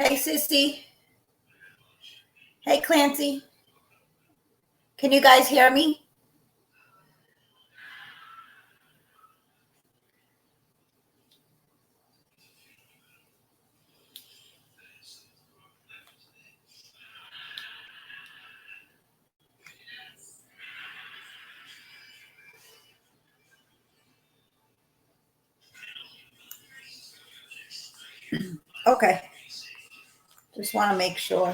Hey, Sissy. Hey, Clancy. Can you guys hear me? Okay. Just want to make sure.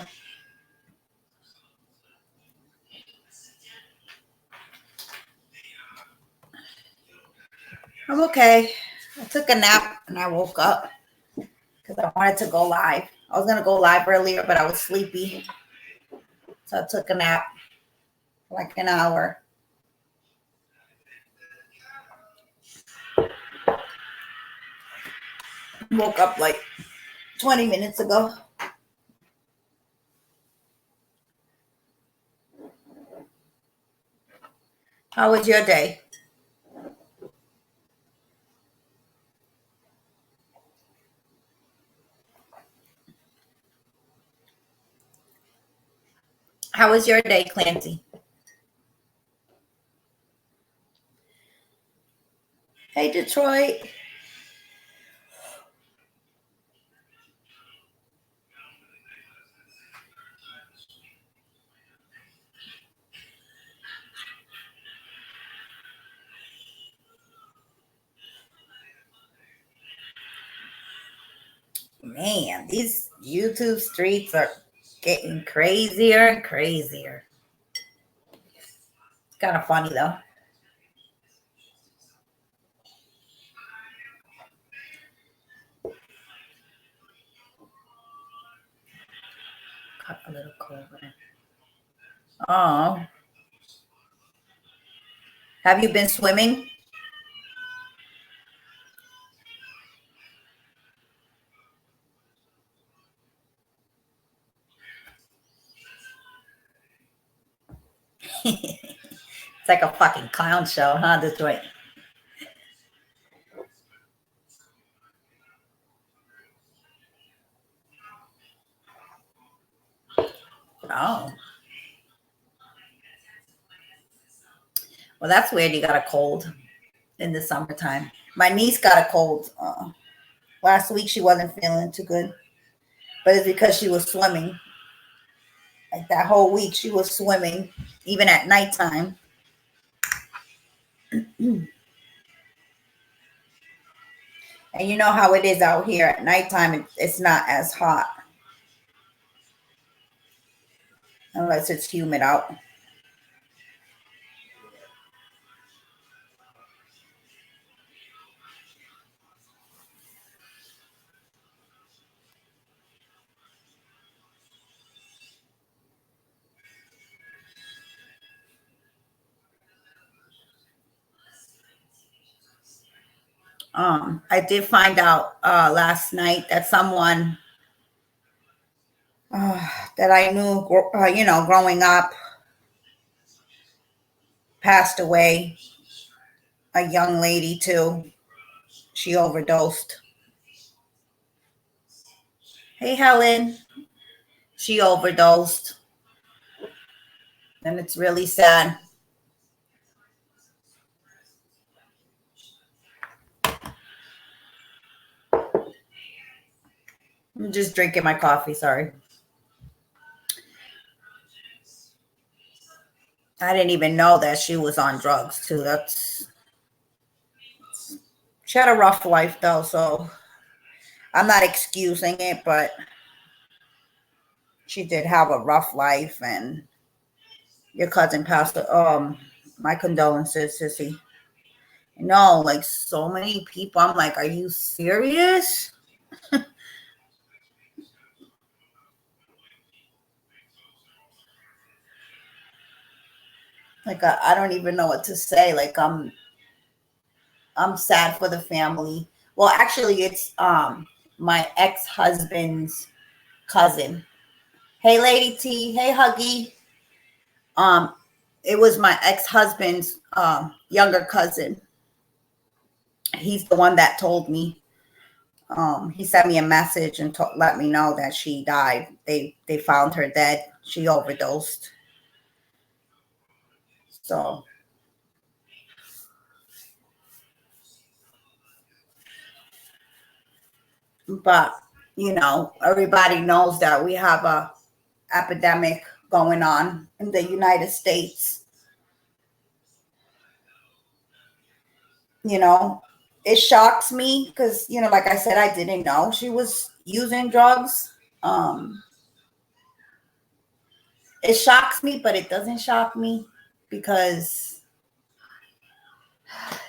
I'm okay. I took a nap and I woke up because I wanted to go live. I was going to go live earlier, but I was sleepy. So I took a nap for like an hour. Woke up like 20 minutes ago. How was your day? How was your day, Clancy? Hey, Detroit. Man, these YouTube streets are getting crazier and crazier. It's kind of funny though. Got a little cold. Oh, have you been swimming? It's like a fucking clown show, huh, Detroit? Oh, well, that's weird. You got a cold in the summertime. My niece got a cold. Last week she wasn't feeling too good, but it's because she was swimming. Like that whole week she was swimming, even at nighttime. And you know how it is out here at nighttime. It's not as hot unless it's humid out. I did find out last night that someone that I knew, growing up, passed away. A young lady too. She overdosed. Hey, Helen. She overdosed, and it's really sad. I'm just drinking my coffee. Sorry. I didn't even know that she was on drugs too. She had a rough life though, so I'm not excusing it, but she did have a rough life, and your cousin passed. My condolences, Sissy. No, like so many people. I'm like, are you serious? Like I don't even know what to say. Like I'm sad for the family. Well, actually, it's my ex-husband's cousin. Hey, Lady T. Hey, Huggy. Um, it was my ex-husband's younger cousin. He's the one that told me. He sent me a message and let me know that she died. They found her dead. She overdosed. So, but everybody knows that we have a epidemic going on in the United States. It shocks me because, like I said, I didn't know she was using drugs. It shocks me, but it doesn't shock me because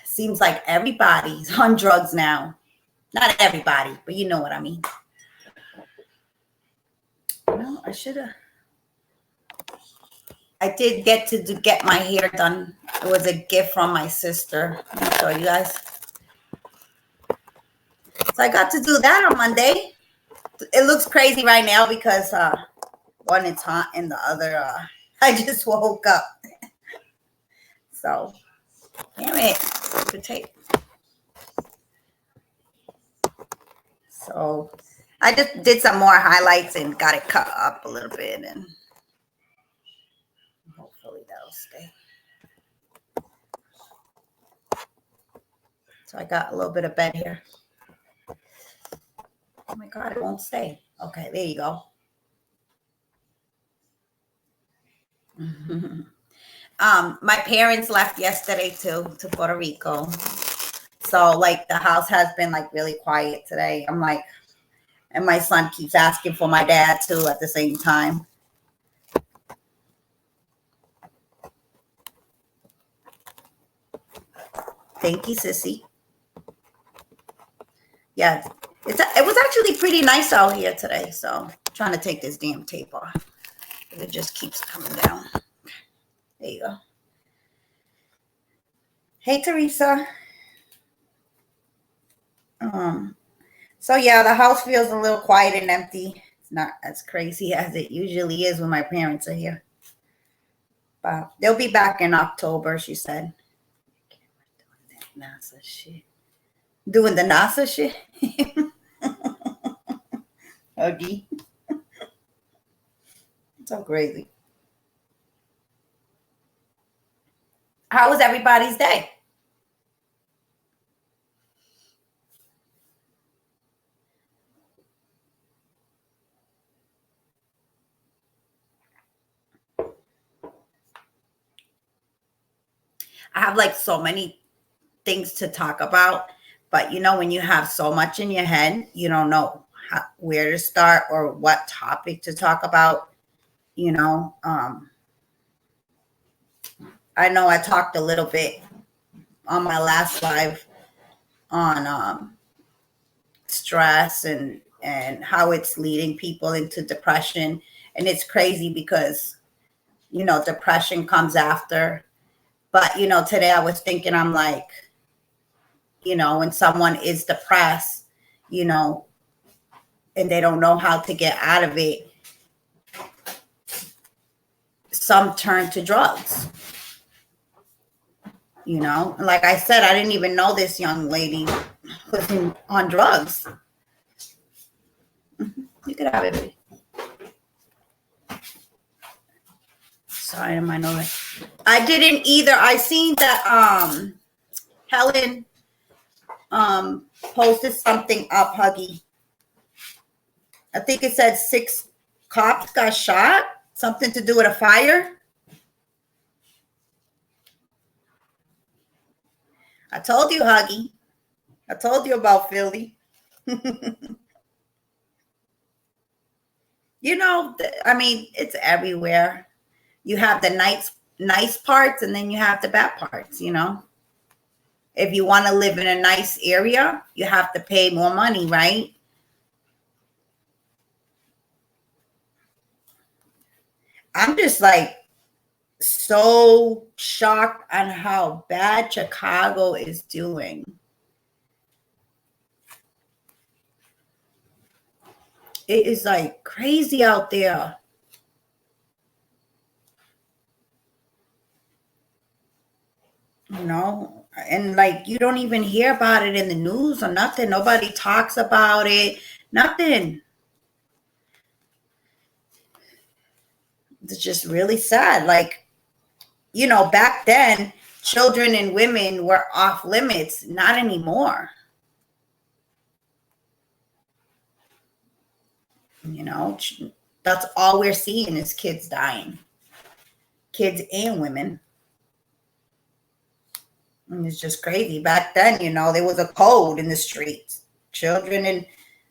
it seems like everybody's on drugs now. Not everybody, but you know what I mean. No, I did get to get my hair done. It was a gift from my sister. Let me show you guys. So I got to do that on Monday. It looks crazy right now because one it's hot and the other I just woke up. So, damn it. The tape. So I just did some more highlights and got it cut up a little bit, and hopefully that'll stay. So I got a little bit of bed here. Oh my God, it won't stay. Okay, there you go. My parents left yesterday to Puerto Rico. So like the house has been like really quiet today. I'm like, and my son keeps asking for my dad too at the same time. Thank you, sissy. Yeah, it was actually pretty nice out here today. So I'm trying to take this damn tape off. It just keeps coming down. There you go. Hey, Teresa. So yeah, the house feels a little quiet and empty. It's not as crazy as it usually is when my parents are here. But they'll be back in October, she said. NASA shit. Doing the NASA shit? Okay. So crazy. How was everybody's day? I have like so many things to talk about, but when you have so much in your head, you don't know where to start or what topic to talk about. I know I talked a little bit on my last live on stress and how it's leading people into depression, and it's crazy because depression comes after. But today I was thinking, I'm like, when someone is depressed, and they don't know how to get out of it, some turn to drugs. And like I said, I didn't even know this young lady was on drugs. You could have it. Sorry, I might know that. I didn't either. I seen that Helen posted something up, Huggy. I think it said 6 cops got shot. Something to do with a fire. I told you, Huggy. I told you about Philly. I mean, it's everywhere. You have the nice parts, and then you have the bad parts, If you want to live in a nice area, you have to pay more money, right? I'm just like so shocked on how bad Chicago is doing. It is like crazy out there. And like, you don't even hear about it in the news or nothing. Nobody talks about it. Nothing. It's just really sad. Like, back then, children and women were off limits. Not anymore. That's all we're seeing is kids dying. Kids and women. And it's just crazy. Back then, there was a code in the streets. Children and,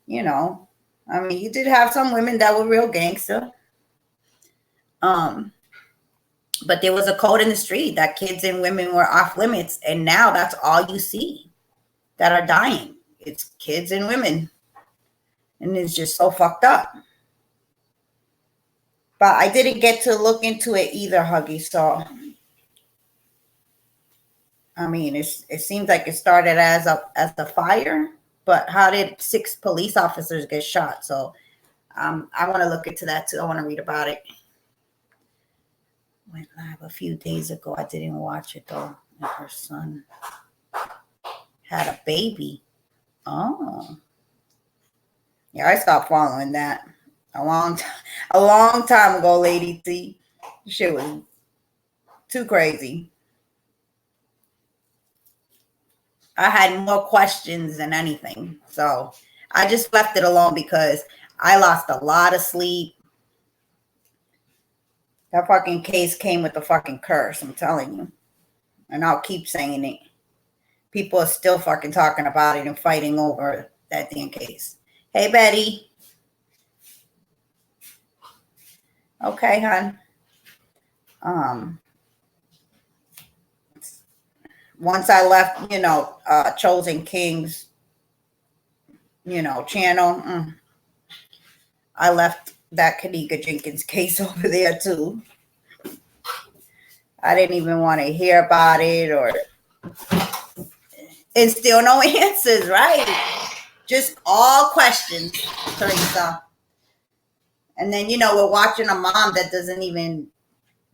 you did have some women that were real gangster. But there was a code in the street that kids and women were off limits. And now that's all you see that are dying. It's kids and women. And it's just so fucked up. But I didn't get to look into it either, Huggy. So, it seems like it started as a fire. But how did 6 police officers get shot? So, I want to look into that too. I want to read about it. Went live a few days ago. I didn't watch it though. And her son had a baby. Oh. Yeah, I stopped following that a long time ago, Lady T. Shit was too crazy. I had more questions than anything. So I just left it alone because I lost a lot of sleep. That fucking case came with a fucking curse, I'm telling you. And I'll keep saying it. People are still fucking talking about it and fighting over that damn case. Hey, Betty. Okay, hon. Once I left, Chosen Kings, channel, I left that Kenneka Jenkins case over there too. I didn't even want to hear about it and still no answers, right? Just all questions, Teresa. And then, we're watching a mom that doesn't even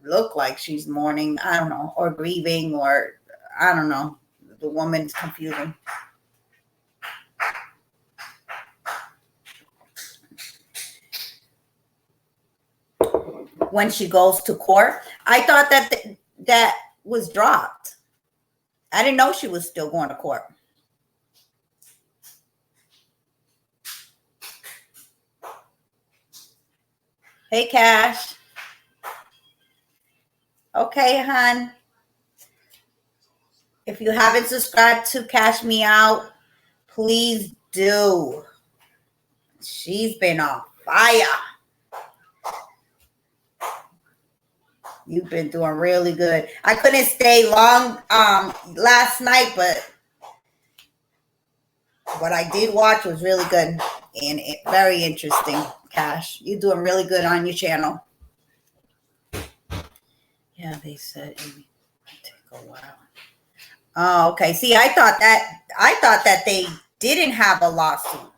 look like she's mourning, I don't know, or grieving, or I don't know. The woman's confusing. When she goes to court, I thought that was dropped. I didn't know she was still going to court. Hey, Cash. Okay, hon. If you haven't subscribed to Cash Me Out, please do. She's been on fire. You've been doing really good. I couldn't stay long last night, but what I did watch was really good and very interesting, Cash. You're doing really good on your channel. Yeah, they said it would take a while. Oh, okay. See, I thought that they didn't have a lawsuit.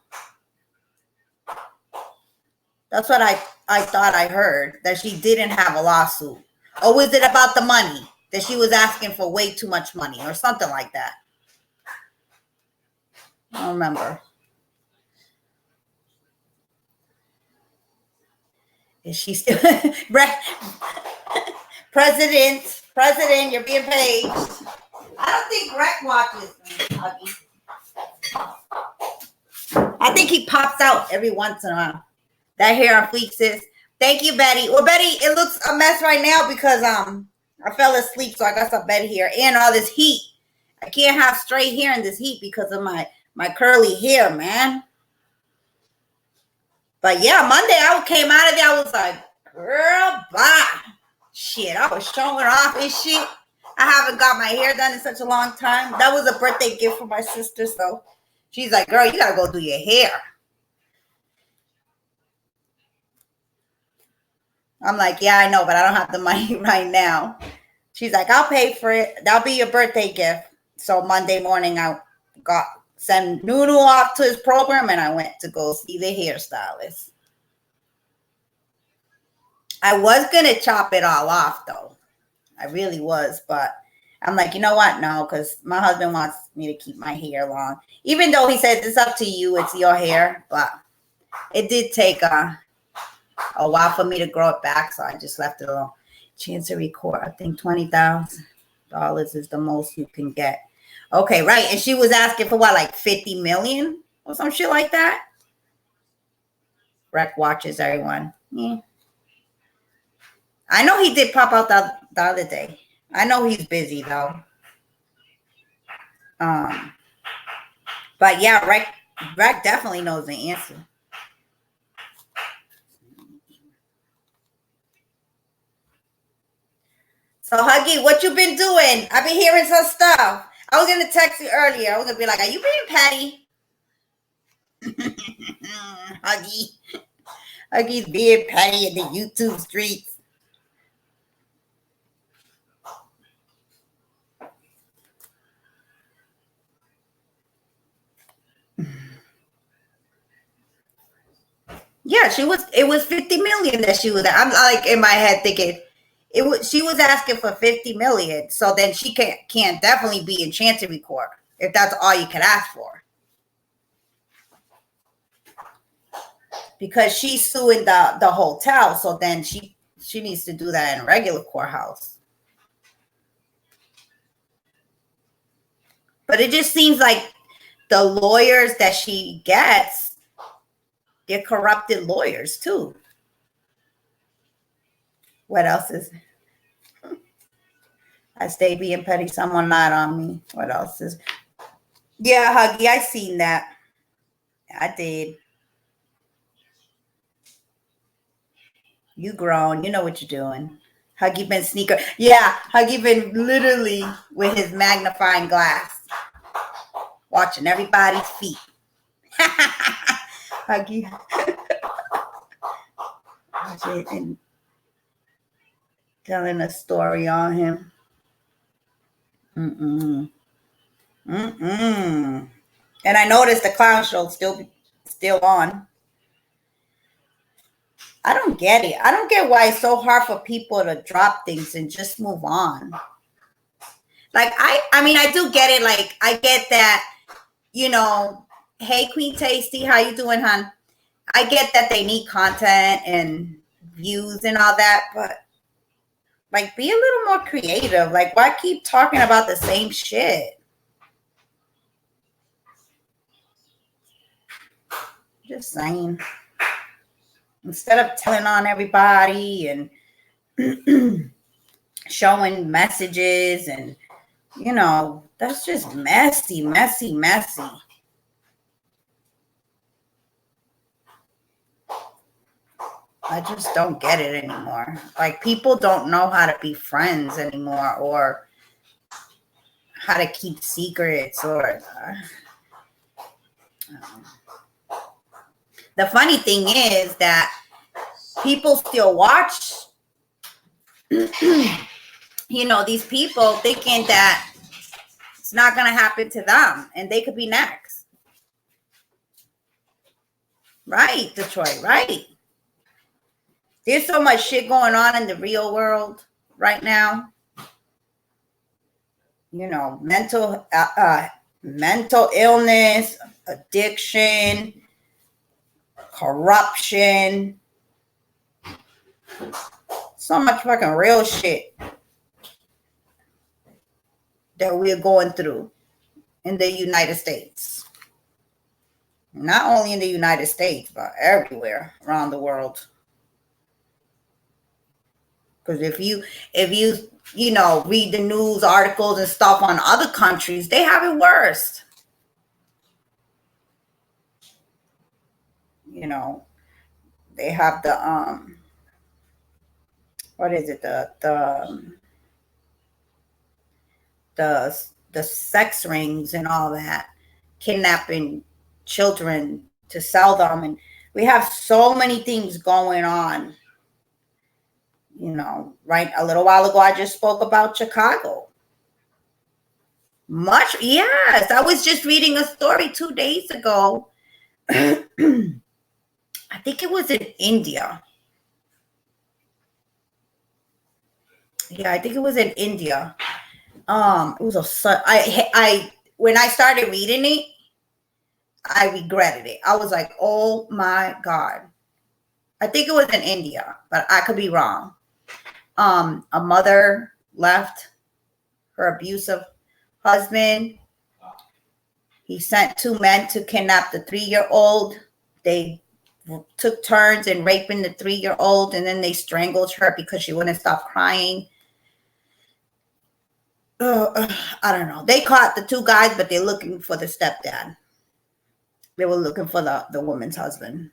That's what I thought I heard, that she didn't have a lawsuit. Or was it about the money, that she was asking for way too much money or something like that? I don't remember. Is she still President, you're being paid. I don't think Greg watches me. I think he pops out every once in a while. That hair on fleek, sis. Thank you, Betty. Well, Betty, it looks a mess right now because I fell asleep, so I got some bed here and all this heat. I can't have straight hair in this heat because of my curly hair, man. But yeah, Monday I came out of there. I was like, girl, bye. Shit, I was showing off and shit. I haven't got my hair done in such a long time. That was a birthday gift for my sister, so she's like, girl, you gotta go do your hair. I'm like, yeah, I know, but I don't have the money right now. She's like, I'll pay for it. That'll be your birthday gift. So Monday morning, I send Nunu off to his program, and I went to go see the hairstylist. I was going to chop it all off, though. I really was, but I'm like, you know what? No, because my husband wants me to keep my hair long. Even though he says it's up to you, it's your hair. But it did take a while for me to grow it back, so I just left it alone. Chancery Court, I think $20,000 is the most you can get. Okay, right. And she was asking for what, like 50 million or some shit like that? Rec watches everyone. Yeah. I know he did pop out the other day. I know he's busy though. But yeah, Rec definitely knows the answer. So Huggy, what you been doing? I've been hearing some stuff. I was gonna text you earlier. I was gonna be like, "Are you being petty?" Huggy's being petty in the YouTube streets. Yeah, it was 50 million that she was. I'm like in my head thinking she was asking for 50 million. So then she can't definitely be in Chancery Court if that's all you can ask for. Because she's suing the hotel, so then she needs to do that in a regular courthouse. But it just seems like the lawyers that she gets, they're corrupted lawyers too. What else is? I stay being petty. Someone lied on me. What else is? Yeah, Huggy, I seen that. I did. You grown. You know what you're doing. Huggy been sneaker. Yeah, Huggy been literally with his magnifying glass, watching everybody's feet. Huggy. And telling a story on him. And I noticed the clown show still on. I don't get it. I don't get why it's so hard for people to drop things and just move on. Like I mean, I do get it. Like I get that, you know, hey Queen Tasty, how you doing, hon? I get that they need content and views and all that, but like be a little more creative. Like why keep talking about the same shit? Just saying. Instead of telling on everybody and showing messages and, you know, that's just messy. I just don't get it anymore. Like people don't know how to be friends anymore or how to keep secrets or the funny thing is that people still watch, you know, these people thinking that it's not going to happen to them and they could be next. Right, Detroit, right. There's so much shit going on in the real world right now. You know, mental illness, addiction, corruption. So much fucking real shit that we're going through in the United States. Not only in the United States, but everywhere around the world. Because if you you know, read the news articles and stuff on other countries, they have it worse. You know, they have the what is it, the sex rings and all that, kidnapping children to sell them, and we have so many things going on. You know, right, a little while ago I just spoke about Chicago. Yes, I was just reading a story 2 days ago. I think it was in India. Yeah, I think it was in India. It was I when I started reading it, I regretted it. I was like, oh my God. I think it was in India, but I could be wrong. A mother left her abusive husband. He sent two men to kidnap the 3-year-old. They took turns in raping the 3-year-old, and then they strangled her because she wouldn't stop crying. I don't know. They caught the two guys, but they're looking for the stepdad. They were looking for the woman's husband.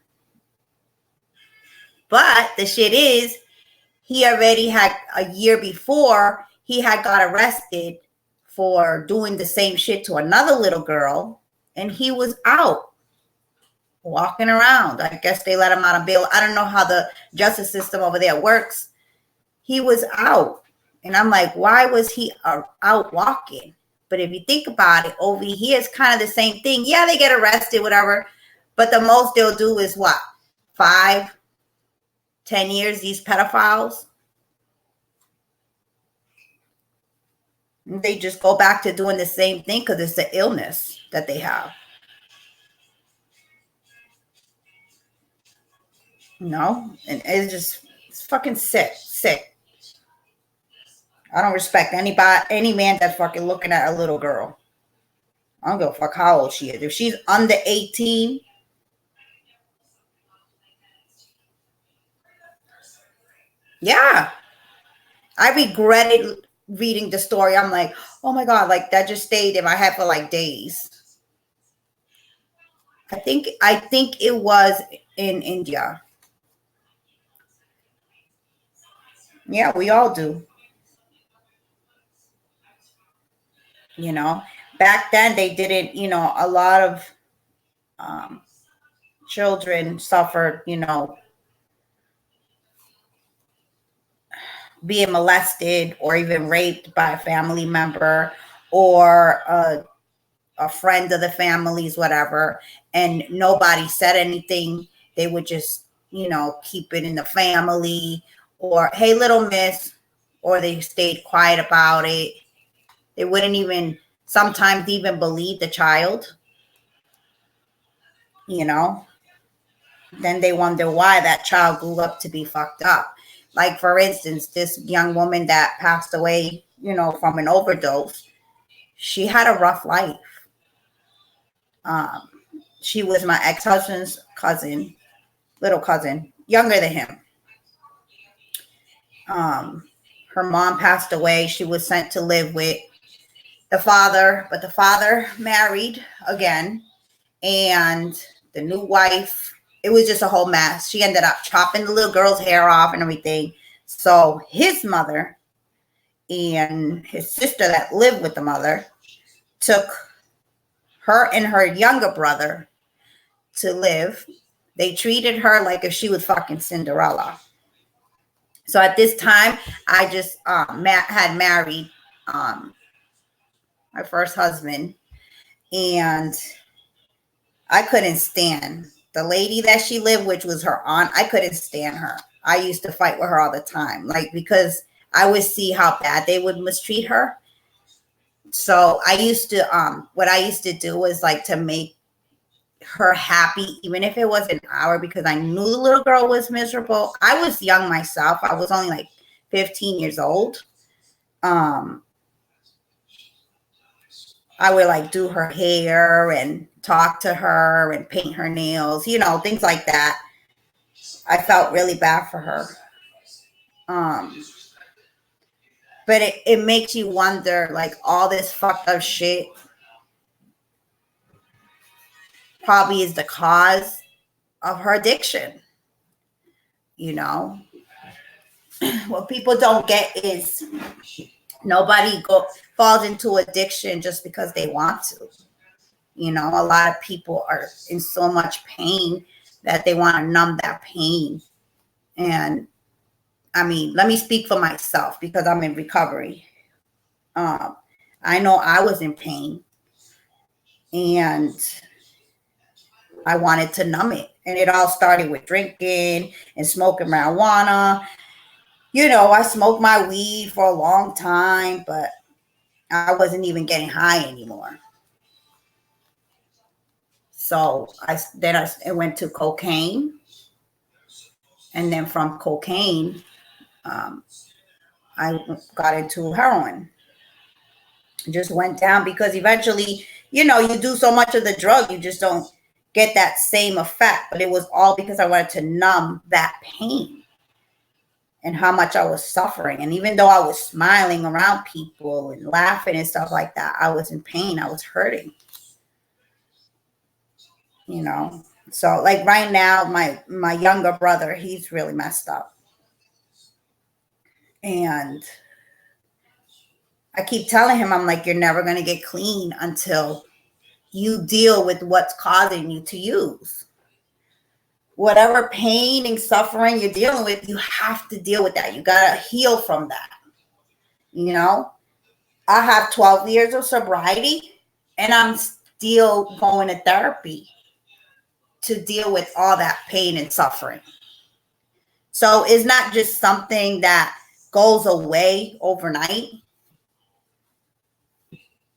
But the shit is, he already had, a year before, he had got arrested for doing the same shit to another little girl, and he was out walking around. I guess they let him out on bail. I don't know how the justice system over there works. He was out. And I'm like, why was he out walking? But if you think about it, over here, it's kind of the same thing. Yeah, they get arrested, whatever. But the most they'll do is what? 5, 10 years, these pedophiles. They just go back to doing the same thing because it's the illness that they have. And it's fucking sick. I don't respect any man that's fucking looking at a little girl. I don't give a fuck how old she is. If she's under 18, yeah. I regretted reading the story. I'm like, oh my God, like that just stayed in my head for like days. I think it was in India. Yeah, we all do. Back then they didn't, a lot of children suffered, being molested or even raped by a family member or a friend of the family's, whatever, and nobody said anything. They would just, keep it in the family, or hey, little miss, or they stayed quiet about it. They wouldn't even sometimes even believe the child, Then they wonder why that child grew up to be fucked up. Like, for instance, this young woman that passed away, from an overdose, she had a rough life. She was my ex-husband's cousin, little cousin, younger than him. Her mom passed away. She was sent to live with the father, but the father married again, and the new wife, it was just a whole mess. She ended up chopping the little girl's hair off and everything. So his mother and his sister that lived with the mother took her and her younger brother to live. They treated her like if she was fucking Cinderella. So at this time, I just had married my first husband, and I couldn't stand the lady that she lived, which was her aunt. I couldn't stand her. I used to fight with her all the time, because I would see how bad they would mistreat her. So I used to, what I used to do was to make her happy, even if it was an hour, because I knew the little girl was miserable. I was young myself. I was only 15 years old. I would do her hair and talk to her and paint her nails, things like that. I felt really bad for her. But it makes you wonder, all this fucked up shit probably is the cause of her addiction. What people don't get is nobody falls into addiction just because they want to. A lot of people are in so much pain that they want to numb that pain. And I mean, let me speak for myself because I'm in recovery. I know I was in pain and I wanted to numb it. And it all started with drinking and smoking marijuana. I smoked my weed for a long time, but I wasn't even getting high anymore. So I went to cocaine, and then from cocaine, I got into heroin. Just went down because eventually, you do so much of the drug, you just don't get that same effect. But it was all because I wanted to numb that pain and how much I was suffering. And even though I was smiling around people and laughing and stuff like that, I was in pain. I was hurting. So like right now, my younger brother, he's really messed up. And I keep telling him, I'm like, you're never going to get clean until you deal with what's causing you to use. Whatever pain and suffering you're dealing with, you have to deal with that. You got to heal from that. I have 12 years of sobriety, and I'm still going to therapy to deal with all that pain and suffering. So it's not just something that goes away overnight.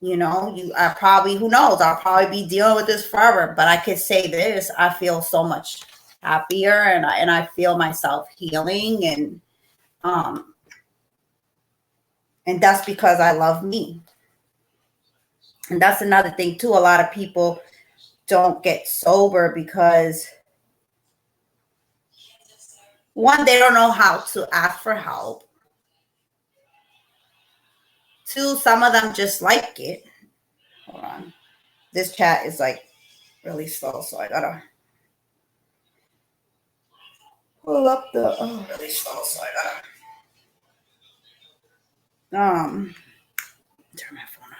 I probably, who knows, I'll probably be dealing with this forever, but I could say this, I feel so much happier, and I feel myself healing, and that's because I love me. And that's another thing too. A lot of people don't get sober because, one, they don't know how to ask for help. Two, some of them just like it. Hold on. This chat is like really slow, so I gotta pull up the really slow, so I gotta turn my phone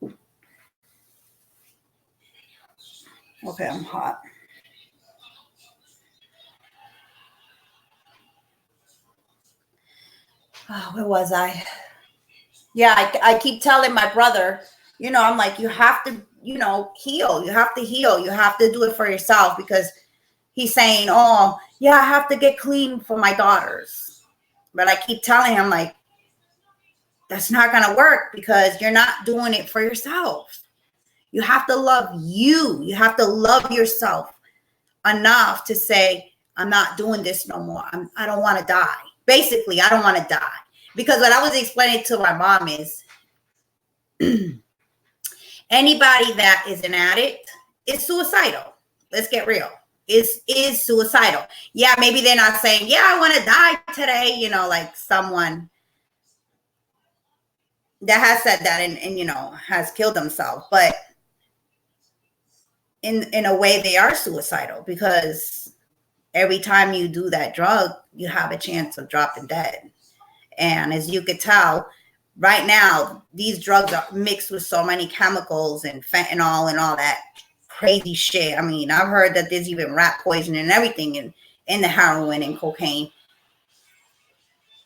on. Okay, I'm hot. Oh, where was I? Yeah, I keep telling my brother, I'm like, you have to, heal. You have to heal. You have to do it for yourself, because he's saying, oh, yeah, I have to get clean for my daughters. But I keep telling him, like, that's not going to work, because you're not doing it for yourself. You have to love you. You have to love yourself enough to say, I'm not doing this no more. I don't want to die. Basically, I don't want to die. Because what I was explaining to my mom is, anybody that is an addict is suicidal. Let's get real. Is suicidal. Yeah, maybe they're not saying, yeah, I want to die today, like someone that has said that and has killed themselves. But in a way, they are suicidal, because every time you do that drug, you have a chance of dropping dead. And as you could tell, right now, these drugs are mixed with so many chemicals and fentanyl and all that crazy shit. I mean, I've heard that there's even rat poison and everything in the heroin and cocaine.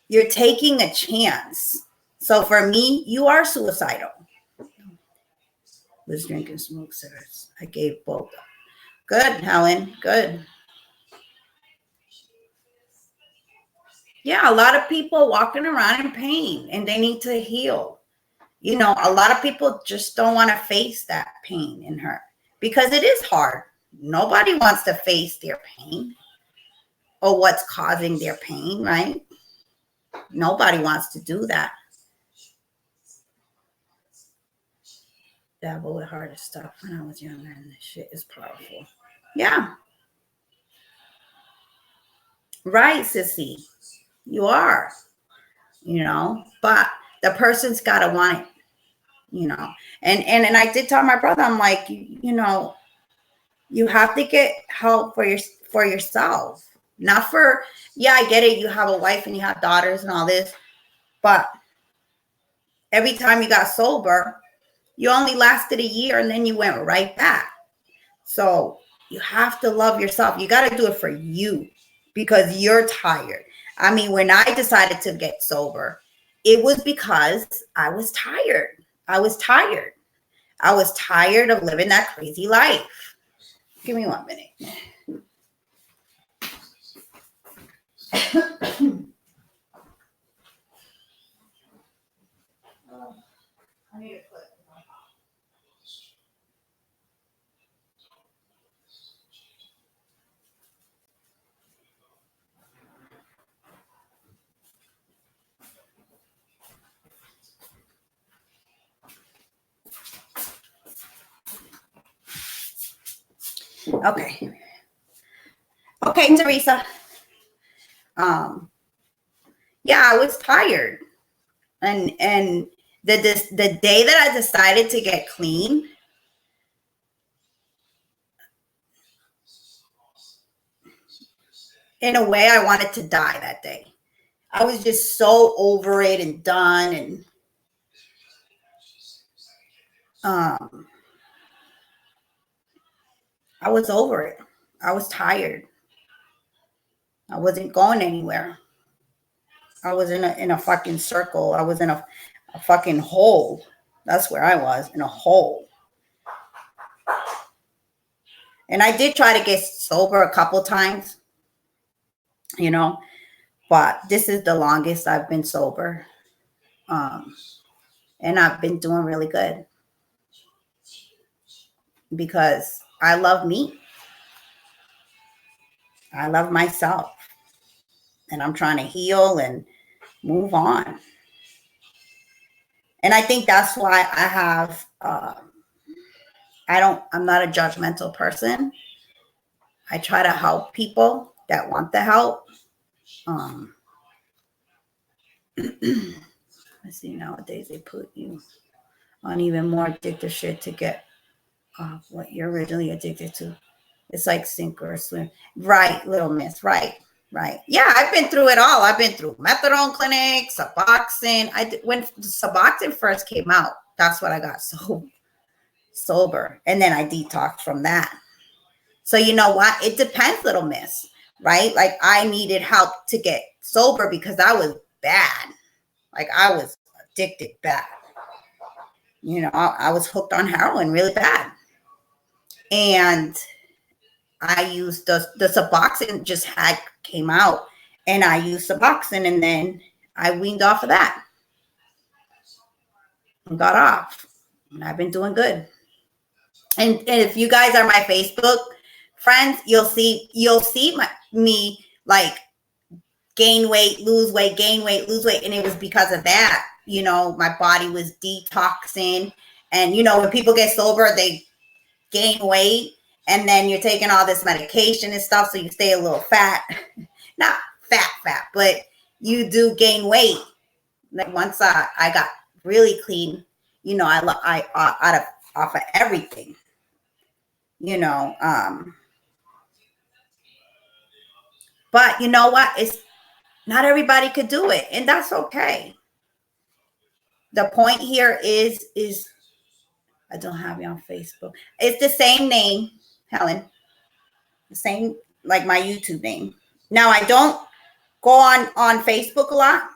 You're taking a chance. So for me, you are suicidal. Was drinking, smoke cigarettes. I gave both. Good, Helen. Good. Yeah, a lot of people walking around in pain, and they need to heal. A lot of people just don't want to face that pain and hurt, because it is hard. Nobody wants to face their pain or what's causing their pain, right? Nobody wants to do that. Dabble with harder stuff when I was younger, and this shit is powerful. Yeah. Right, sissy. You are. But the person's got to want it. And I did tell my brother, I'm like, you have to get help for yourself, not for, yeah, I get it, you have a wife and you have daughters and all this, but every time you got sober, you only lasted a year, and then you went right back. So you have to love yourself. You got to do it for you, because you're tired. I mean, when I decided to get sober, it was because I was tired. I was tired of living that crazy life. Give me 1 minute. Okay. Okay, Teresa. Yeah, I was tired. And the day that I decided to get clean, in a way, I wanted to die that day. I was just so over it and done, and um, I was over it. I was tired. I wasn't going anywhere. I was in a fucking circle. I was in a fucking hole. That's where I was, in a hole. And I did try to get sober a couple times, you know, but this is the longest I've been sober. And I've been doing really good because I love me. I love myself. And I'm trying to heal and move on. And I think that's why I have, I'm not a judgmental person. I try to help people that want the help. Let's see, nowadays they put you on even more addictive shit to get off what you're originally addicted to. It's like sink or swim. Right, little miss. Right. Yeah, I've been through it all. I've been through methadone clinics, Suboxone. When Suboxone first came out, that's what I got so sober. And then I detoxed from that. So you know what? It depends, little miss. Right? Like I needed help to get sober because I was bad. Like I was addicted bad. You know, I was hooked on heroin really bad. And I used the Suboxone came out, and I used Suboxone, and then I weaned off of that and got off. And I've been doing good. And if you guys are my Facebook friends, you'll see me like gain weight, lose weight, gain weight, lose weight, and it was because of that. You know, my body was detoxing, and you know when people get sober, they gain weight. And then you're taking all this medication and stuff, so you stay a little fat. Not fat, but you do gain weight. Like once I got really clean, you know, I off of everything, you know. But you know what? It's not everybody could do it, and that's okay. The point here is I don't have you on Facebook. It's the same name, Helen. The same like my YouTube name. Now I don't go on Facebook a lot.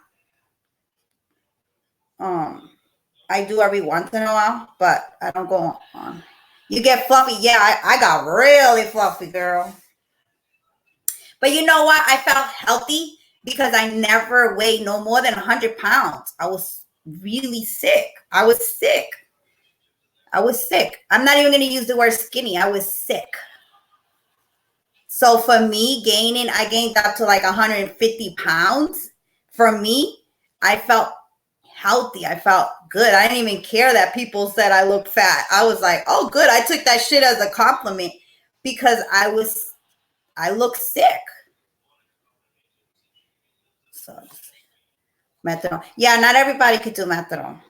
I do every once in a while, but I don't go on. You get fluffy. Yeah, I got really fluffy, girl. But you know what? I felt healthy because I never weighed no more than 100 pounds. I was really sick. I was sick. I'm not even going to use the word skinny. I was sick. So for me, I gained up to like 150 pounds. For me, I felt healthy. I felt good. I didn't even care that people said I looked fat. I was like, oh, good. I took that shit as a compliment because I looked sick. So methadone. Yeah, not everybody could do methadone.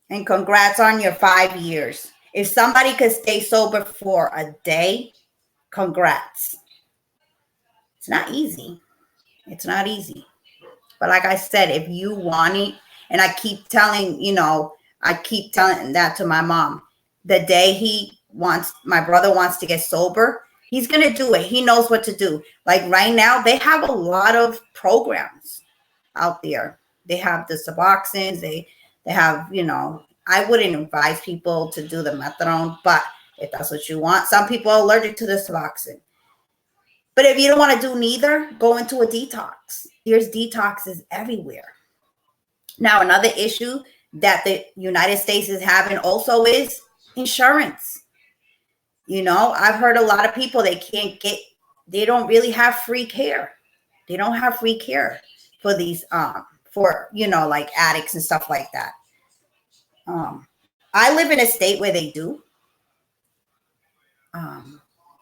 And congrats on your 5 years. If somebody could stay sober for a day, congrats. It's not easy. It's not easy. But like I said, if you want it, and I keep telling that to my mom, the day my brother wants to get sober, he's going to do it. He knows what to do. Like right now, they have a lot of programs out there. They have the Suboxones. They have, you know, I wouldn't advise people to do the methadone, but if that's what you want, some people are allergic to the Suboxone. But if you don't want to do neither, go into a detox. There's detoxes everywhere. Now, another issue that the United States is having also is insurance. You know, I've heard a lot of people, they don't really have free care. They don't have free care for these, for, you know, like addicts and stuff like that. I live in a state where they do.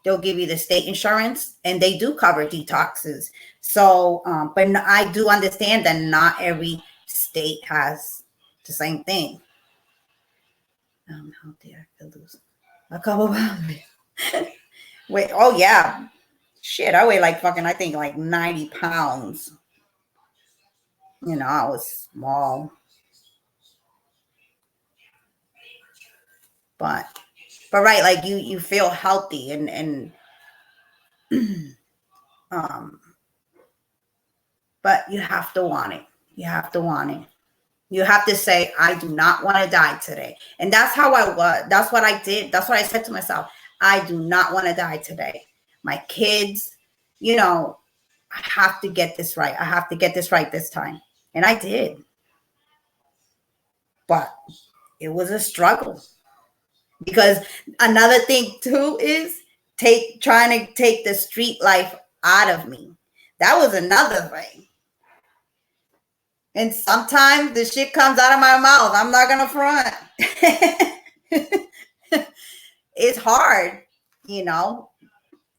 they'll give you the state insurance, and they do cover detoxes. So, but I do understand that not every state has the same thing. How dare I lose a couple pounds? Wait, oh yeah, shit, I weigh like fucking, I think like 90 pounds. You know, I was small, but right, like you feel healthy and um, but you have to want it. You have to want it. You have to say, I do not want to die today. And that's how I was. That's what I did. That's what I said to myself. I do not want to die today. My kids, you know, I have to get this right. I have to get this right this time. And I did. But it was a struggle. Because another thing too is trying to take the street life out of me. That was another thing. And sometimes the shit comes out of my mouth. I'm not gonna front. It's hard, you know,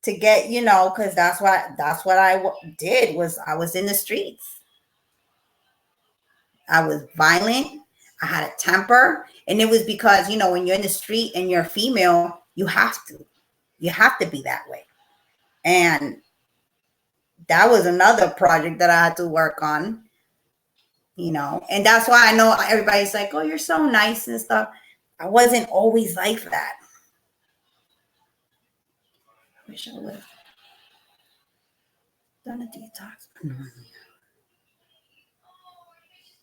to get, you know, because that's what I did. Was I was in the streets. I was violent. I had a temper, and it was because, you know, when you're in the street and you're female, you have to be that way. And that was another project that I had to work on. You know, and that's why I know everybody's like, oh, you're so nice and stuff. I wasn't always like that. Wish I would have done a detox.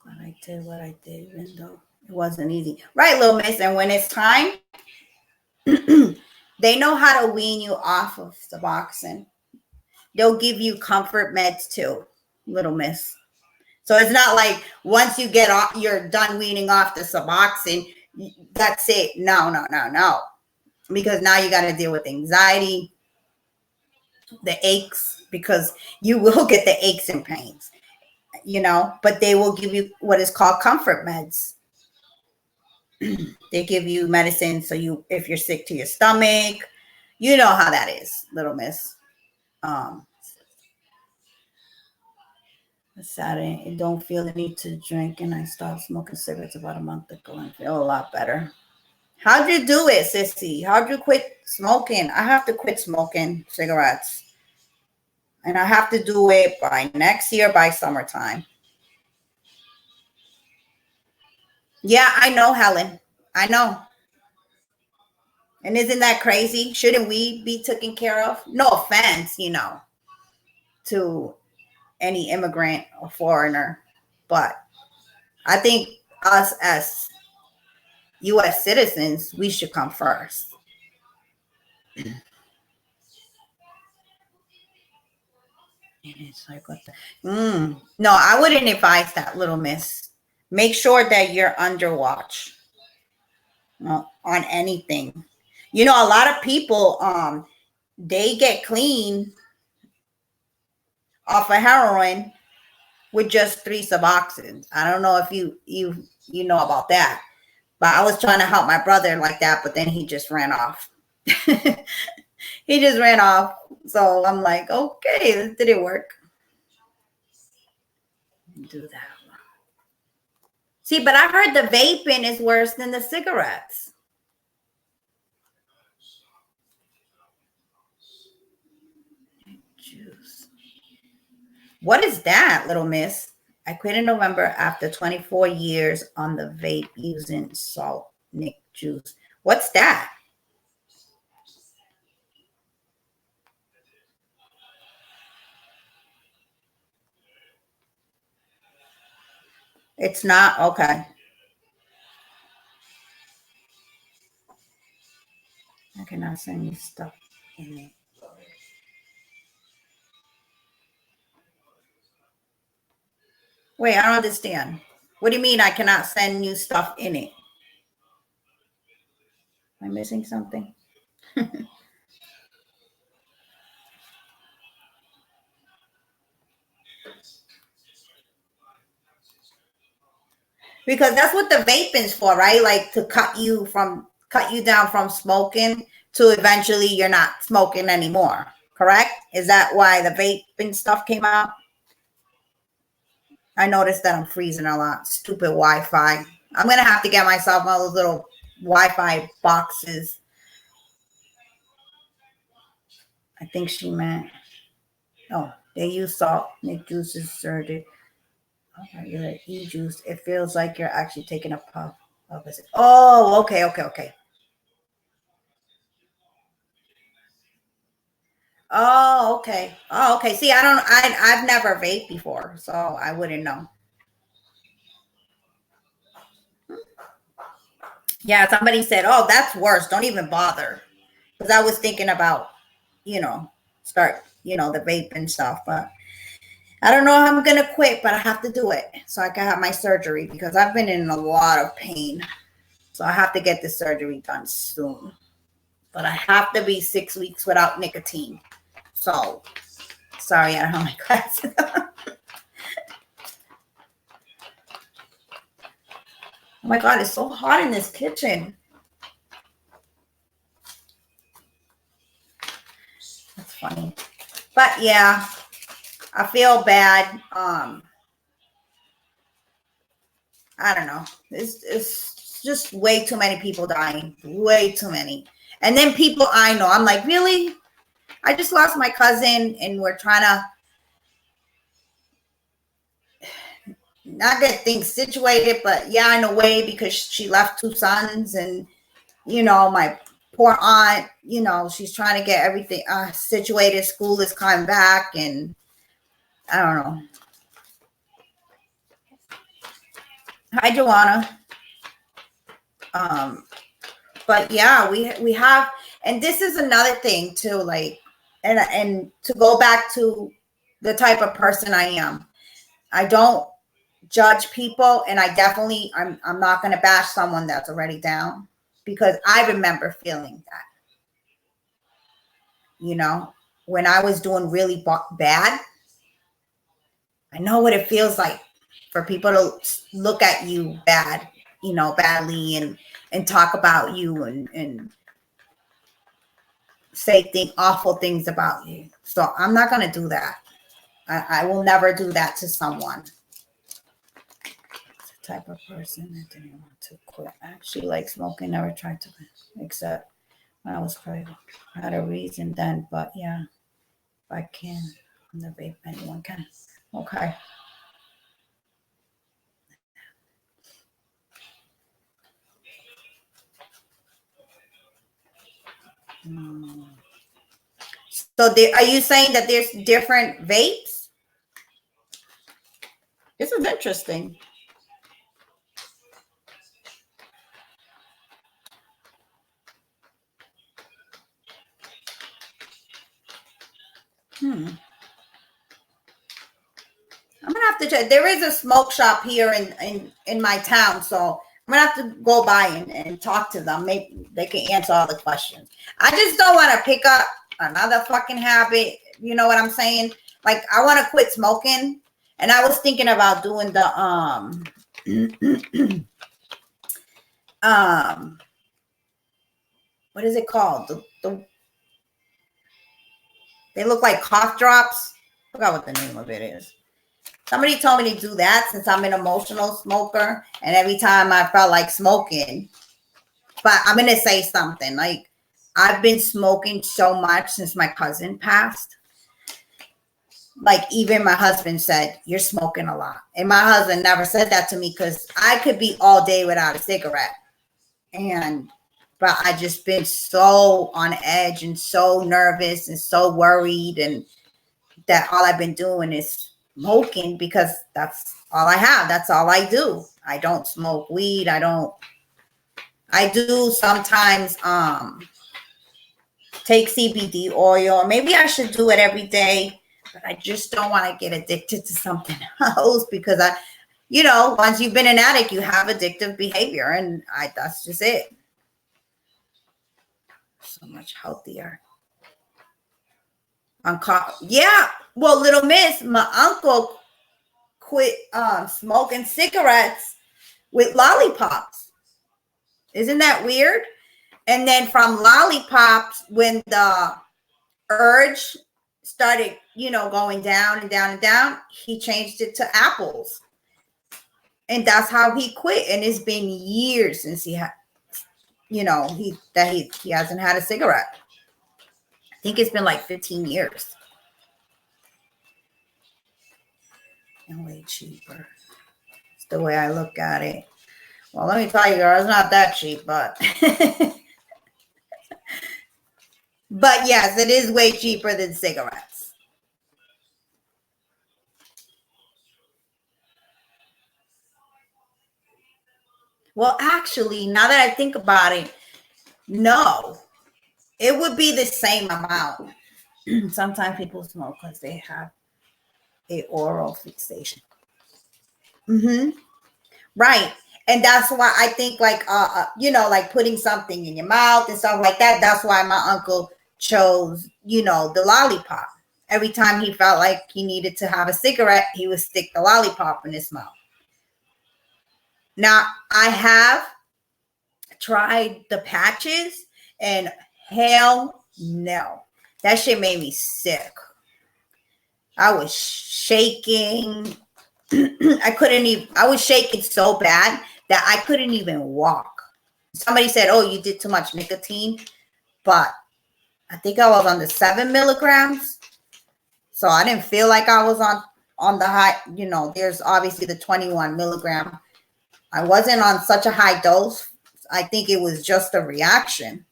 Glad I did what I did, even though it wasn't easy. Right, little miss. And when it's time, they know how to wean you off of Suboxone. They'll give you comfort meds too, little miss. So it's not like once you get off, you're done weaning off the Suboxone, that's it. No. Because now you got to deal with anxiety, the aches, because you will get the aches and pains, you know, but they will give you what is called comfort meds. They give you medicine. So if you're sick to your stomach, you know how that is, little miss. Saturday, I don't feel the need to drink, and I stopped smoking cigarettes about a month ago and feel a lot better. How'd you do it, sissy? How'd you quit smoking? I have to quit smoking cigarettes, and I have to do it by next year, by summertime. Yeah, I know, Helen. I know. And isn't that crazy? Shouldn't we be taken care of? No offense, you know, to any immigrant or foreigner, but I think us as U.S. citizens, we should come first. And it's like, what the? No, I wouldn't advise that, little miss. Make sure that you're under watch on anything. You know, a lot of people, they get clean off of heroin with just 3 Suboxones. I don't know if you know about that, but I was trying to help my brother like that, but then he just ran off. He just ran off. So I'm like, okay, this didn't work. Do that. See, but I heard the vaping is worse than the cigarettes. Juice. What is that, little miss? I quit in November after 24 years on the vape using salt Nick juice. What's that? It's not okay. I cannot send you stuff in it. Wait, I don't understand. What do you mean I cannot send you stuff in it? Am I missing something? Because that's what the vaping's for, right? Like to cut you down from smoking, to eventually you're not smoking anymore. Correct? Is that why the vaping stuff came out? I noticed that I'm freezing a lot. Stupid Wi-Fi. I'm going to have to get myself one of those little Wi-Fi boxes. I think she meant, oh, they use salt. Make juices sorted. Regular e-juice. It feels like you're actually taking a puff of it. Oh, okay. Oh, okay. Oh, okay. See, I've never vaped before, so I wouldn't know. Yeah, somebody said, oh, that's worse. Don't even bother. Because I was thinking about, start, the vape and stuff. But I don't know how I'm going to quit, but I have to do it so I can have my surgery because I've been in a lot of pain. So I have to get the surgery done soon. But I have to be 6 weeks without nicotine. So, sorry, I don't have my glasses. Oh my God, it's so hot in this kitchen. That's funny. But yeah, I feel bad. I don't know. It's just way too many people dying. Way too many. And then people I know, I'm like, really? I just lost my cousin and we're trying to not get things situated, but yeah, in a way, because she left 2 sons and, my poor aunt, she's trying to get everything situated. School is coming back and I don't know. Hi, Joanna. But yeah, we have, and this is another thing too, like, and to go back to the type of person I am. I don't judge people, and I'm not going to bash someone that's already down because I remember feeling that. When I was doing really bad, I know what it feels like for people to look at you badly and talk about you and say awful things about you. So I'm not going to do that. I will never do that to someone. It's the type of person that didn't want to quit. I actually like smoking, never tried to quit, except when I was pregnant. I had a reason then, but yeah, if I can, on the vape, anyone can. Okay. So are you saying that there's different vapes? This is interesting. I'm gonna have to check. There is a smoke shop here in my town, so I'm gonna have to go by and talk to them. Maybe they can answer all the questions. I just don't want to pick up another fucking habit. You know what I'm saying? Like, I want to quit smoking, and I was thinking about doing the what is it called? They look like cough drops. I forgot what the name of it is. Somebody told me to do that since I'm an emotional smoker, and every time I felt like smoking. But I'm gonna say something. Like, I've been smoking so much since my cousin passed. Like, even my husband said, you're smoking a lot. And my husband never said that to me because I could be all day without a cigarette. But I just been so on edge and so nervous and so worried, and that all I've been doing is smoking because that's all I have. That's all I do. I don't smoke weed. I do sometimes take CBD oil. Maybe I should do it every day, but I just don't want to get addicted to something else because once you've been an addict, you have addictive behavior, and that's just it. So much healthier. Yeah. Well, little miss, my uncle quit smoking cigarettes with lollipops. Isn't that weird? And then from lollipops, when the urge started, going down and down and down, he changed it to apples. And that's how he quit. And it's been years since he had, he hasn't had a cigarette. I think it's been like 15 years. And way cheaper. It's the way I look at it. Well, let me tell you, girl, it's not that cheap, but but yes, it is way cheaper than cigarettes. Well, actually, now that I think about it, no, it would be the same amount. Sometimes people smoke because they have a oral fixation. Right. And that's why I think like, like putting something in your mouth and stuff like that. That's why my uncle chose, the lollipop. Every time he felt like he needed to have a cigarette, he would stick the lollipop in his mouth. Now, I have tried the patches and hell no. That shit made me sick. I was shaking. I was shaking so bad that I couldn't even walk. Somebody said, oh, you did too much nicotine. But I think I was on the 7 milligrams. So I didn't feel like I was on the high, there's obviously the 21 milligram. I wasn't on such a high dose. I think it was just a reaction.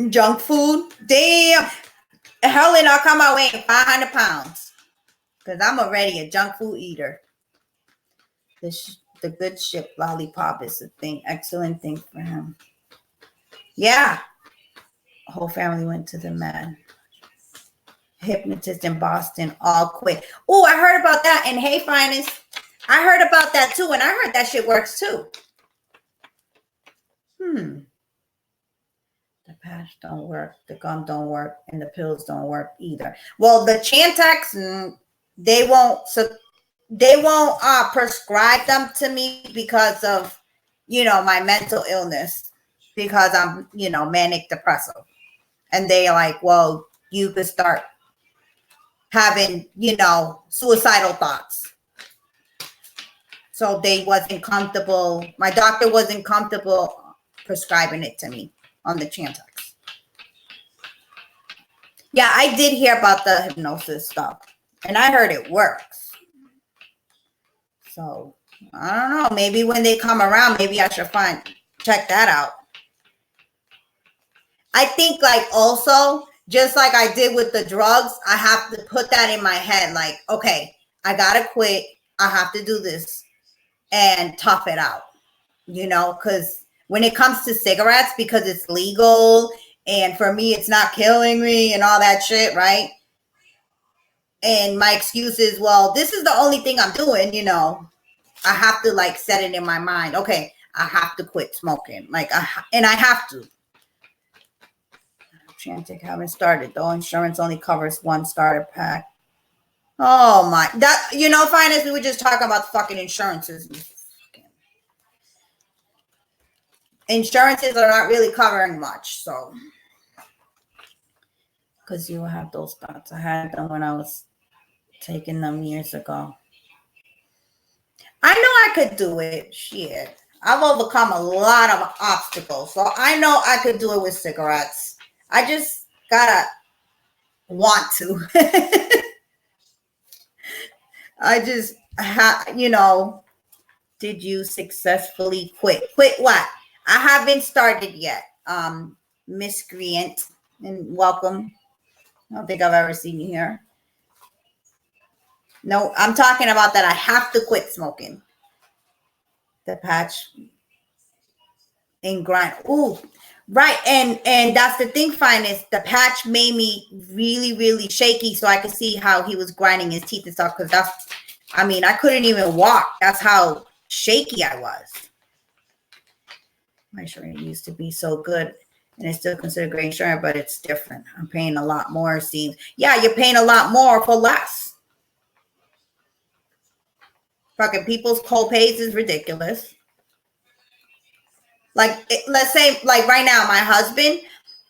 Junk food. Damn. Hell, and I'll come out weighing 500 pounds. Because I'm already a junk food eater. The good shit lollipop is a thing. Excellent thing for him. Yeah. Whole family went to the Med. Hypnotist in Boston all quit. Oh, I heard about that. And hey, Finest, I heard about that too. And I heard that shit works too. The patch don't work. The gum don't work. And the pills don't work either. Well, the Chantix, they won't prescribe them to me because of, my mental illness, because I'm, manic depressive. And they like, well, you could start having, suicidal thoughts. So they wasn't comfortable. My doctor wasn't comfortable prescribing it to me on the Chantix. Yeah, I did hear about the hypnosis stuff. And I heard it works. So, I don't know. Maybe when they come around, maybe I should check that out. I think like also, just like I did with the drugs, I have to put that in my head. Like, okay, I got to quit. I have to do this and tough it out, because when it comes to cigarettes, because it's legal and for me, it's not killing me and all that shit, right? And my excuse is, well, this is the only thing I'm doing, I have to like set it in my mind. Okay, I have to quit smoking. Like, I have to. Chantix haven't started though. Insurance only covers one starter pack. Oh my, Finance, we were just talking about fucking insurances. Insurances are not really covering much, so. Because you will have those thoughts. I had them when I was taking them years ago. I know I could do it. Shit. I've overcome a lot of obstacles. So I know I could do it with cigarettes. I just gotta want to. I just, did you successfully quit? Quit what? I haven't started yet. Miscreant, and welcome. I don't think I've ever seen you here. No, I'm talking about that I have to quit smoking. The patch and grind. Ooh, right. And that's the thing, Finest. The patch made me really, really shaky, so I could see how he was grinding his teeth and stuff. Because I couldn't even walk. That's how shaky I was. My insurance used to be so good, and it's still considered great insurance, but it's different. I'm paying a lot more, it seems. Yeah, you're paying a lot more for less. Fucking people's co-pays is ridiculous. Like, let's say, like right now, my husband,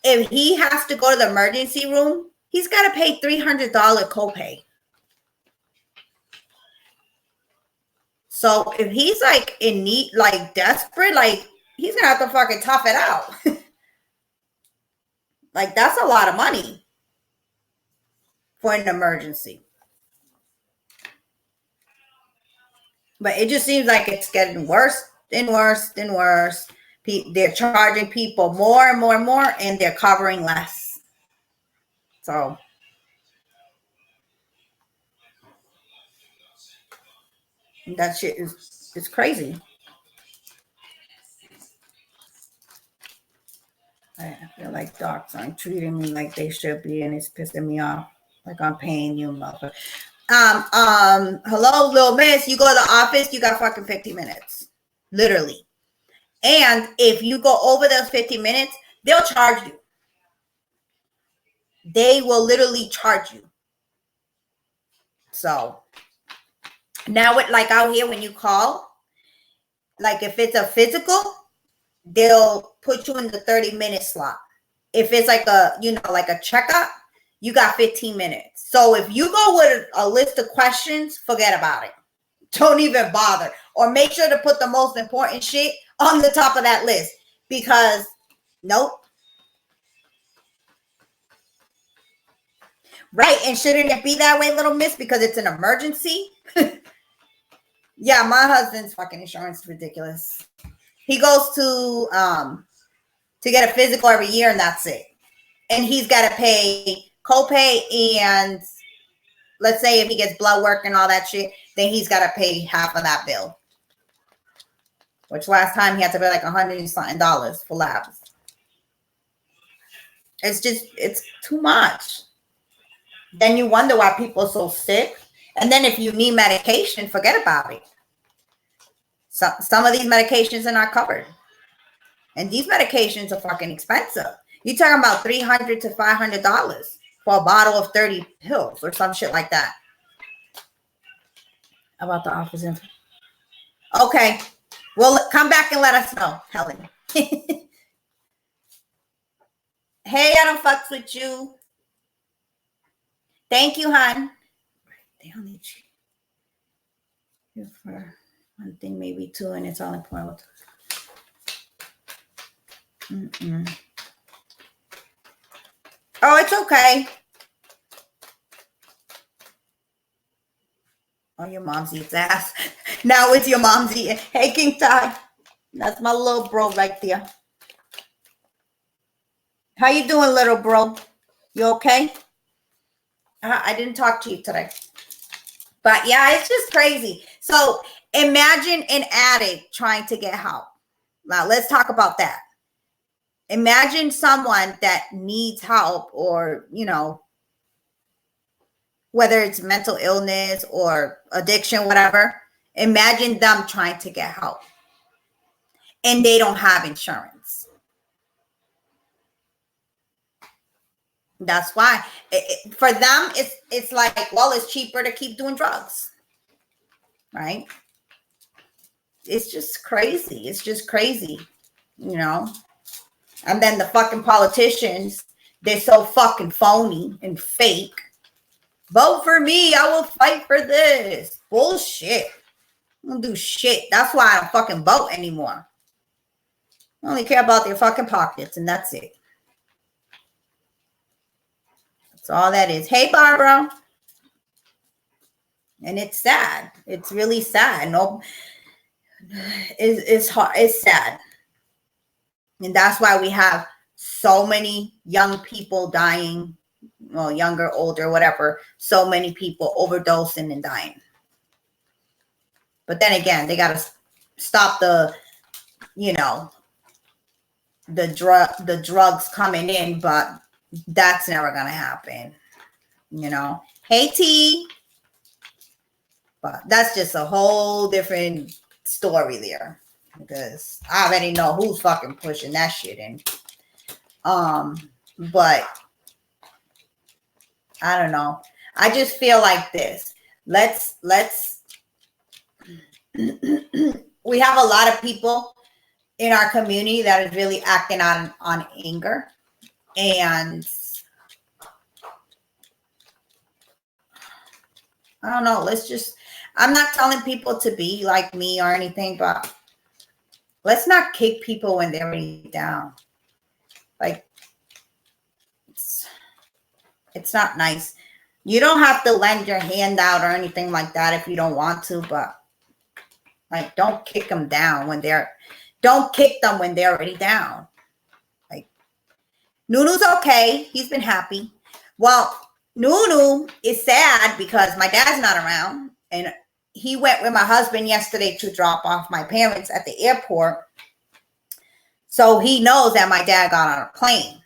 if he has to go to the emergency room, he's got to pay $300 copay. So if he's like in need, like desperate, like he's gonna have to fucking tough it out. Like that's a lot of money for an emergency. But it just seems like it's getting worse and worse and worse. They're charging people more and more and more, and they're covering less. So that shit is crazy. I feel like docs aren't treating me like they should be, and it's pissing me off. Like I'm paying you, mother. Hello, little miss. You go to the office, you got fucking 50 minutes. Literally. And if you go over those 50 minutes, they'll charge you. They will literally charge you. So now it like out here when you call, like if it's a physical, they'll put you in the 30-minute slot. If it's like a, like a checkup, you got 15 minutes. So if you go with a list of questions, forget about it. Don't even bother. Or make sure to put the most important shit on the top of that list. Because, nope. Right, and shouldn't it be that way, little miss? Because it's an emergency? Yeah, my husband's fucking insurance is ridiculous. He goes to get a physical every year, and that's it. And he's got to pay copay, and let's say if he gets blood work and all that shit, then he's got to pay half of that bill. Which last time he had to pay like $100 and something for labs. It's too much. Then you wonder why people are so sick. And then if you need medication, forget about it. Some of these medications are not covered. And these medications are fucking expensive. You're talking about $300 to $500 for a bottle of 30 pills or some shit like that. How about the office info? Okay. Well, come back and let us know, Helen. Hey, I don't fucks with you. Thank you, hon. They only need you for one thing, maybe two, and it's only point. Oh, it's okay. Oh, your mom's eats ass. Now it's your mom's eating. Hey, King Ty. That's my little bro right there. How you doing, little bro? You okay? I didn't talk to you today. But yeah, it's just crazy. So imagine an addict trying to get help. Now let's talk about that. Imagine someone that needs help, or, whether it's mental illness or addiction, whatever. Imagine them trying to get help and they don't have insurance. That's why for them, it's like, well, it's cheaper to keep doing drugs, right? It's just crazy. It's just crazy, And then the fucking politicians, they're so fucking phony and fake. Vote for me. I will fight for this. Bullshit. I don't do shit. That's why I don't fucking vote anymore. I only care about their fucking pockets, and that's it. That's all that is. Hey, Barbara. And it's sad. It's really sad. No, it's hard. It's sad. And that's why we have so many young people dying, well, younger, older, whatever. So many people overdosing and dying. But then again, they got to stop the drugs coming in, but that's never going to happen. Hey, T. But that's just a whole different story there, because I already know who's fucking pushing that shit in. But I don't know. I just feel like this. We have a lot of people in our community that is really acting out on anger. And I don't know, I'm not telling people to be like me or anything, but let's not kick people when they're already down. Like, it's not nice. You don't have to lend your hand out or anything like that if you don't want to, but like, don't kick them down don't kick them when they're already down. Like, Nunu's okay. He's been happy. Well, Nunu is sad because my dad's not around, and he went with my husband yesterday to drop off my parents at the airport. So he knows that my dad got on a plane.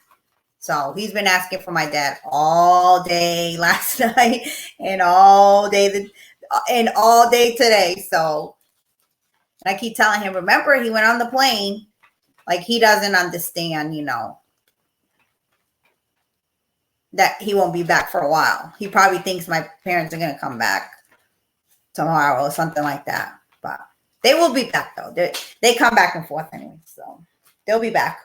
So he's been asking for my dad all day last night and all day today. So I keep telling him, remember, he went on the plane. Like, he doesn't understand, that he won't be back for a while. He probably thinks my parents are going to come back tomorrow or something like that. But they will be back, though. They come back and forth anyway. So they'll be back.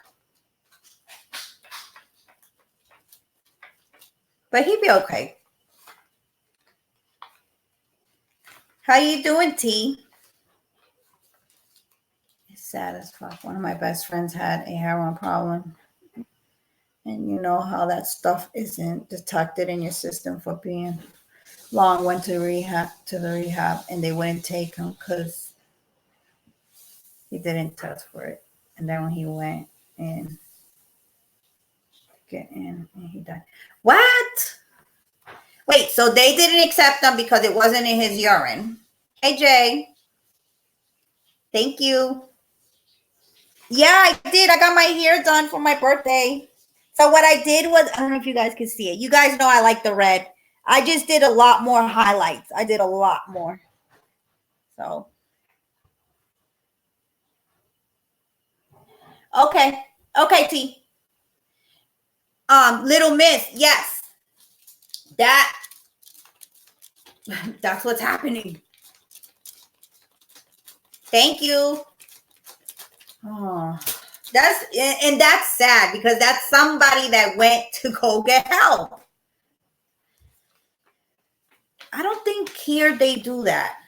But he'd be okay. How you doing, T? It's sad as fuck. One of my best friends had a heroin problem. And you know how that stuff isn't detected in your system for being long. Went to the rehab, and they wouldn't take him because he didn't test for it. And then when he went in, and he died. What? Wait, so they didn't accept him because it wasn't in his urine. Hey, Jay. Thank you. Yeah, I did. I got my hair done for my birthday. So what I did was, I don't know if you guys can see it. You guys know I like the red. I just did a lot more highlights. I did a lot more. So. Okay. Okay, T. Little Miss, yes. That's what's happening. Thank you. Oh, that's sad because that's somebody that went to go get help. I don't think here they do that.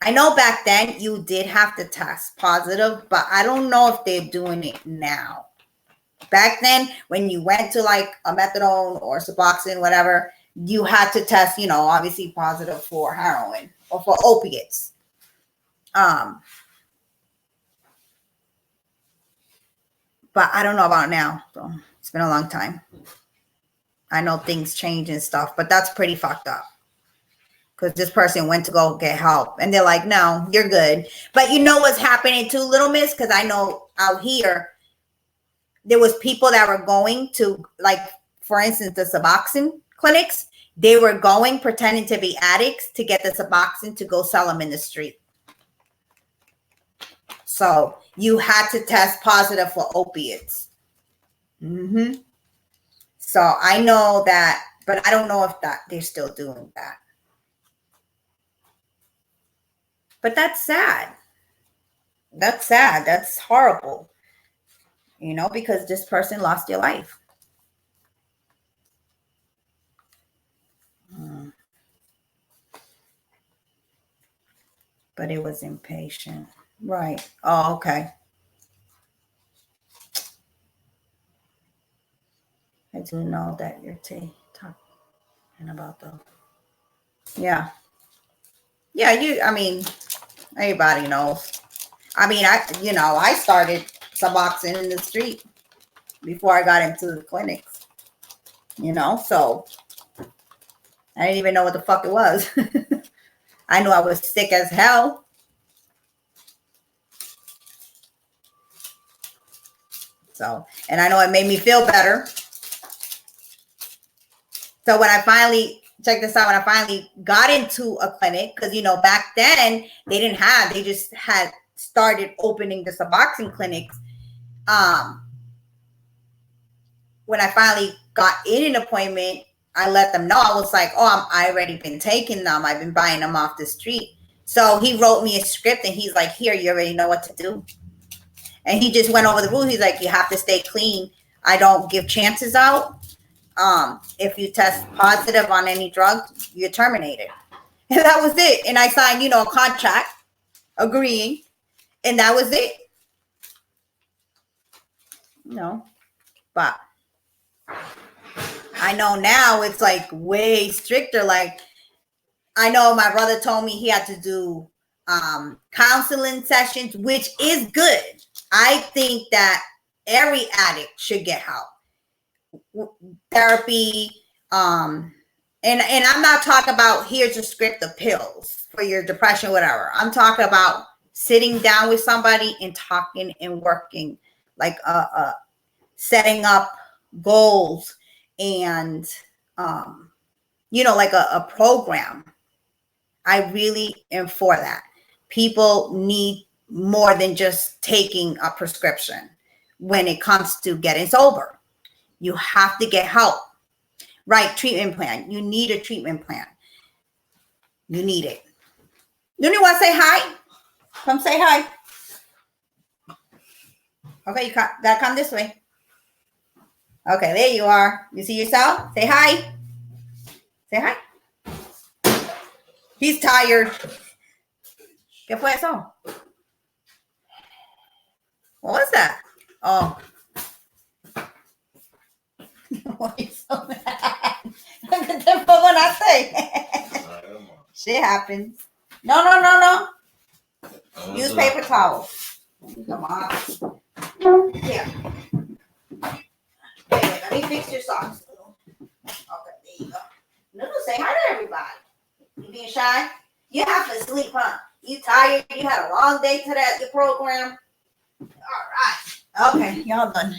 I know back then you did have to test positive, but I don't know if they're doing it now. Back then, when you went to like a methadone or Suboxone, whatever, you had to test, obviously positive for heroin or for opiates. But I don't know about now. So it's been a long time. I know things change and stuff, but that's pretty fucked up. Because this person went to go get help. And they're like, no, you're good. But you know what's happening too, Little Miss? Because I know out here, there was people that were going to, like, for instance, the Suboxone clinics. They were going, pretending to be addicts to get the Suboxone to go sell them in the street. So you had to test positive for opiates. Mm-hmm. So I know that, but I don't know if they're still doing that. But that's sad. That's sad. That's horrible. Because this person lost your life. But it was impatient. Right. Oh, okay. I do know that you're talking about the. Yeah. Yeah, everybody knows. I started Suboxone in the street before I got into the clinics. So I didn't even know what the fuck it was. I knew I was sick as hell. So, and I know it made me feel better. So when I finally, check this out, when I finally got into a clinic, because, back then they just had started opening the Suboxone clinics. When I finally got in an appointment, I let them know. I was like, I already been taking them. I've been buying them off the street. So he wrote me a script and he's like, here, you already know what to do. And he just went over the rules. He's like, you have to stay clean. I don't give chances out. If you test positive on any drug, you're terminated. And that was it. And I signed, a contract agreeing. And that was it. But I know now it's like way stricter. Like, I know my brother told me he had to do counseling sessions, which is good. I think that every addict should get help. Therapy, and I'm not talking about here's a script of pills for your depression, whatever. I'm talking about sitting down with somebody and talking and working, like setting up goals and like a program. I really am for that. People need more than just taking a prescription when it comes to getting sober. You have to get help. Right, treatment plan. You need a treatment plan. You need it. You want to say hi? Come say hi. Okay, you gotta come this way. Okay, there you are. You see yourself? Say hi. Say hi. He's tired. ¿Qué fue eso? What was that? Oh. Why are you so mad? What I say? Shit happens. No. Use paper towel. Come on. Here. Wait, let me fix your socks. Okay, there you go. No, say hi to everybody. You being shy? You have to sleep, huh? You tired? You had a long day today at your program? All right. Okay, y'all done.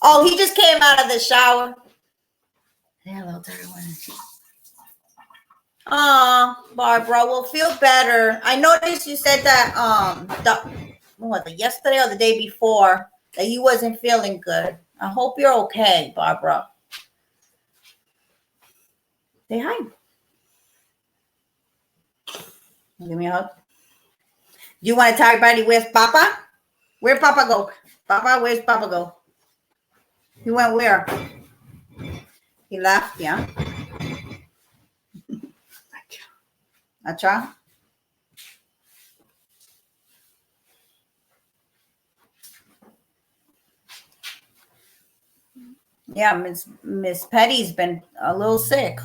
Oh, he just came out of the shower. Hello, everyone. Barbara, will feel better. I noticed you said that yesterday or the day before that you wasn't feeling good. I hope you're okay, Barbara. Say hi. Give me a hug. You want to tell everybody where's Papa? Where'd Papa go? Papa, where's Papa go? He went where? He left, yeah. Acha? Yeah, Miss Petty's been a little sick.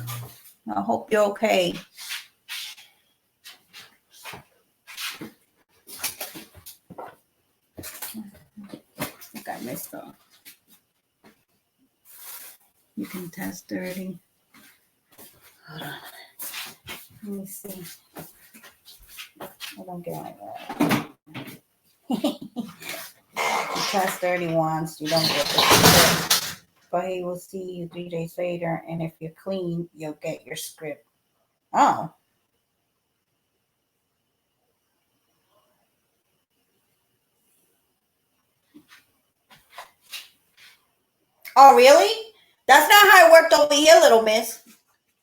I hope you're okay. I think I missed her. You can test dirty. Hold on. Let me see. I don't get like that. You test dirty once, you don't get the script. But he will see you 3 days later, and if you're clean, you'll get your script. Oh. Oh, really? That's not how it worked over here, little miss.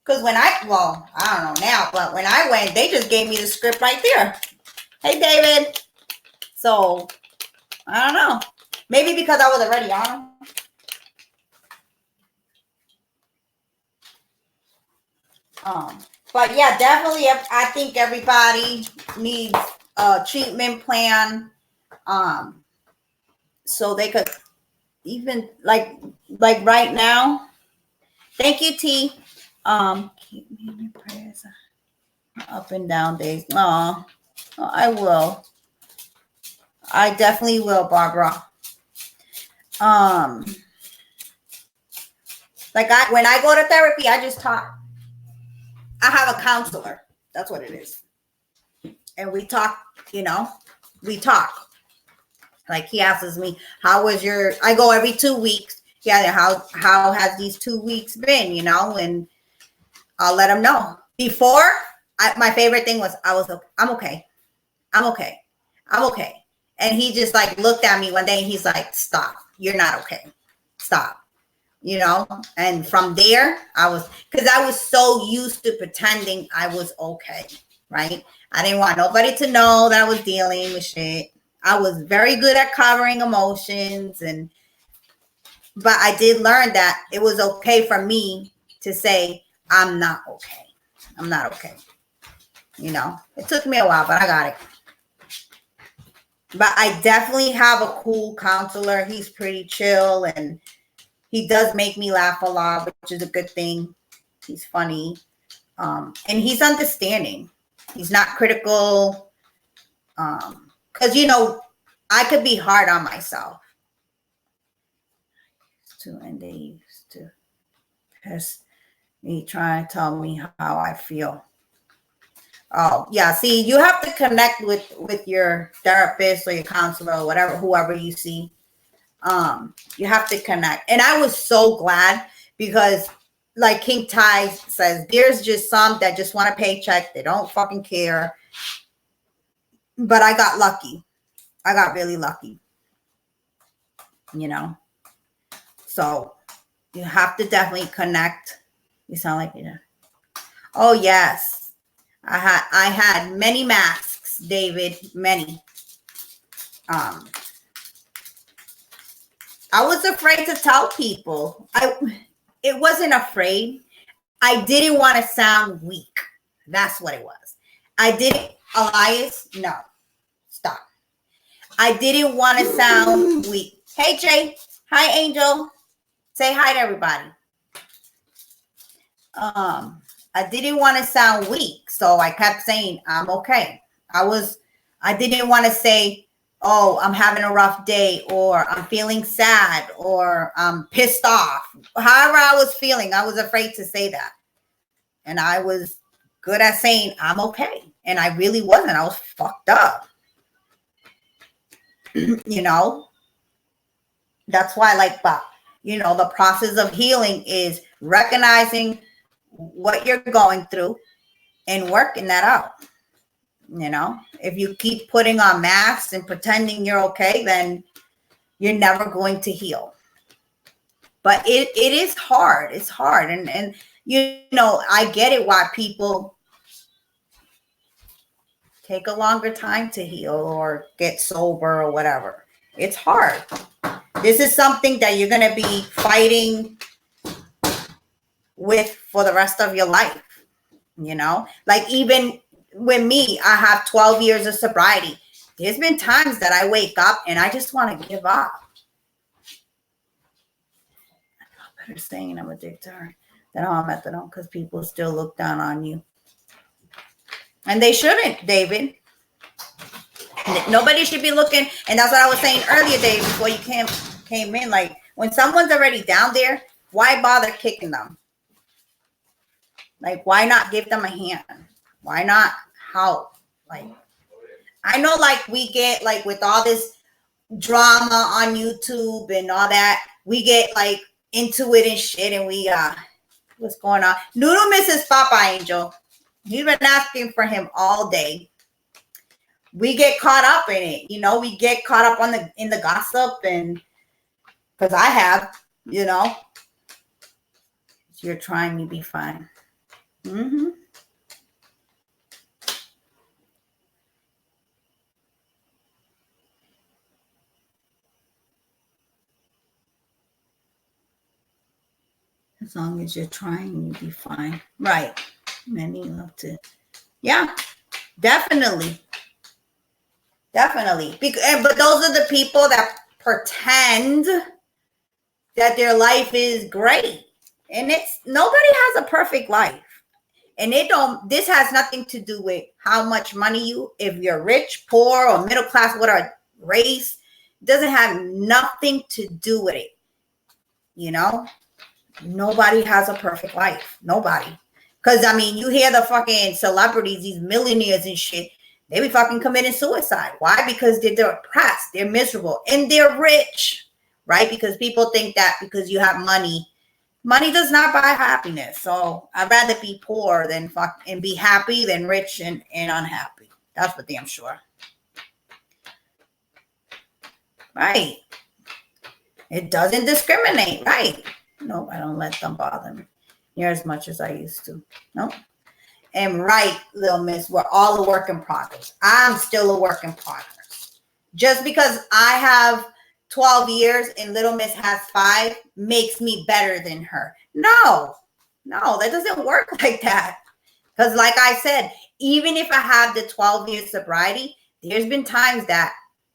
Because I don't know now, but when I went, they just gave me the script right there. Hey, David. So, I don't know. Maybe because I was already on them. But yeah, definitely, I think everybody needs a treatment plan. So they could even like right now. Thank you, T. Keep me in your prayers. Up and down days. No, I will. I definitely will, Barbara. When I go to therapy, I just talk. I have a counselor. That's what it is. And we talk, we talk. Like he asks me, how was I go every 2 weeks. Yeah, how has these 2 weeks been, and I'll let him know. Before, my favorite thing was I'm okay. And he just looked at me one day and he's like, stop, you're not okay. Stop. And from there, because I was so used to pretending I was okay, right? I didn't want nobody to know that I was dealing with shit. I was very good at covering emotions, but I did learn that it was okay for me to say, I'm not okay. I'm not okay. You know, it took me a while, but I got it. But I definitely have a cool counselor. He's pretty chill, and he does make me laugh a lot, which is a good thing. He's funny. And he's understanding. He's not critical. Because, you know, I could be hard on myself. And they used to piss me, trying to tell me how I feel. Oh, yeah. See, you have to connect with your therapist or your counselor or whatever, whoever you see. You have to connect. And I was so glad because, like King Ty says, there's just some that just want a paycheck. They don't fucking care. But I got lucky. I got really lucky. You know? So you have to definitely connect. You sound like you know. Oh, yes. I had many masks, David. Many. I was afraid to tell people. It wasn't afraid. I didn't want to sound weak. That's what it was. I didn't, Elias, no. Stop. I didn't want to sound weak. Hey, Jay. Hi, Angel. Say hi to everybody. I didn't want to sound weak, so I kept saying, I'm okay. I didn't want to say, oh, I'm having a rough day, or I'm feeling sad, or I'm pissed off. However I was feeling, I was afraid to say that. And I was good at saying, I'm okay. And I really wasn't. I was fucked up. You know? That's why, like, but, you know, the process of healing is recognizing what you're going through and working that out. You know, if you keep putting on masks and pretending you're okay, then you're never going to heal. But it is hard. It's hard. And you know, I get it why people take a longer time to heal or get sober or whatever. It's hard. This is something that you're going to be fighting with for the rest of your life. You know, like even with me, I have 12 years of sobriety. There's been times that I wake up and I just want to give up. I better saying I'm addicted than all methadone because people still look down on you. And they shouldn't, David. Nobody should be looking. And that's what I was saying earlier, Dave, before you came in. Like, when someone's already down there, why bother kicking them? Like, why not give them a hand? Why not help? Like, I know, like, we get, like, with all this drama on YouTube and all that, we get, like, into it and shit, and we, what's going on? Noodle misses Papa Angel. He's been asking for him all day. We get caught up in it, you know. We get caught up in the gossip, and because I have, you know. You're trying to be fine. Mm-hmm. As long as you're trying, you'll be fine. Right. Many love to. Yeah, definitely. Definitely. But those are the people that pretend that their life is great. And nobody has a perfect life. And this has nothing to do with how much money if you're rich, poor, or middle class, what our race, it doesn't have nothing to do with it. You know? Nobody has a perfect life. Nobody. Because, I mean, you hear the fucking celebrities, these millionaires and shit, they be fucking committing suicide. Why? Because they're depressed. They're miserable. And they're rich. Right? Because people think that because you have money does not buy happiness. So I'd rather be poor than and be happy than rich and unhappy. That's for damn sure. Right. It doesn't discriminate. Right. No, I don't let them bother me near as much as I used to. No. And right, Little Miss, we're all a work in progress. I'm still a work in progress. Just because I have 12 years and Little Miss has 5 makes me better than her. No, that doesn't work like that. Because like I said, even if I have the 12 years sobriety, there's been times that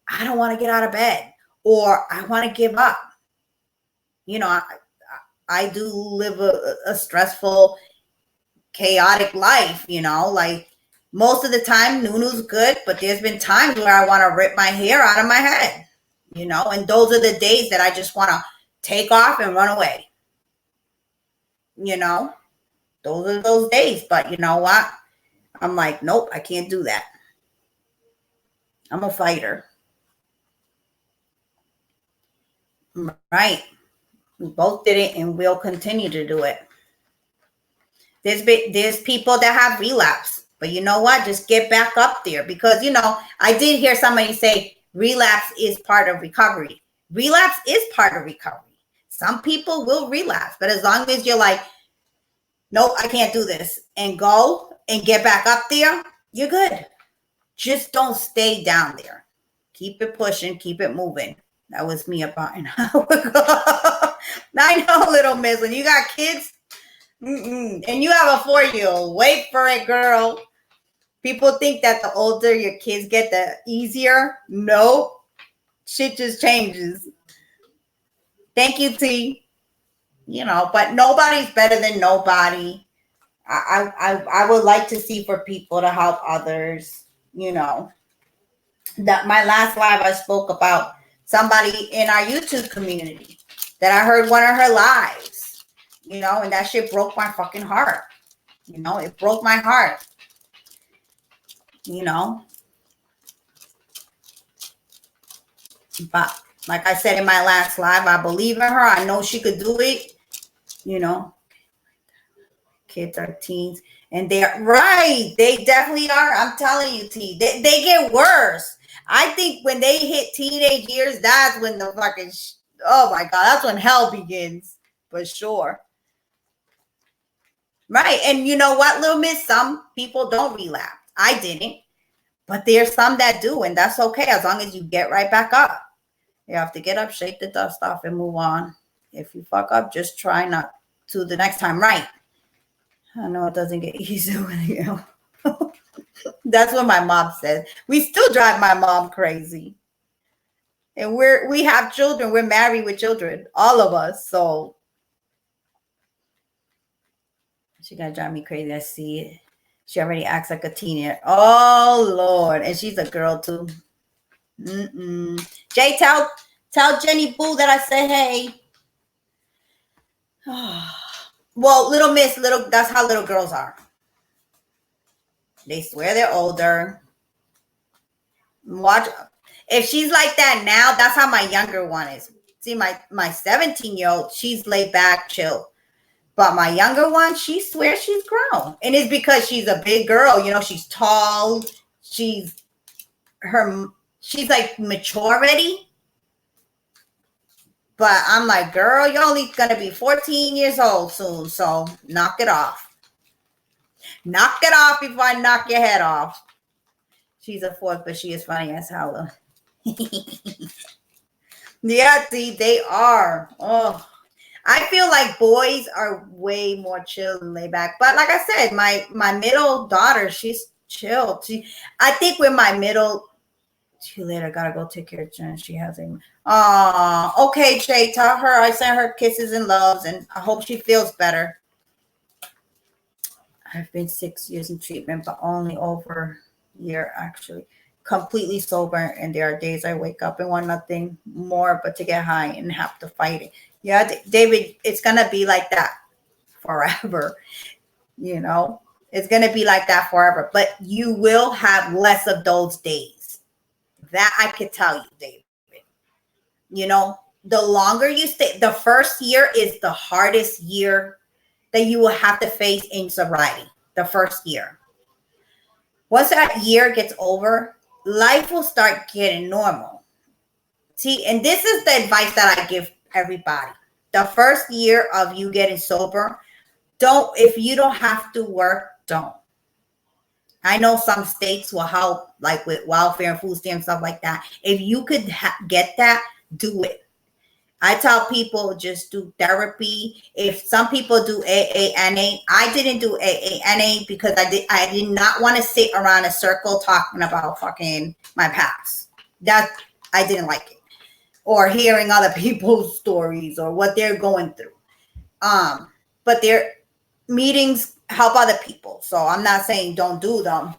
I don't want to get out of bed or I want to give up. You know, I do live a stressful, chaotic life, you know, like most of the time Nunu's good, but there's been times where I want to rip my hair out of my head, you know, and those are the days that I just want to take off and run away. You know, those are those days, but you know what? I'm like, nope, I can't do that. I'm a fighter. Right. We both did it and we'll continue to do it. There's people that have relapse, but you know what? Just get back up there because, you know, I did hear somebody say relapse is part of recovery. Relapse is part of recovery. Some people will relapse, but as long as you're like, nope, I can't do this and go and get back up there, you're good. Just don't stay down there. Keep it pushing, keep it moving. That was me about an hour ago. I know, Little Miss, when you got kids, and you have a 4-year-old, wait for it, girl. People think that the older your kids get, the easier. Nope. Shit just changes. Thank you, T. You know, but nobody's better than nobody. I would like to see for people to help others, you know. That my last live I spoke about somebody in our YouTube community that I heard one of her lives, you know, and that shit broke my fucking heart. You know, it broke my heart. You know, but like I said in my last live, I believe in her. I know she could do it. You know, kids are teens and they're right. They definitely are. I'm telling you, T, they get worse. I think when they hit teenage years, that's when the fucking, oh my God, that's when hell begins for sure. Right. And you know what, Little Miss, some people don't relapse. I didn't, but there's some that do, and that's okay as long as you get right back up. You have to get up, shake the dust off, and move on. If you fuck up, just try not to the next time. Right. I know it doesn't get easier with you. That's what my mom says. We still drive my mom crazy. And we have children. We're married with children, all of us. So she gonna drive me crazy. I see it. She already acts like a teenager. Oh Lord, and she's a girl too. Jay, tell Jenny Boo that I said hey. Well, Little Miss, that's how little girls are. They swear they're older. Watch. If she's like that now, that's how my younger one is. See, my 17-year-old, she's laid back, chill. But my younger one, she swears she's grown. And it's because she's a big girl. You know, she's tall. She's like mature already. But I'm like, girl, you're only going to be 14 years old soon. So knock it off. Knock it off before I knock your head off. She's a 4th, but she is funny as hell. Yeah, see, they are. Oh, I feel like boys are way more chill and laid back. But like I said, my middle daughter, she's chill. I think with my middle, she later gotta go take care of Jen. She has a okay, Jay, tell her I sent her kisses and loves, and I hope she feels better. I've been 6 years in treatment, but only over a year actually. Completely sober, and there are days I wake up and want nothing more but to get high and have to fight it. Yeah, David, it's gonna be like that forever. You know, it's gonna be like that forever. But you will have less of those days. That I could tell you, David. You know, the longer you stay, the first year is the hardest year that you will have to face in sobriety. The first year. Once that year gets over, life will start getting normal. See, and this is the advice that I give everybody. The first year of you getting sober, if you don't have to work, don't. I know some states will help, like with welfare and food stamps, stuff like that. If you could get that, do it. I tell people just do therapy. If some people do AANA, I didn't do AANA because I did not want to sit around a circle talking about fucking my past. That I didn't like it. Or hearing other people's stories or what they're going through. But their meetings help other people. So I'm not saying don't do them.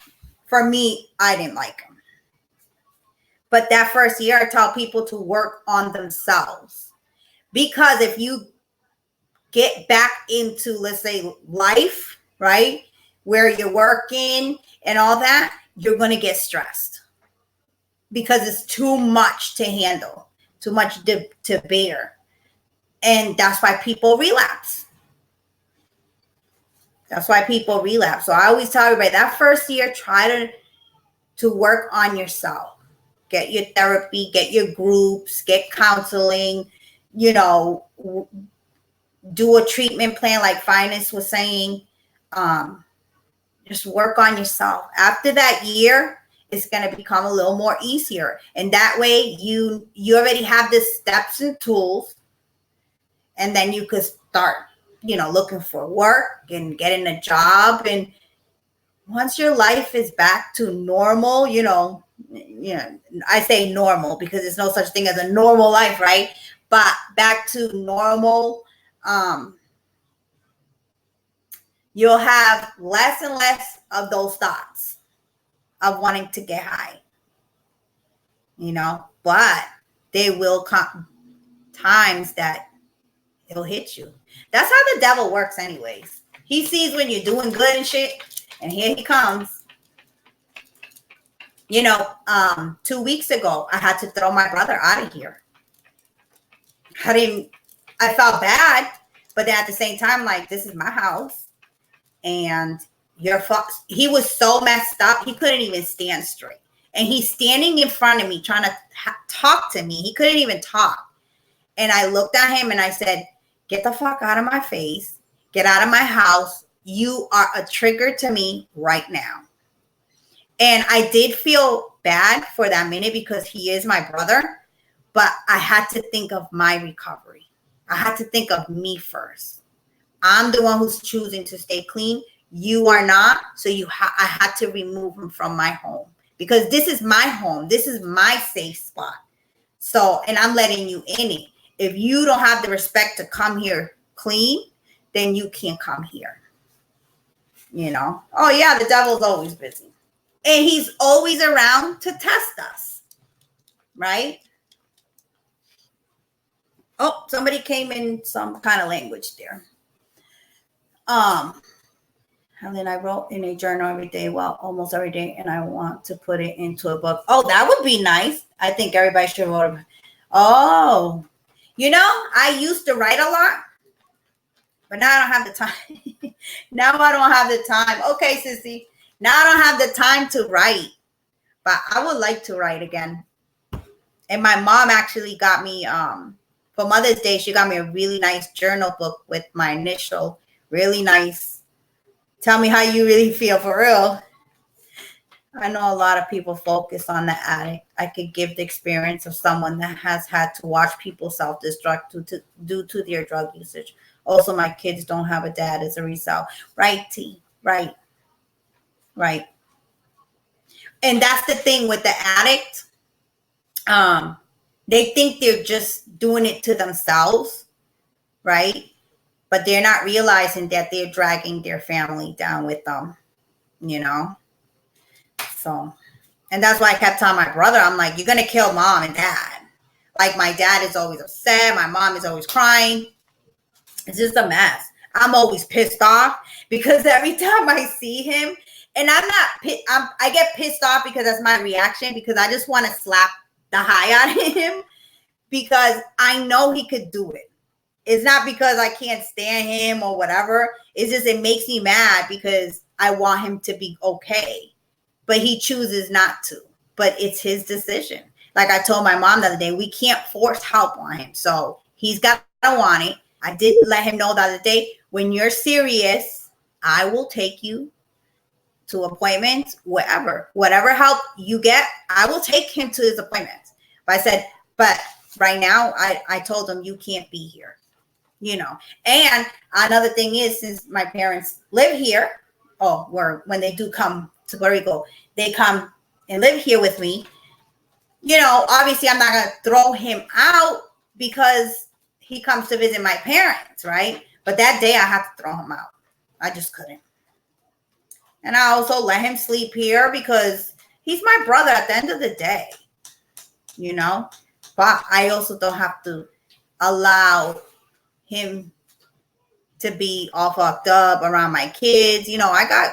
For me, I didn't like them. But that first year, I tell people to work on themselves. Because if you get back into, let's say, life, right, where you're working and all that, you're going to get stressed because it's too much to handle, too much to bear. And that's why people relapse. That's why people relapse. So I always tell everybody that first year, try to work on yourself. Get your therapy, get your groups, get counseling, you know, do a treatment plan like Finest was saying. Just work on yourself. After that year, it's going to become a little more easier. And that way you already have the steps and tools. And then you could start, you know, looking for work and getting a job. And once your life is back to normal, you know, I say normal because there's no such thing as a normal life, right? But back to normal, you'll have less and less of those thoughts of wanting to get high, you know, but they will come times that it'll hit you. That's how the devil works anyways. He sees when you're doing good and shit, and here he comes. You know, 2 weeks ago, I had to throw my brother out of here. I felt bad, but then at the same time, like, this is my house. And he was so messed up, he couldn't even stand straight. And he's standing in front of me trying to talk to me. He couldn't even talk. And I looked at him and I said, get the fuck out of my face. Get out of my house. You are a trigger to me right now. And I did feel bad for that minute because he is my brother. But I had to think of my recovery. I had to think of me first. I'm the one who's choosing to stay clean. You are not. So I had to remove him from my home because this is my home. This is my safe spot. So, and I'm letting you in it. If you don't have the respect to come here clean, then you can't come here. You know? Oh yeah, the devil's always busy. And he's always around to test us. Right? Oh, somebody came in some kind of language there. And then I wrote in a journal every day, well, almost every day, and I want to put it into a book. Oh, that would be nice. I think everybody should write. Oh, you know, I used to write a lot, but now I don't have the time. Now I don't have the time. Okay, sissy. Now I don't have the time to write, but I would like to write again. And my mom actually got me, for Mother's Day, she got me a really nice journal book with my initial, really nice. Tell me how you really feel for real. I know a lot of people focus on the addict. I could give the experience of someone that has had to watch people self-destruct due to their drug usage. Also, my kids don't have a dad as a result. Right, T. Right. Right. And that's the thing with the addict. They think they're just doing it to themselves. Right. But they're not realizing that they're dragging their family down with them, you know? So, and that's why I kept telling my brother, I'm like, you're going to kill mom and dad. Like, my dad is always upset. My mom is always crying. It's just a mess. I'm always pissed off because every time I see him, and I get pissed off because that's my reaction, because I just want to slap the high out of him because I know he could do it. It's not because I can't stand him or whatever. It's just, it makes me mad because I want him to be okay. But he chooses not to. But it's his decision. Like I told my mom the other day, we can't force help on him. So he's got to want it. I did let him know the other day, when you're serious, I will take you to appointments, whatever help you get, I will take him to his appointments. But I said, but right now, I told him you can't be here, you know. And another thing is, since my parents live here, when they do come to Puerto Rico, they come and live here with me. You know, obviously I'm not going to throw him out because he comes to visit my parents, right? But that day I had to throw him out. I just couldn't. And I also let him sleep here because he's my brother at the end of the day, you know? But I also don't have to allow him to be all fucked up around my kids. You know, I got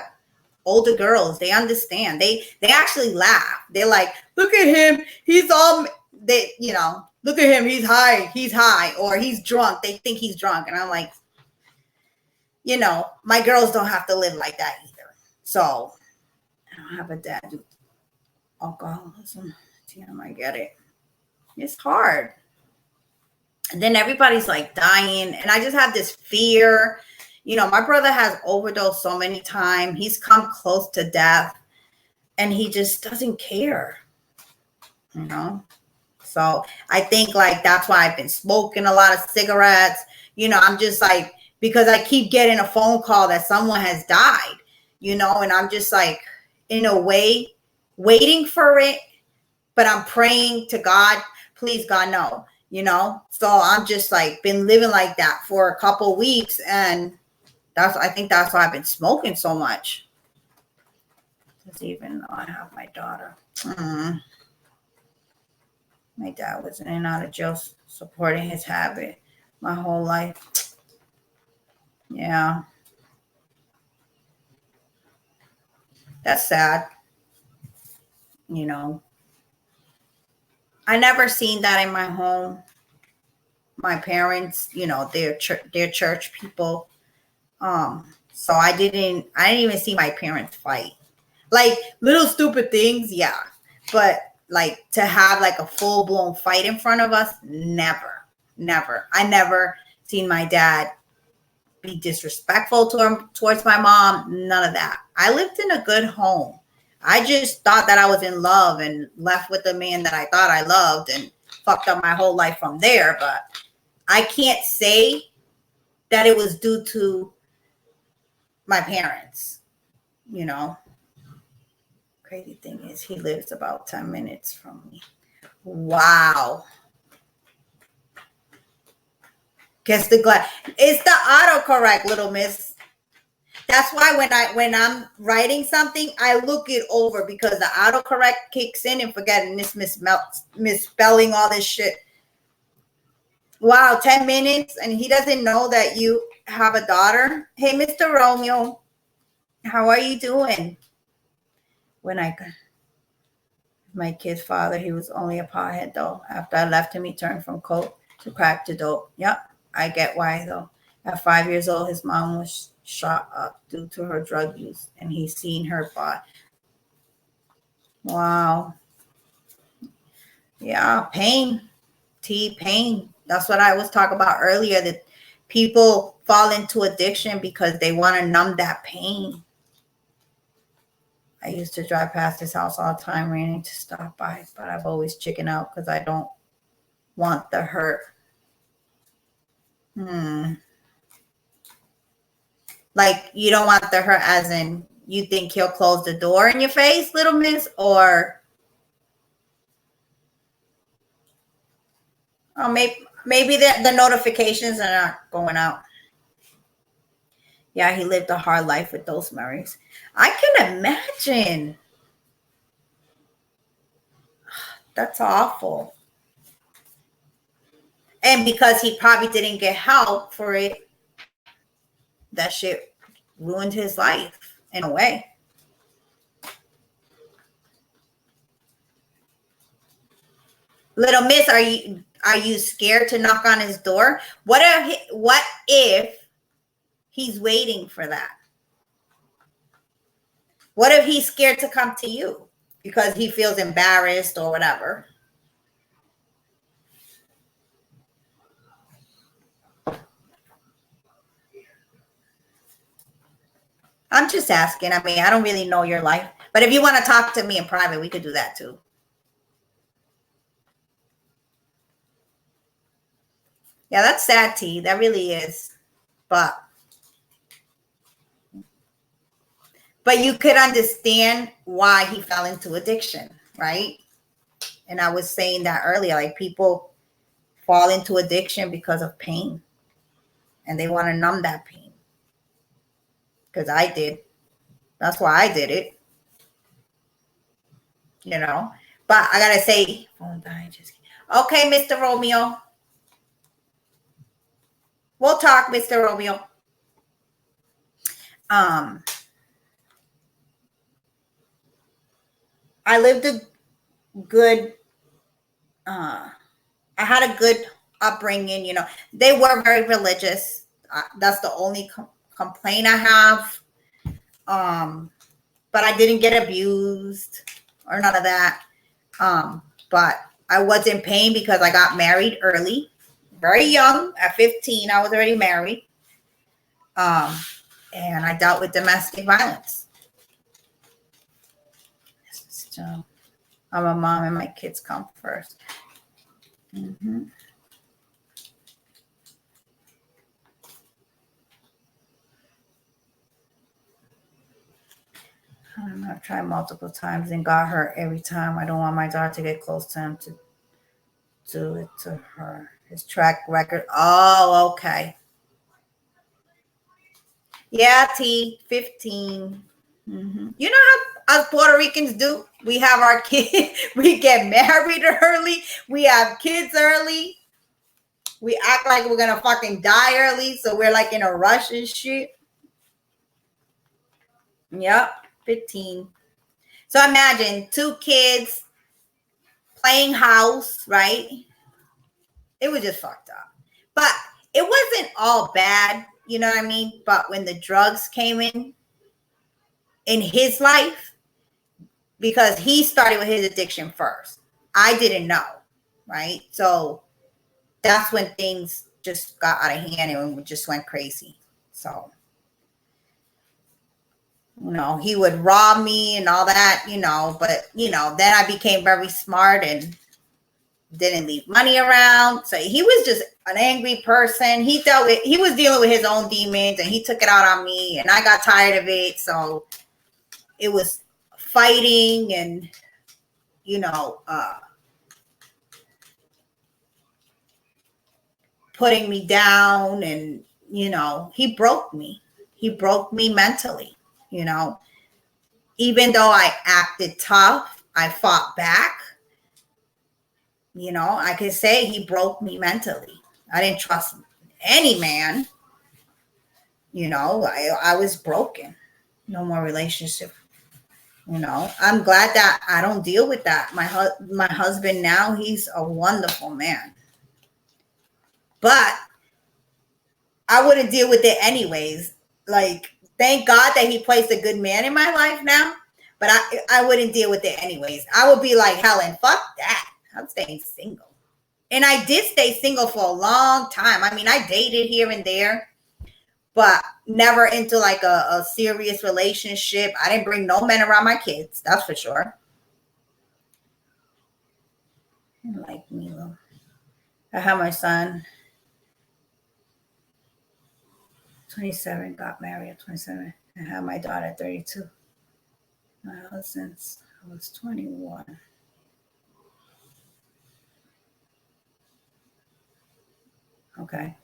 older girls. They understand. They actually laugh. They're like, look at him. He's all, you know, look at him. He's high, or he's drunk. They think he's drunk. And I'm like, you know, my girls don't have to live like that either. So I don't have a dad do alcoholism. Damn, I get it. It's hard. And then everybody's like dying. And I just have this fear. You know, my brother has overdosed so many times. He's come close to death. And he just doesn't care. You know? So I think like that's why I've been smoking a lot of cigarettes. You know, I'm just like, because I keep getting a phone call that someone has died, you know, and I'm just like, in a way, waiting for it. But I'm praying to God, please, God, no, you know. So I'm just like been living like that for a couple weeks. And I think that's why I've been smoking so much. Because even though I have my daughter. My dad was in and out of jail supporting his habit my whole life. Yeah. That's sad. You know. I never seen that in my home. My parents, you know, they're church people. So I didn't even see my parents fight. Like little stupid things, yeah. But like to have like a full-blown fight in front of us, never. I never seen my dad be disrespectful towards my mom. None of that. I lived in a good home. I just thought that I was in love and left with the man that I thought I loved and fucked up my whole life from there. But I can't say that it was due to my parents, you know. Crazy thing is he lives about 10 minutes from me. Wow. Guess the glass. It's the autocorrect, little miss. That's why when I'm writing something, I look it over because the autocorrect kicks in and forgetting this misspelling all this shit. Wow, 10 minutes and he doesn't know that you have a daughter. Hey, Mr. Romeo, how are you doing? My kid's father, he was only a pothead though. After I left him, he turned from coke to crack to dope. Yep, I get why though. At 5 years old, his mom was shot up due to her drug use, and he's seen her body. Wow. Yeah, pain. Pain. That's what I was talking about earlier, that people fall into addiction because they want to numb that pain. I used to drive past his house all the time, meaning to stop by, but I've always chickened out because I don't want the hurt. Like, you don't want the hurt as in you think he'll close the door in your face, little miss, or maybe the notifications are not going out. Yeah, he lived a hard life with those memories. I can imagine. That's awful. And because he probably didn't get help for it, that shit ruined his life in a way. Little miss, are you scared to knock on his door? What if he's waiting for that? What if he's scared to come to you because he feels embarrassed or whatever? I'm just asking. I mean, I don't really know your life, but if you want to talk to me in private, we could do that too. Yeah, that's sad, T. That really is. But you could understand why he fell into addiction, right? And I was saying that earlier, like people fall into addiction because of pain and they want to numb that pain. Because I did. That's why I did it. You know. But I gotta say, okay, Mr. Romeo. We'll talk, Mr. Romeo. I lived a good I had a good upbringing, you know. They were very religious. That's the only complaint I have. But I didn't get abused or none of that. But I was in pain because I got married early, very young. At 15, I was already married. And I dealt with domestic violence. So I'm a mom and my kids come first. Mm-hmm. I've tried multiple times and got hurt every time. I don't want my daughter to get close to him to do it to her. His track record. Oh, okay. Yeah, T, 15. Mm-hmm. You know how us Puerto Ricans do? We have our kids, we get married early, we have kids early, we act like we're gonna fucking die early, so we're like in a rush and shit. Yep, 15. So imagine 2 kids playing house, right? It was just fucked up. But it wasn't all bad, you know what I mean? But when the drugs came in his life, because he started with his addiction first. I didn't know, right? So that's when things just got out of hand and we just went crazy. So, you know, he would rob me and all that, you know, but, you know, then I became very smart and didn't leave money around. So he was just an angry person. He was dealing with his own demons and he took it out on me and I got tired of it. So it was fighting and, you know, putting me down and, you know, he broke me. He broke me mentally, you know. Even though I acted tough, I fought back. You know, I could say he broke me mentally. I didn't trust any man. You know, I was broken. No more relationship. You know, I'm glad that I don't deal with that. My husband now, he's a wonderful man. But I wouldn't deal with it anyways. Like, thank God that he placed a good man in my life now. But I wouldn't deal with it anyways. I would be like, Helen, fuck that. I'm staying single. And I did stay single for a long time. I mean, I dated here and there, but never into like a serious relationship. I didn't bring no men around my kids. That's for sure. Like Milo. I have my son. 27, got married at 27. I had my daughter at 32. Since I was 21. Okay.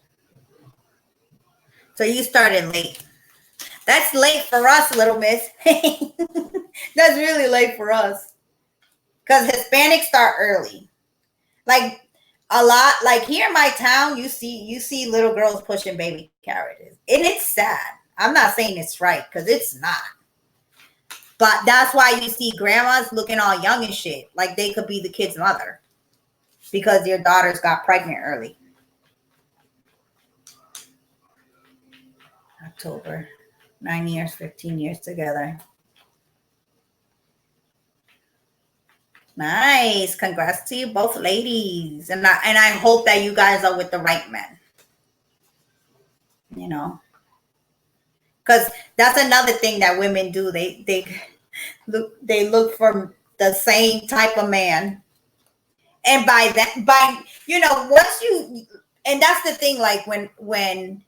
So you started late. That's late for us, little miss. That's really late for us. Because Hispanics start early. Like a lot, like here in my town, you see little girls pushing baby carriages. And it's sad. I'm not saying it's right, because it's not. But that's why you see grandmas looking all young and shit. Like they could be the kid's mother. Because their daughters got pregnant early. October. 9 years, 15 years together. Nice. Congrats to you both ladies. And I hope that you guys are with the right men. You know. Because that's another thing that women do. They look for the same type of man. And once you, and that's the thing, like when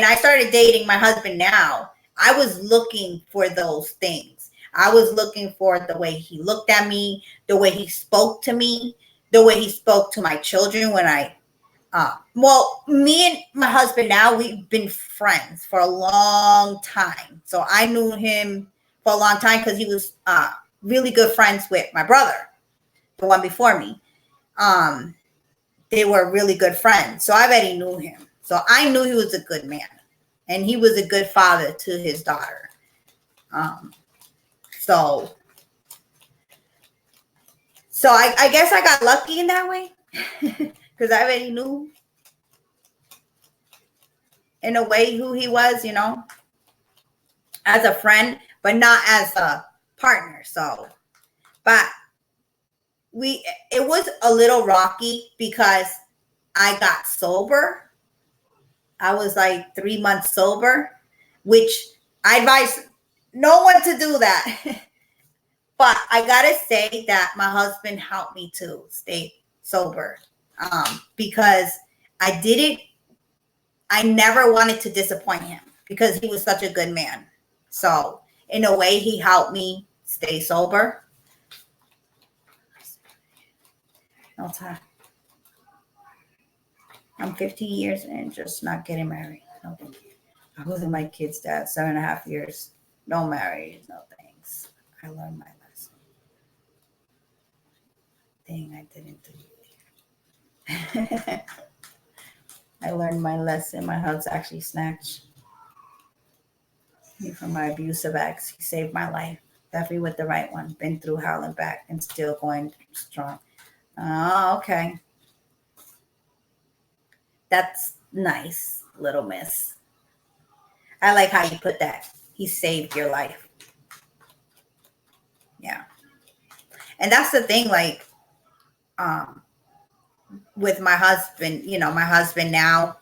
I started dating my husband now, I was looking for those things. I was looking for the way he looked at me, the way he spoke to me, the way he spoke to my children when me and my husband now, we've been friends for a long time. So I knew him for a long time because he was really good friends with my brother, the one before me. They were really good friends. So I already knew him. So I knew he was a good man. And he was a good father to his daughter. So I guess I got lucky in that way. Because I already knew in a way who he was, as a friend, but not as a partner. So, but it was a little rocky because I got sober. I was like 3 months sober, which I advise no one to do that. But I gotta say that my husband helped me to stay sober, because I never wanted to disappoint him because he was such a good man. So in a way, he helped me stay sober. No time. I'm 15 years and just not getting married. No thank you. I wasn't my kid's dad, 7.5 years. No marriage, no thanks. I learned my lesson. Thing I didn't do. I learned my lesson. My husband actually snatched me from my abusive ex. He saved my life. Definitely with the right one. Been through hell and back and still going strong. Oh, okay. That's nice, little miss. I like how you put that. He saved your life. Yeah. And that's the thing, like, with my husband, my husband now,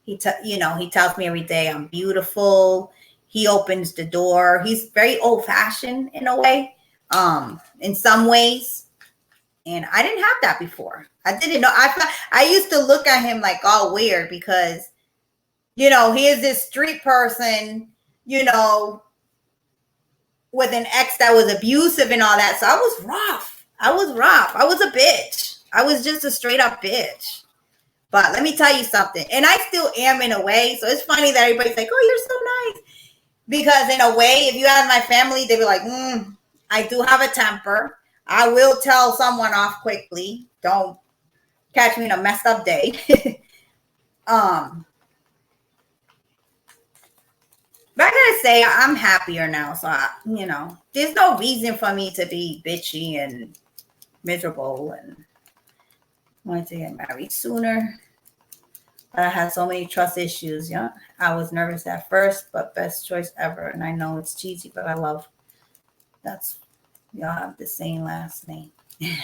he tells me every day I'm beautiful. He opens the door. He's very old fashioned in a way, in some ways. And I didn't have that before. I didn't know. I used to look at him like all weird because, he is this street person, with an ex that was abusive and all that. So I was rough. I was a bitch. I was just a straight up bitch. But let me tell you something. And I still am in a way. So it's funny that everybody's like, oh, you're so nice. Because in a way, if you had my family, they'd be like, I do have a temper. I will tell someone off quickly. Don't catch me in a messed up day. But I gotta say, I'm happier now. So, there's no reason for me to be bitchy and miserable and wanted to get married sooner. But I had so many trust issues. Yeah, I was nervous at first, but best choice ever. And I know it's cheesy, but I love y'all have the same last name. It's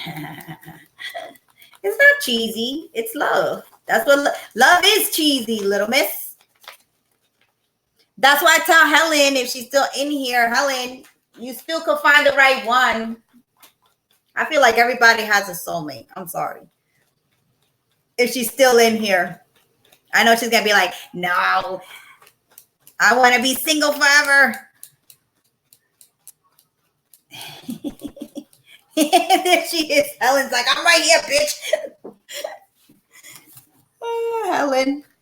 not cheesy. It's love. That's what love is. Cheesy, little miss. That's why I tell Helen, if she's still in here, Helen, you still could find the right one. I feel like everybody has a soulmate. I'm sorry. If she's still in here, I know she's going to be like, no, I want to be single forever. There she is. Helen's like, I'm right here, bitch.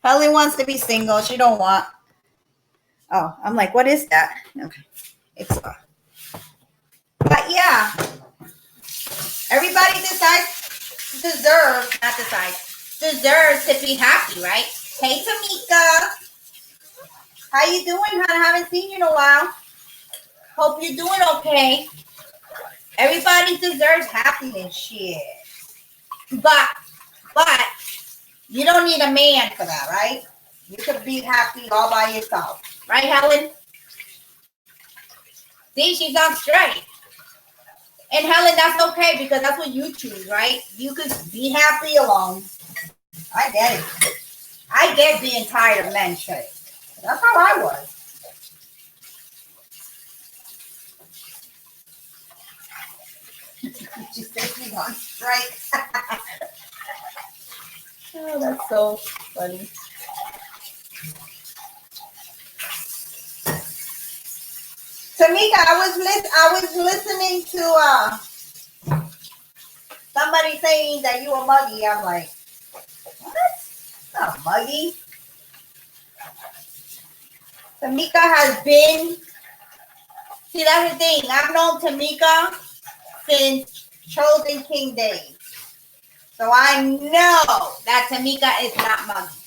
Helen wants to be single. She don't want. Oh, I'm like, what is that? Okay. It's but yeah. Everybody deserves to be happy, right? Hey, Tamika. How you doing, hon? I haven't seen you in a while. Hope you're doing okay. Everybody deserves happiness, shit. But you don't need a man for that, right? You could be happy all by yourself. Right, Helen? See, she's on straight. And Helen, that's okay because that's what you choose, right? You could be happy alone. I get it. I get being tired of men shit. That's how I was. She said she's on strike. Oh, that's so funny. Tamika, I was listening to somebody saying that you were muggy. I'm like, what? Not muggy. Tamika has been. See, that's the thing. I've known Tamika since Chosen King days. So I know that Tamika is not muggy.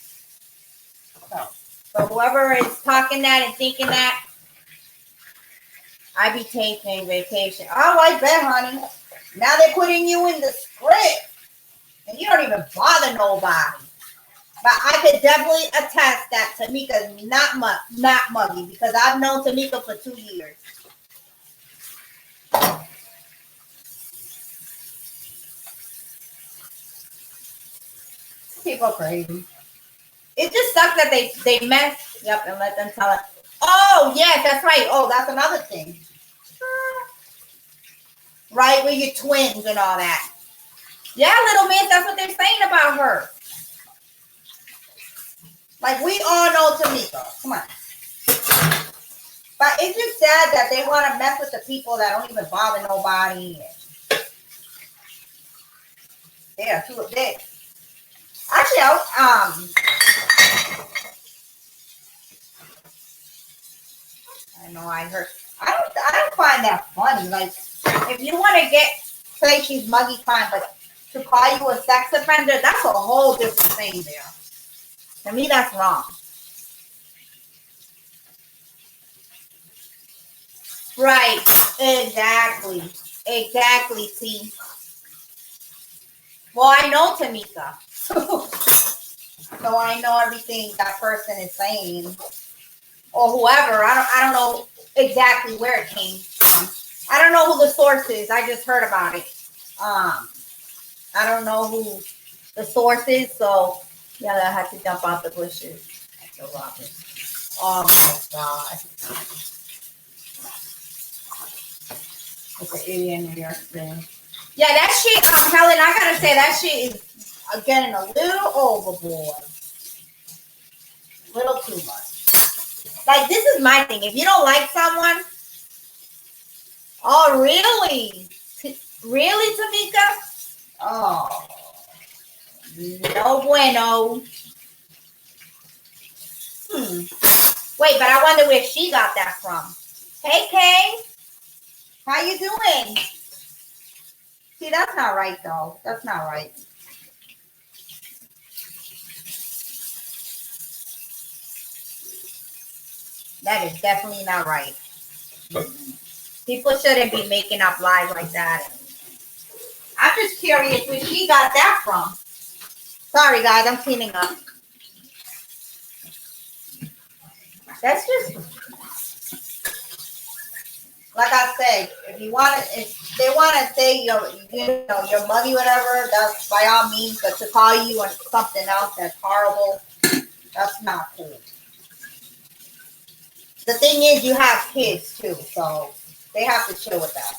So whoever is talking that and thinking that, I be taking vacation. Oh, I bet, honey. Now they're putting you in the script. And you don't even bother nobody. But I could definitely attest that Tamika's not muggy because I've known Tamika for 2 years. People are crazy. It just sucks that they mess. Yep, and let them tell it. Oh, yes, that's right. Oh, that's another thing. Right, with your twins and all that. Yeah, little miss, that's what they're saying about her. Like, we all know Tamika. Come on. But it's just sad that they want to mess with the people that don't even bother nobody. They are too big. Actually, I know I heard. I don't find that funny. Like, if you want to say she's muggy, fine, but to call you a sex offender, that's a whole different thing there. To me, that's wrong. Right. Exactly. Exactly, see. Well, I know Tamika. So I know everything that person is saying. Or whoever. I don't know exactly where it came from. I don't know who the source is. I just heard about it. I don't know who the source is, so yeah, I had to jump out the bushes. So Robin. Oh my god. It's an idiot New York thing. Yeah, that shit, Helen, I gotta say that shit is getting a little overboard. A little too much. Like, this is my thing. If you don't like someone, oh really? Really, Tamika? Oh, no bueno. Wait, but I wonder where she got that from. Hey, Kay. How you doing? See, that's not right, though. That's not right. That is definitely not right. People shouldn't be making up lies like that. I'm just curious where she got that from. Sorry, guys. I'm cleaning up. That's just like I said. If they want to say you're muggy, whatever, that's by all means. But to call you on something else that's horrible, that's not cool. The thing is, you have kids too, so they have to chill with that.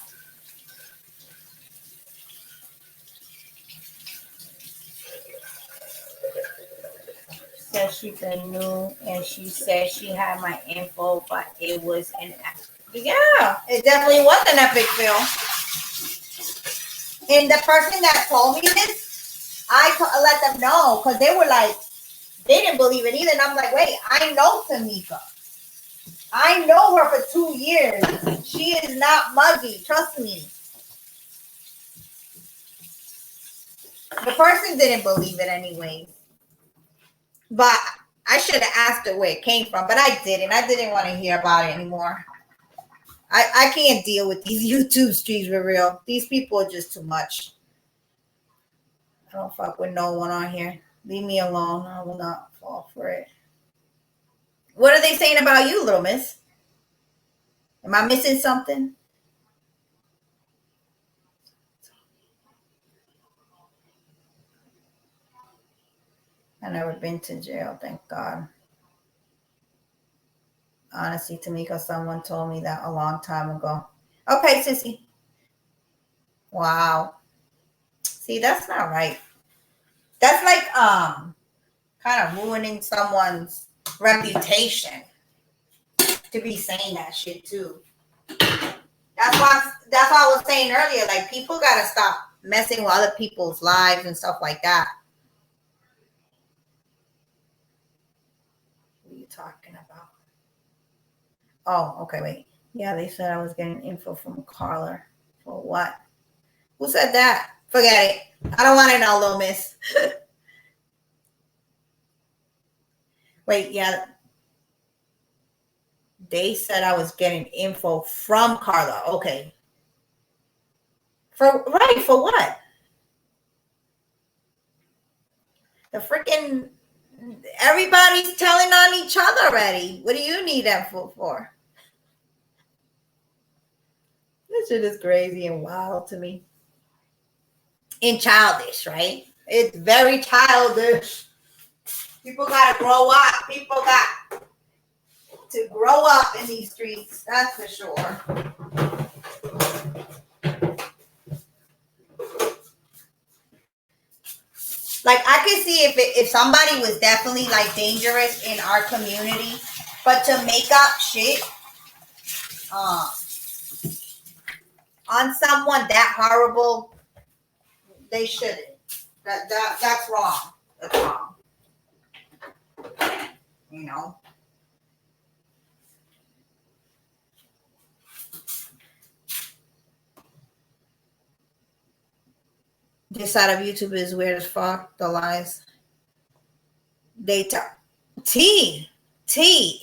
Said she been new and she said she had my info, but it was an epic. Yeah, it definitely was an epic film. And the person that told me this, let them know because they were like, they didn't believe it either. And I'm like, wait, I know Tamika. I know her for 2 years. She is not muggy. Trust me. The person didn't believe it anyway. But I should have asked her where it came from, but I didn't. I didn't want to hear about it anymore. I can't deal with these YouTube streams for real. These people are just too much. I don't fuck with no one on here. Leave me alone. I will not fall for it. What are they saying about you, little miss? Am I missing something? I've never been to jail, thank God. Honestly, Tamika, someone told me that a long time ago. Okay, sissy. Wow. See, that's not right. That's like kind of ruining someone's reputation to be saying that shit too. That's why I was saying earlier, like people gotta stop messing with other people's lives and stuff like that. What are you talking about? Oh, okay, wait. Yeah, they said I was getting info from Carla. For what? Who said that? Forget it. I don't want to know, little miss. Wait, yeah. They said I was getting info from Carla. Okay. For what? The freaking everybody's telling on each other already. What do you need that for? This shit is crazy and wild to me. And childish, right? It's very childish. People gotta grow up. People got to grow up in these streets. That's for sure. Like I could see if somebody was definitely like dangerous in our community, but to make up shit on someone that horrible, they shouldn't. That's wrong. That's wrong. You know. This side of YouTube is weird as fuck. The lies. Data. T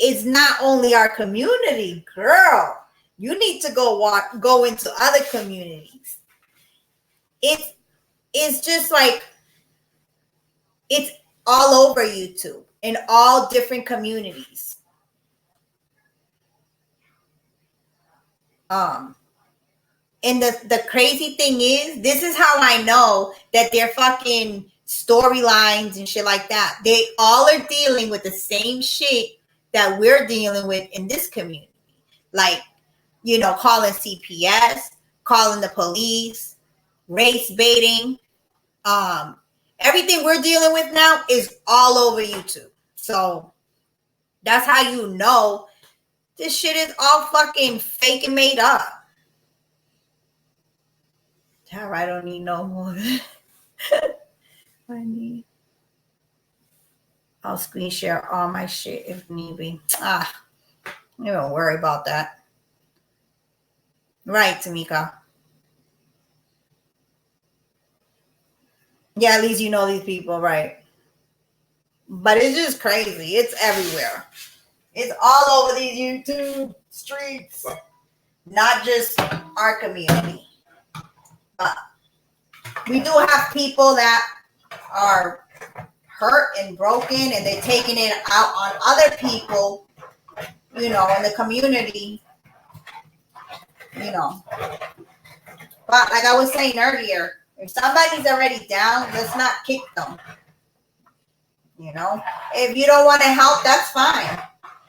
is not only our community, girl. You need to go into other communities. It's just like it's all over YouTube in all different communities. And the crazy thing is, this is how I know that they're fucking storylines and shit like that. They all are dealing with the same shit that we're dealing with in this community. Like, you know, calling CPS, calling the police, race baiting. Everything we're dealing with now is all over YouTube. So that's how you know this shit is all fucking fake and made up. Tara, I don't need no more. I'll screen share all my shit if need be. You don't worry about that. Right, Tamika. Yeah, at least you know these people, right? But it's just crazy. It's everywhere. It's all over these YouTube streets. Not just our community. But we do have people that are hurt and broken and they're taking it out on other people, you know, in the community, you know. But like I was saying earlier, if somebody's already down, let's not kick them. You know, if you don't want to help, that's fine.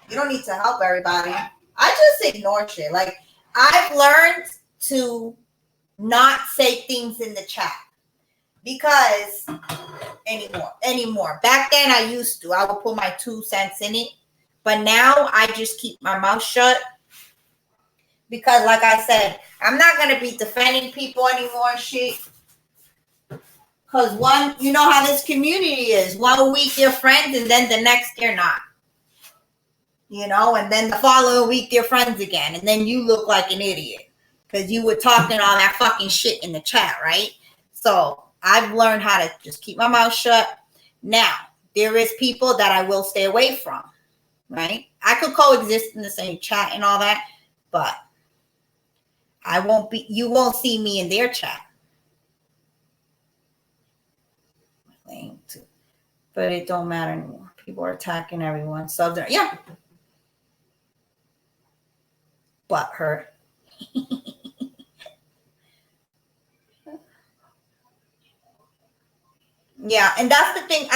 You don't need to help everybody. I just ignore shit. Like I've learned to not say things in the chat because anymore. Back then I used to. I would put my 2 cents in it. But now I just keep my mouth shut. Because like I said, I'm not going to be defending people anymore shit. Because one, you know how this community is. 1 week you're friends and then the next you're not. You know, and then the following week you're friends again. And then you look like an idiot. Because you were talking all that fucking shit in the chat, right? So I've learned how to just keep my mouth shut. Now, there is people that I will stay away from, right? I could coexist in the same chat and all that, but you won't see me in their chat. But it don't matter anymore. People are attacking everyone. So yeah. Butt hurt. Yeah, and that's the thing.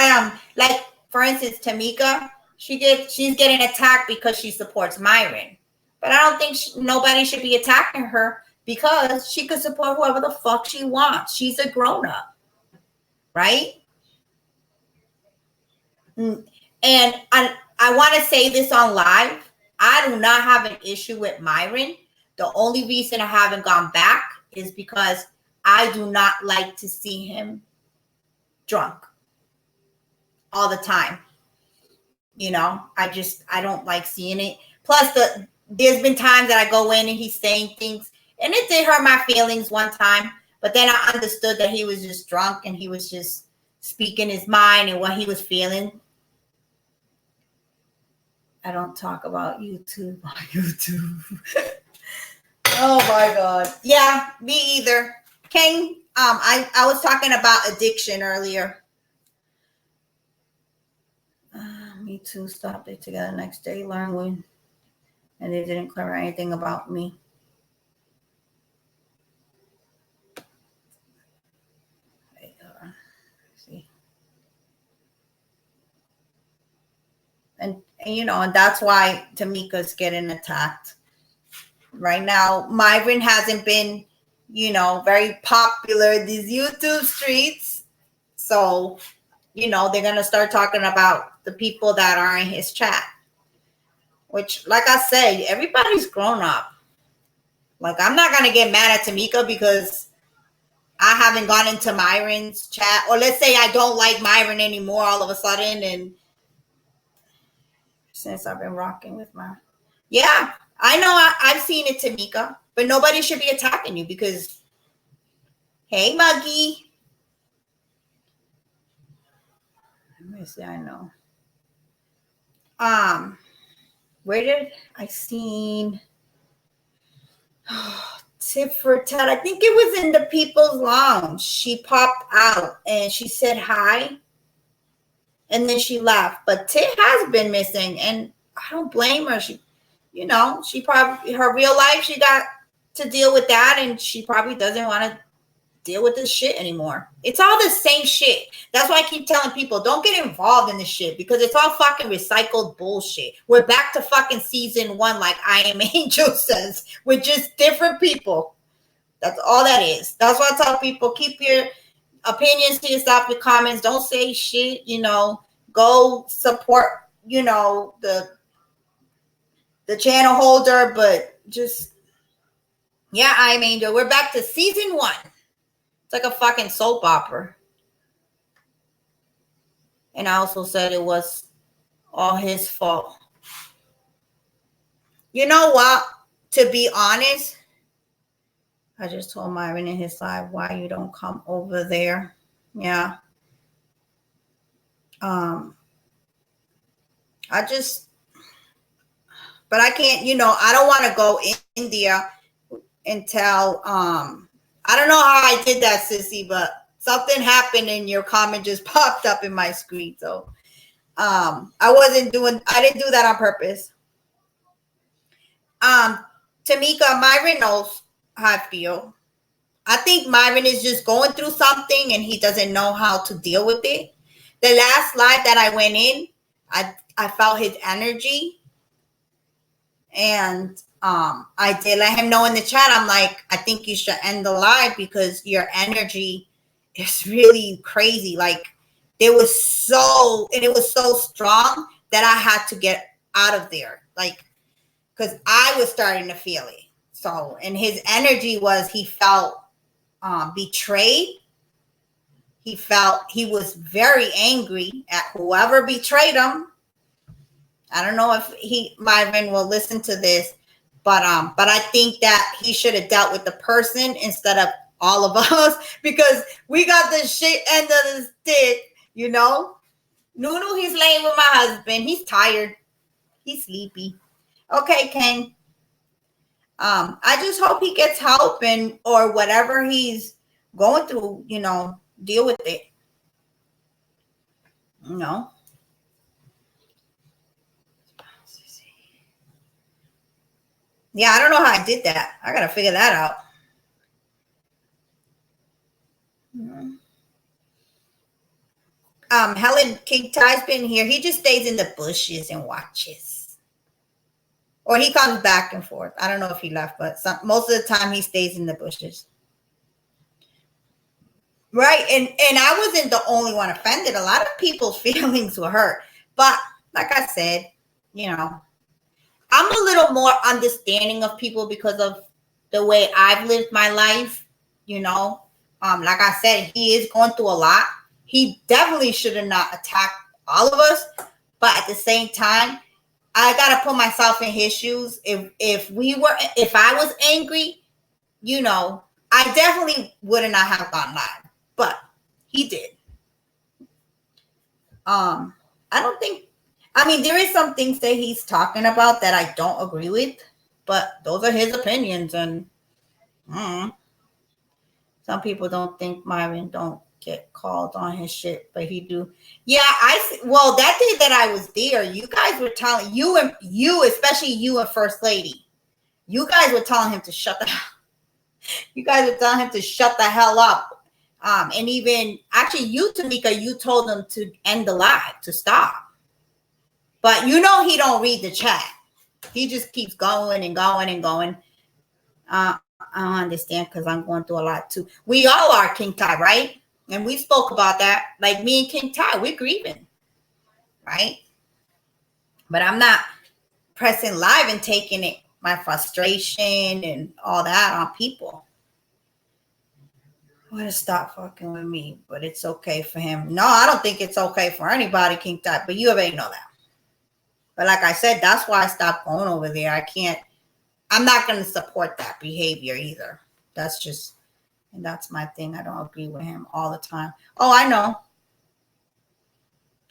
Like for instance, Tamika, she's getting attacked because she supports Myron. But I don't think nobody should be attacking her because she could support whoever the fuck she wants. She's a grown up, right? And I want to say this on live. I do not have an issue with Myron. The only reason I haven't gone back is because I do not like to see him drunk all the time. You know, I don't like seeing it. Plus, there's been times that I go in and he's saying things, and it did hurt my feelings one time. But then I understood that he was just drunk and he was just speaking his mind and what he was feeling. I don't talk about YouTube on YouTube. Oh my God. Yeah, me either. King, I was talking about addiction earlier. Me too. Stopped it together next day. Learned when, and they didn't cover anything about me. Wait, see. And you know, and that's why Tamika's getting attacked right now. Myron hasn't been, you know, very popular in these YouTube streets, so you know they're gonna start talking about the people that are in his chat. Which, like I said, everybody's grown up. Like, I'm not gonna get mad at Tamika because I haven't gone into Myron's chat, or let's say I don't like Myron anymore all of a sudden, and since I've been rocking with my, yeah, I know I've seen it, Tamika, but nobody should be attacking you because, hey, Muggy. Let me see, I know. Where did I seen tip for Ted? I think it was in the People's Lounge. She popped out and she said hi, and then she left. But Tit has been missing, and I don't blame her. She, you know, she probably, her real life, she got to deal with that, and she probably doesn't want to deal with this shit anymore. It's all the same shit. That's why I keep telling people, don't get involved in this shit because it's all fucking recycled bullshit. We're back to fucking season 1, like I Am Angel says, with just different people. That's all that is. That's why I tell people, keep your opinions to yourself, your comments. Don't say shit, you know. Go support, you know, the channel holder, but just, yeah, I Am Angel. We're back to season 1. It's like a fucking soap opera. And I also said it was all his fault. You know what? To be honest, I just told Myron in his live, why you don't come over there. Yeah. But I can't, you know, I don't want to go in India until, I don't know how I did that, Sissy, but something happened and your comment just popped up in my screen. So I didn't do that on purpose. Tamika, Myron knows how I feel. I think Myron is just going through something and he doesn't know how to deal with it. The last live that I went in, I felt his energy. And I did let him know in the chat, I'm like, I think you should end the live because your energy is really crazy. Like, it was so strong that I had to get out of there. Like, because I was starting to feel it. So, and his energy was, he felt betrayed. He was very angry at whoever betrayed him. I don't know if Myron will listen to this, but I think that he should have dealt with the person instead of all of us because we got the shit end of the stick, you know. Nunu, he's laying with my husband. He's tired. He's sleepy. Okay, Ken. I just hope he gets help or whatever he's going through, you know, deal with it. You know. Yeah, I don't know how I did that. I gotta figure that out. Helen King Ty's been here. He just stays in the bushes and watches. Or he comes back and forth. I don't know if he left, but most of the time he stays in the bushes. Right. And I wasn't the only one offended. A lot of people's feelings were hurt. But like I said, you know, I'm a little more understanding of people because of the way I've lived my life, you know. Like I said, he is going through a lot. He definitely should have not attacked all of us. But at the same time, I gotta put myself in his shoes. If I was angry, you know, I definitely would not have gone live. But he did. I don't think. I mean, there is some things that he's talking about that I don't agree with, but those are his opinions, and some people don't think Myron don't get called on his shit, but he do. Yeah, well, that day that I was there, you guys were telling you, especially you and First Lady, you guys were telling him to shut the. You guys were telling him to shut the hell up. And even actually, you, Tamika, you told him to end the live, to stop. But you know he don't read the chat. He just keeps going and going and going. I don't understand because I'm going through a lot too. We all are, King Ty, right? And we spoke about that. Like me and King Ty, we're grieving, right? But I'm not pressing live and taking it, my frustration and all that on people. I want to stop fucking with me, but it's okay for him. No, I don't think it's okay for anybody, King Ty, but you already know that. But like I said, that's why I stopped going over there. I'm not going to support that behavior either. And that's my thing. I don't agree with him all the time. Oh, I know.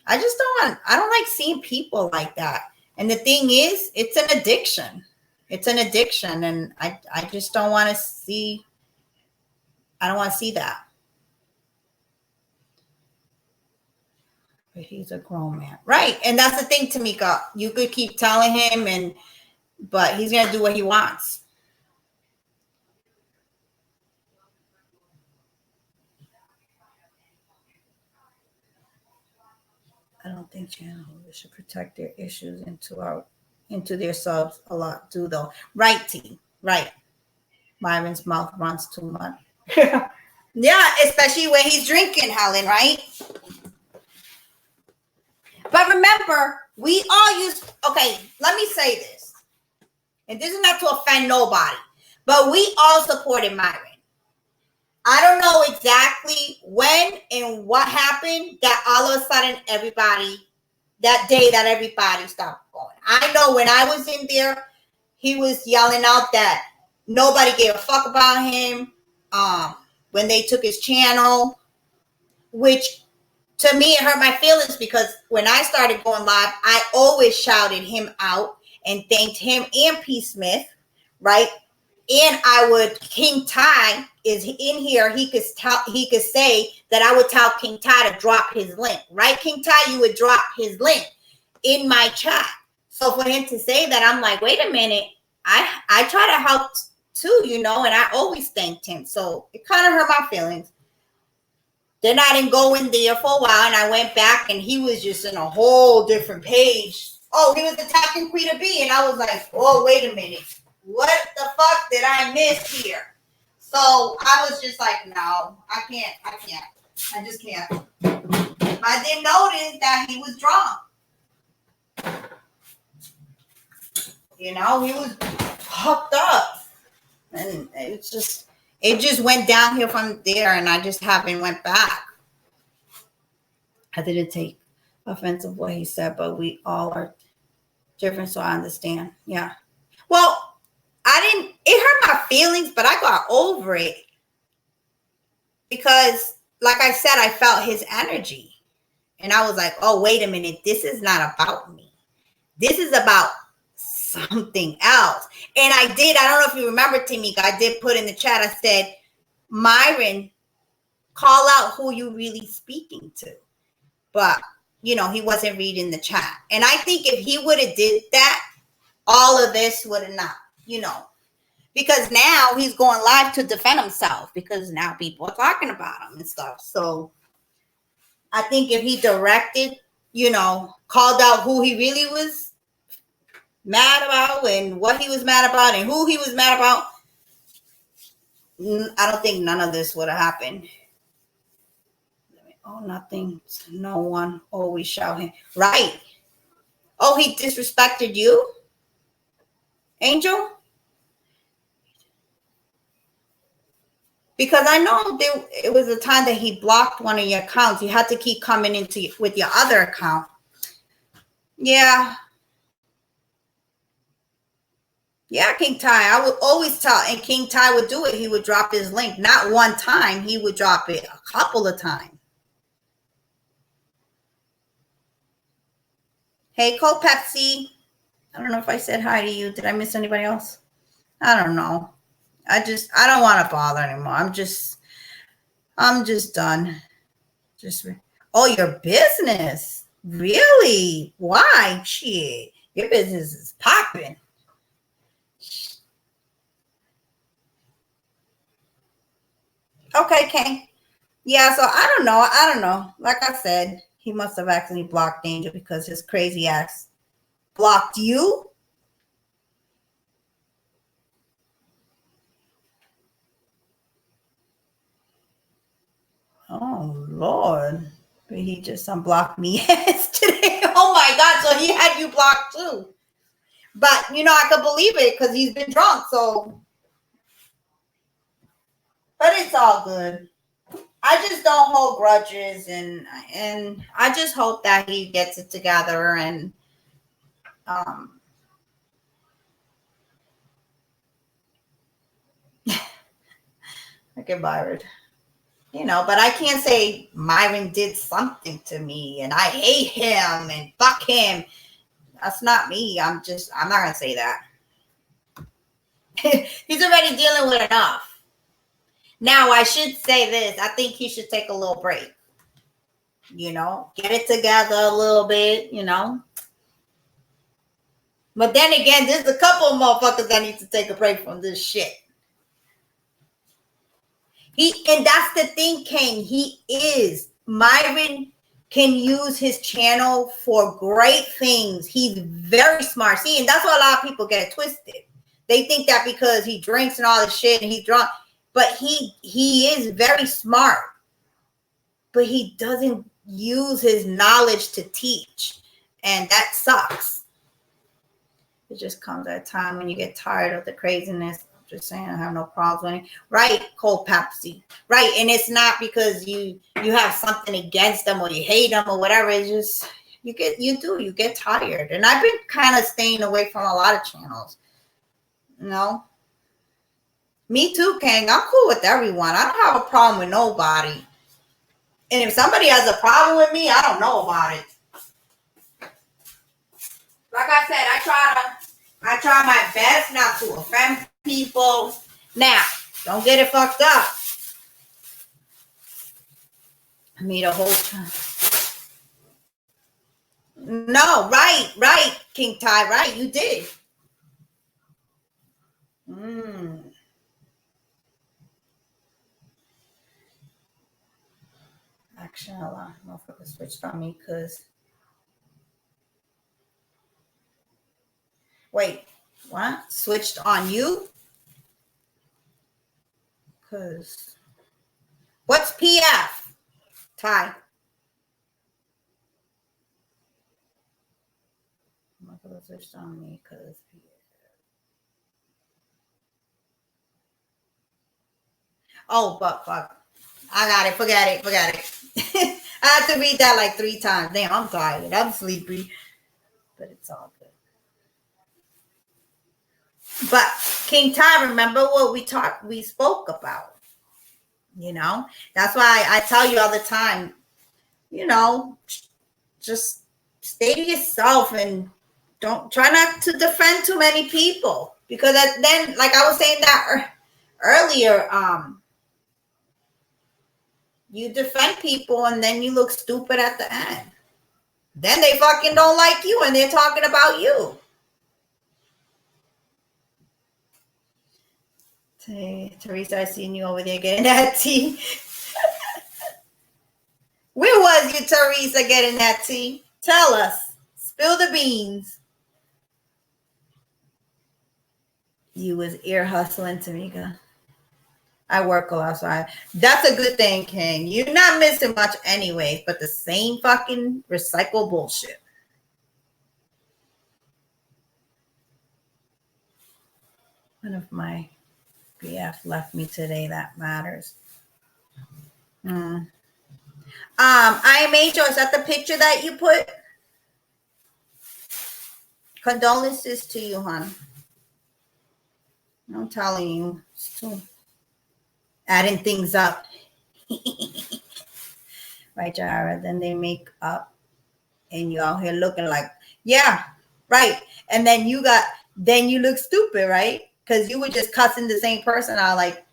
I don't like seeing people like that. And the thing is, it's an addiction. It's an addiction. And I just don't want to see, I don't want to see that. But he's a grown man. Right. And that's the thing, Tamika. You could keep telling him, but he's going to do what he wants. I don't think channel holders should protect their issues into their subs a lot too, though. Right, T. Right. Myron's mouth runs too much. Yeah, especially when he's drinking, Helen, right? But remember, we all okay, let me say this. And this is not to offend nobody, but we all supported Myron. I don't know exactly when and what happened that all of a sudden that day that everybody stopped going. I know when I was in there, he was yelling out that nobody gave a fuck about him when they took his channel, which to me, it hurt my feelings because when I started going live, I always shouted him out and thanked him and P. Smith, right? And I would, King Ty is in here. He could say that I would tell King Ty to drop his link, right? King Ty, you would drop his link in my chat. So for him to say that, I'm like, wait a minute. I try to help too, you know, and I always thanked him. So it kind of hurt my feelings. Then I didn't go in there for a while, and I went back, and he was just in a whole different page. Oh, he was attacking Quita B, and I was like, oh, wait a minute. What the fuck did I miss here? So I was just like, no, I can't. I just can't. I didn't notice that he was drunk. You know, he was fucked up. And it just went downhill from there, and I just haven't went back. I didn't take offense of what he said, but we all are different, so I understand. Yeah. Well, it hurt my feelings, but I got over it because, like I said, I felt his energy. And I was like, oh, wait a minute. This is not about me. This is about something else. And I don't know if you remember, Tamika, I did put in the chat, I said, Myron, call out who you really speaking to. But, you know, he wasn't reading the chat. And I think if he would have did that, all of this would have not, you know. Because now he's going live to defend himself because now people are talking about him and stuff. So I think if he directed, called out who he really was mad about and what he was mad about and who he was mad about, I don't think none of this would have happened. Oh, nothing. No one always shout him. Right. Oh, he disrespected you, Angel? Because I know it was a time that he blocked one of your accounts. You had to keep coming into with your other account. Yeah. Yeah, King Ty. I would always tell, and King Ty would do it. He would drop his link. Not one time. He would drop it a couple of times. Hey, Cold Pepsi. I don't know if I said hi to you. Did I miss anybody else? I don't know. I don't want to bother anymore. I'm just done. Oh, your business. Really? Why? Shit. Your business is popping. Okay, King. Yeah, so I don't know. Like I said, he must have accidentally blocked Angel because his crazy ass blocked you. Oh, Lord. But he just unblocked me yesterday. Oh, my God. So he had you blocked too. But, I could believe it because he's been drunk. So, but it's all good. I just don't hold grudges, and I just hope that he gets it together and I get Byron. But I can't say Myron did something to me and I hate him and fuck him. That's not me. I'm not gonna say that. He's already dealing with enough. Now I should say this. I think he should take a little break. Get it together a little bit, But then again, there's a couple of motherfuckers that need to take a break from this shit. And that's the thing, King. Myron can use his channel for great things. He's very smart. See, and that's why a lot of people get it twisted. They think that because he drinks and all this shit and he's drunk, but he is very smart. But he doesn't use his knowledge to teach. And that sucks. It just comes at a time when you get tired of the craziness. Just saying, I have no problem. Right, Cold Pepsi. Right, and it's not because you have something against them or you hate them or whatever. It's just you get tired. And I've been kind of staying away from a lot of channels. Me too, King. I'm cool with everyone. I don't have a problem with nobody. And if somebody has a problem with me, I don't know about it. Like I said, I try my best not to offend people. Now, don't get it fucked up. I mean, the whole time. No, right, King Ty, right, you did. Actually, a lot of motherfuckers switched on me because. Wait, what? Switched on you? Because. What's PF? Ty. Motherfuckers switched on me because PF. Oh, but fuck. I got it. Forget it. I had to read that like 3 times. Damn, I'm tired. I'm sleepy. But it's all good. But King Ty, remember what we spoke about. That's why I tell you all the time, just stay to yourself and don't try not to defend too many people. Because then, like I was saying that earlier, you defend people and then you look stupid at the end. Then they fucking don't like you and they're talking about you. Hey, Teresa, I seen you over there getting that tea. Where was you, Teresa, getting that tea? Tell us. Spill the beans. You was ear hustling, Tamika. I work a lot, so that's a good thing, King. You're not missing much anyway, but the same fucking recycle bullshit. One of my BF left me today that matters. I am Angel. Is that the picture that you put? Condolences to you, hon. I'm telling you, still adding things up. Right, Jara? Then they make up and you out here looking like, yeah, right. And then you look stupid, right? Because you were just cussing the same person out like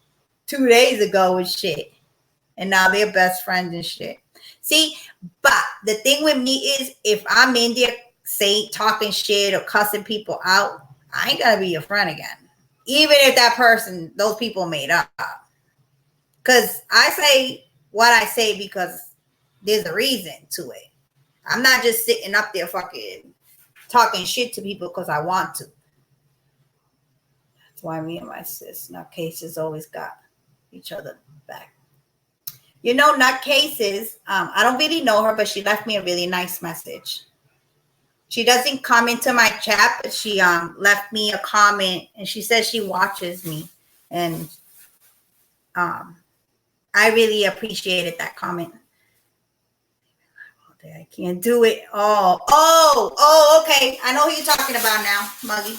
2 days ago with shit. And now they're best friends and shit. See, but the thing with me is if I'm in there talking shit or cussing people out, I ain't gonna be your friend again. Even if that person, those people made up. Because I say what I say because there's a reason to it. I'm not just sitting up there fucking talking shit to people because I want to. That's why me and my sis nutcases always got each other back. You know, nutcases, I don't really know her, but she left me a really nice message. She doesn't come into my chat, but she left me a comment and she says she watches me. And I really appreciated that comment. I can't do it. Oh, okay. I know who you're talking about now, Muggy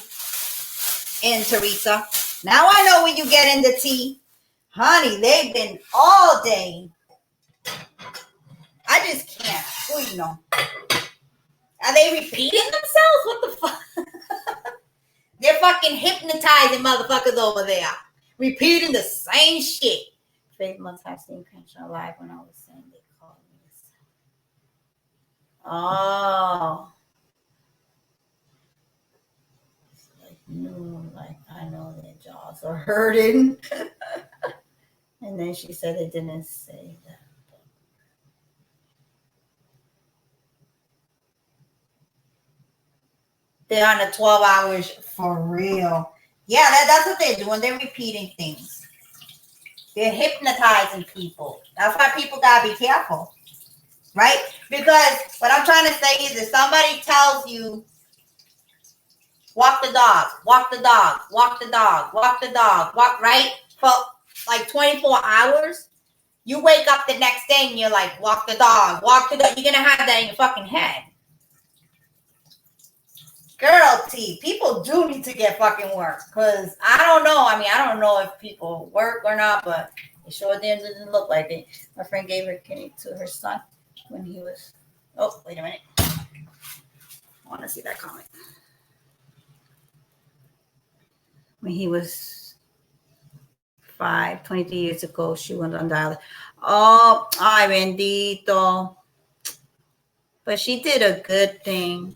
and Teresa. Now I know when you get in the tea. Honey, they've been all day. I just can't. Well, you know. Are they repeating themselves? What the fuck? They're fucking hypnotizing motherfuckers over there. Repeating the same shit. Faith must have seen Crenshaw live when I was saying they called me. Oh. It's like noon, like I know their jaws are hurting. And then she said they didn't say that. They're on the 12 hours for real. Yeah, that's what they're doing. They're repeating things. They're hypnotizing people. That's why people gotta be careful. Right? Because what I'm trying to say is if somebody tells you, walk the dog, walk the dog, walk the dog, walk the dog, walk, right? For like 24 hours, you wake up the next day and you're like, walk the dog, walk the dog. You're going to have that in your fucking head. Girl, T, people do need to get fucking work. Because I don't know. I mean, I don't know if people work or not, but it sure didn't look like it. My friend gave her kidney to her son when he was, oh, wait a minute. I want to see that comment. When he was 23 years ago, she went on dialysis. Oh, ay, bendito. But she did a good thing.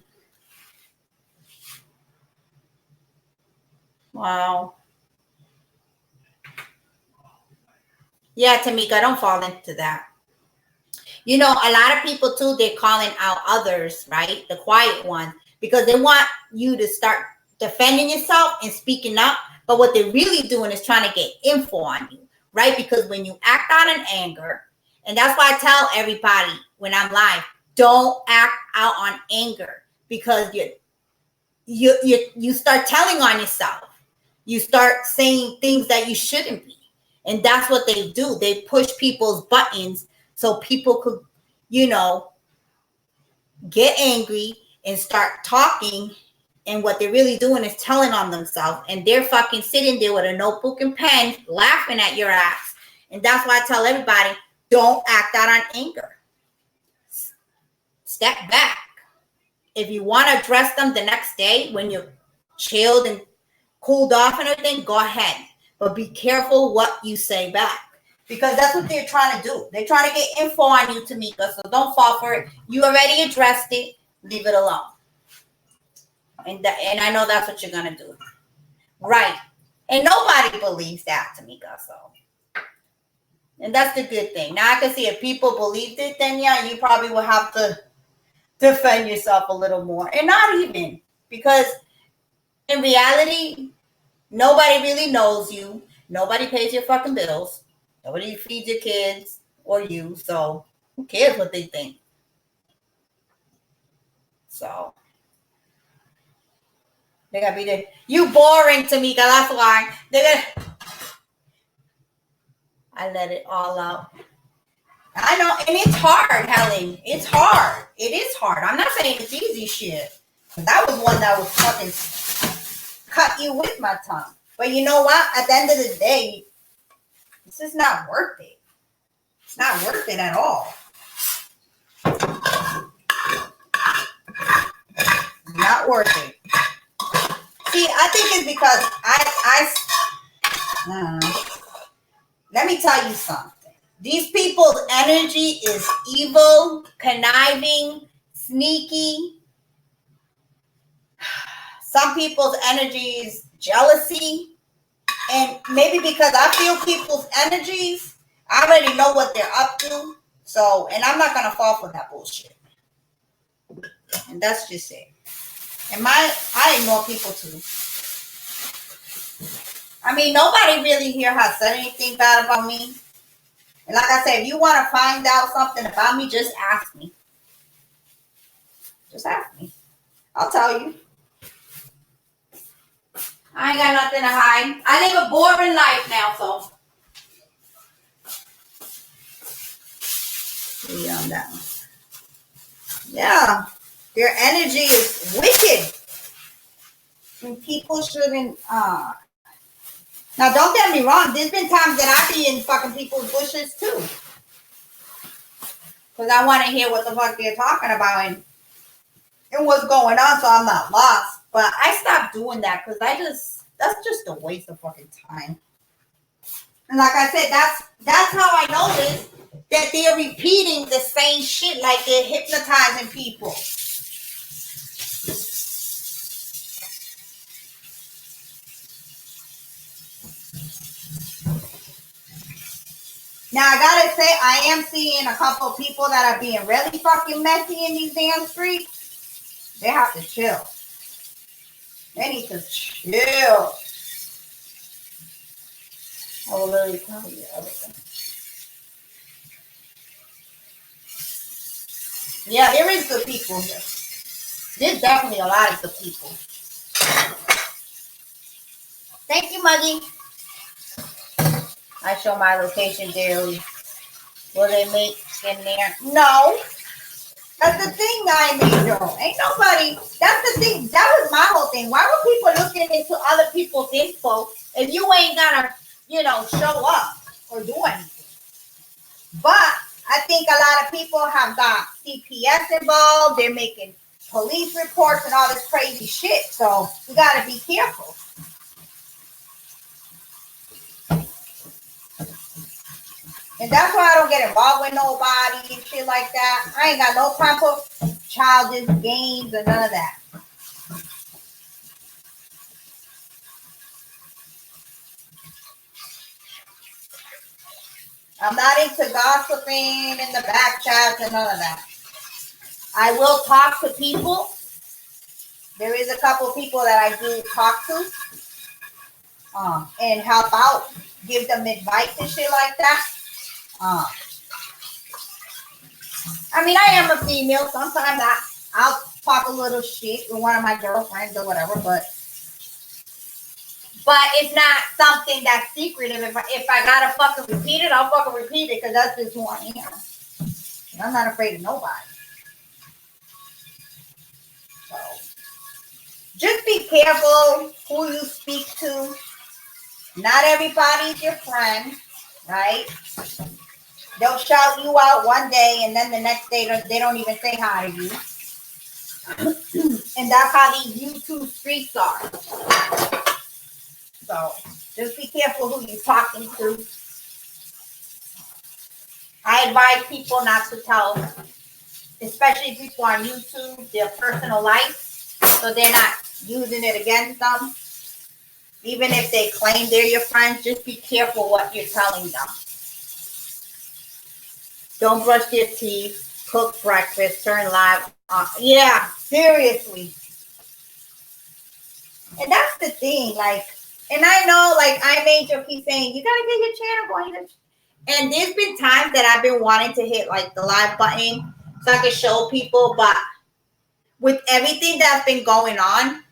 Wow. Yeah, Tamika, don't fall into that. You know, a lot of people too, they're calling out others, right? The quiet ones, because they want you to start defending yourself and speaking up. But what they're really doing is trying to get info on you, right? Because when you act out in anger, and that's why I tell everybody when I'm live, don't act out on anger because you start telling on yourself. You start saying things that you shouldn't be. And that's what they do. They push people's buttons so people could, you know, get angry and start talking. And what they're really doing is telling on themselves. And they're fucking sitting there with a notebook and pen laughing at your ass. And that's why I tell everybody, don't act out on anger. Step back. If you want to address them the next day when you're chilled and cooled off and everything, go ahead. But be careful what you say back. Because that's what they're trying to do. They're trying to get info on you, Tamika. So don't fall for it. You already addressed it. Leave it alone. And I know that's what you're going to do. Right. And nobody believes that, Tamika. So And that's the good thing. Now I can see if people believed it, then yeah, you probably will have to defend yourself a little more. And not even, because in reality, nobody really knows you. Nobody pays your fucking bills. Nobody feeds your kids or you. So who cares what they think? So they gotta be there. You boring, Tamika. That's why I let it all out. I know, and it's hard, Helen. It's hard. It is hard. I'm not saying it's easy shit. That was one that was fucking cut you with my tongue. But you know what? At the end of the day, this is not worth it. It's not worth it at all. Not worth it. See, I think it's because let me tell you something. These people's energy is evil, conniving, sneaky. Some people's energy is jealousy. And maybe because I feel people's energies, I already know what they're up to. So, and I'm not going to fall for that bullshit. And that's just it. And I ignore people too. I mean, nobody really here has said anything bad about me. And like I said, if you want to find out something about me, just ask me. Just ask me. I'll tell you. I ain't got nothing to hide. I live a boring life now, so. Yeah, on that one. Yeah. Their energy is wicked. And people shouldn't, now don't get me wrong, there's been times that I be in fucking people's bushes too. Because I want to hear what the fuck they're talking about and what's going on, so I'm not lost. But I stopped doing that because that's just a waste of fucking time. And like I said, that's how I noticed that they're repeating the same shit, like they're hypnotizing people. Now I gotta say, I am seeing a couple of people that are being really fucking messy in these damn streets. They have to chill. They need to chill. I will literally tell you everything. Yeah, there is good people here. There's definitely a lot of good people. Thank you, Muggy. I show my location daily. Will they make in there? No. That's the thing, I mean, though. Ain't nobody. That's the thing. That was my whole thing. Why were people looking into other people's info if you ain't gonna, show up or do anything? But I think a lot of people have got CPS involved. They're making police reports and all this crazy shit. So we gotta be careful. And that's why I don't get involved with nobody and shit like that. I ain't got no time for childish games or none of that. I'm not into gossiping in the back chats and none of that. I will talk to people. There is a couple of people that I do talk to and help out, give them advice and shit like that. I mean, I am a female. Sometimes I'll talk a little shit with one of my girlfriends or whatever, but it's not something that's secretive. If I gotta fucking repeat it, I'll fucking repeat it because that's just who I am. And I'm not afraid of nobody. So just be careful who you speak to. Not everybody's your friend, right? They'll shout you out one day and then the next day they don't even say hi to you. And that's how these YouTube streets are. So just be careful who you're talking to. I advise people not to tell, especially people on YouTube, their personal life, so they're not using it against them. Even if they claim they're your friends, just be careful what you're telling them. Don't brush your teeth. Cook breakfast. Turn live on. Yeah, seriously. And that's the thing. Like, and I know, like, I made you keep saying, you gotta get your channel going. And there's been times that I've been wanting to hit like the live button so I can show people, but with everything that's been going on,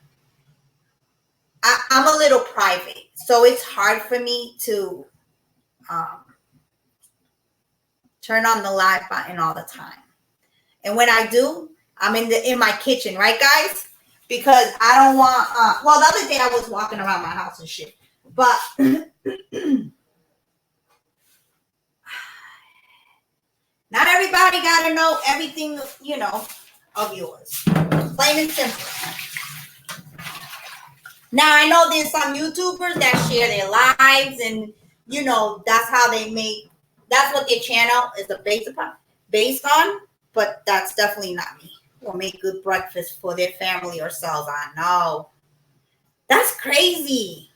I'm a little private, so it's hard for me to turn on the live button all the time. And when I do, I'm in my kitchen, right, guys? Because I don't want. Well, the other day I was walking around my house and shit, but not everybody got to know everything, you know, of yours. Plain and simple. Now, I know there's some YouTubers that share their lives and, you know, that's how they make, that's what their channel is based on, but that's definitely not me. Or make good breakfast for their family or selves. I know. That's crazy.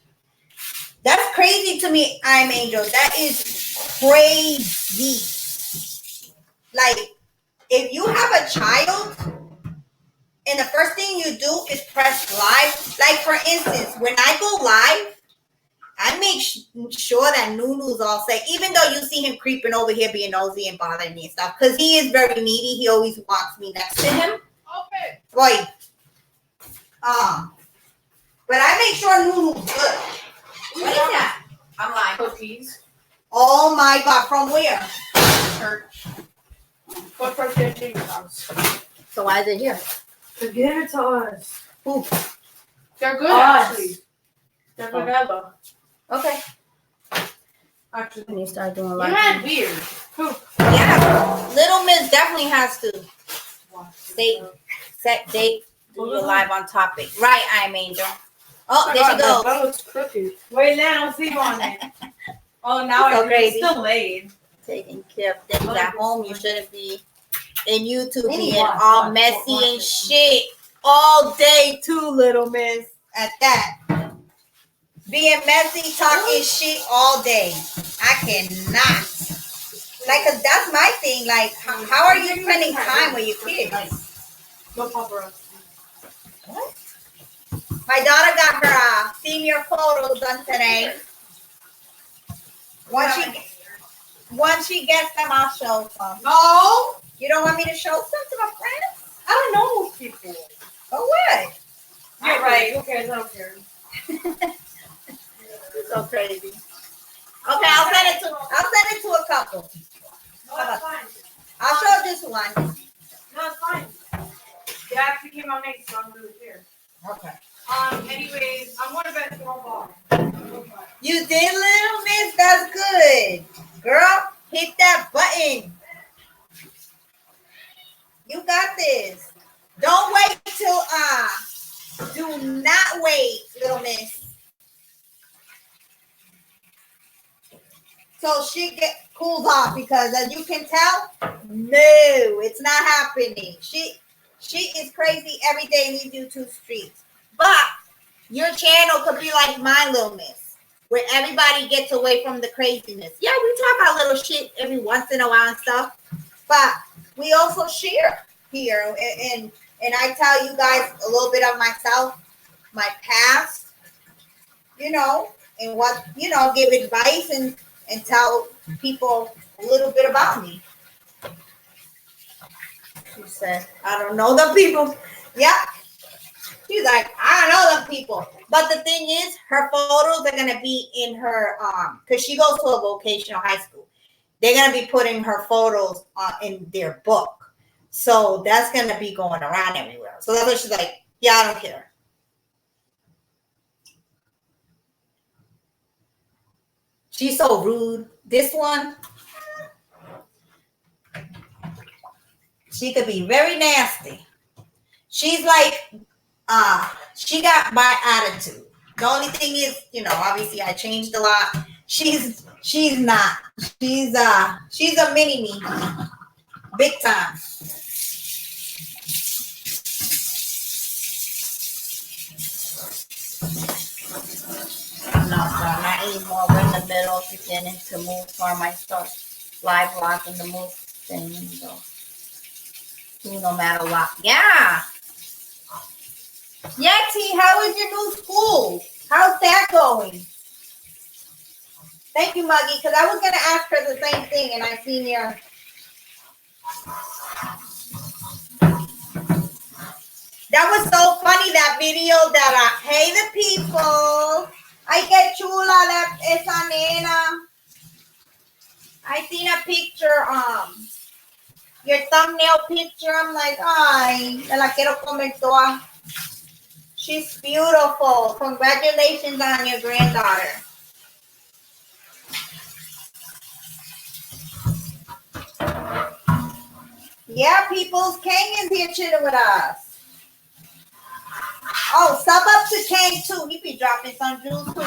That's crazy to me, I'm Angel. That is crazy. Like, if you have a child and the first thing you do is press live, like for instance, when I go live, I make sure that Nunu's all set, even though you see him creeping over here being nosy and bothering me and stuff, because he is very needy. He always wants me next to him. Okay. Boy. But I make sure Nunu's good. What is that? I'm like cookies. Oh my God! From where? Church. But from your house. So why is it here? To give it to us. Who? They're good actually. They're vanilla. Okay. Actually, when you start doing like that weird. Who? Yeah, Little Miss definitely has to set date. Do your live on topic. Right, I'm Angel. Oh, there she goes. That looks crooked. Wait, now don't sleep on it. Oh, now it's still laid. Taking care of things at home. You shouldn't be in YouTube being all messy and shit all day too, Little Miss. At that. Being messy, talking shit all day. I cannot. Like, cause that's my thing. Like, how are you spending time with your kids? No paparazzi. What? My daughter got her senior photos done today. Once she gets them, I'll show some. No, you don't want me to show some to my friends? I don't know those people. Oh, what? You're right. Who cares? I don't care. It's so crazy. Okay, I'll send it to a couple. No, that's fine. I'll show this one. No, it's fine. They actually came out nice, so I'm really here. Okay. Anyways, I'm going to bet $12. You did, Little Miss? That's good. Girl, hit that button. You got this. Don't wait till do not wait, Little Miss. So she cools off, because as you can tell, no, it's not happening. She is crazy every day in these YouTube streets. But your channel could be like my Little Miss, where everybody gets away from the craziness. Yeah, we talk our little shit every once in a while and stuff, but we also share here, and I tell you guys a little bit of myself, my past, you know, and what, you know, give advice and tell people a little bit about me. She said, I don't know the people. Yeah. She's like, I don't know the people. But the thing is, her photos are going to be in her, because she goes to a vocational high school. They're going to be putting her photos in their book. So that's going to be going around everywhere. So that's what she's like, yeah, I don't care. She's so rude. This one, she could be very nasty. She's like, she got my attitude. The only thing is, you know, obviously I changed a lot. She's not. She's a mini me. Big time. No, not anymore. We're in the middle, beginning to move for my start live vlog in the move. Then you go. No matter what. Yeah. Yeah, T, how is your new school? How's that going? Thank you, Muggy, because I was going to ask her the same thing, and I seen your... That was so funny, that video that hey, the people. Ay, qué chula esa nena. I seen a picture, your thumbnail picture. I'm like, ay, me la quiero comer toda. She's beautiful. Congratulations on your granddaughter. Yeah, peoples, Kang is here chilling with us. Oh, sub up to Kang too. He be dropping some jewels too.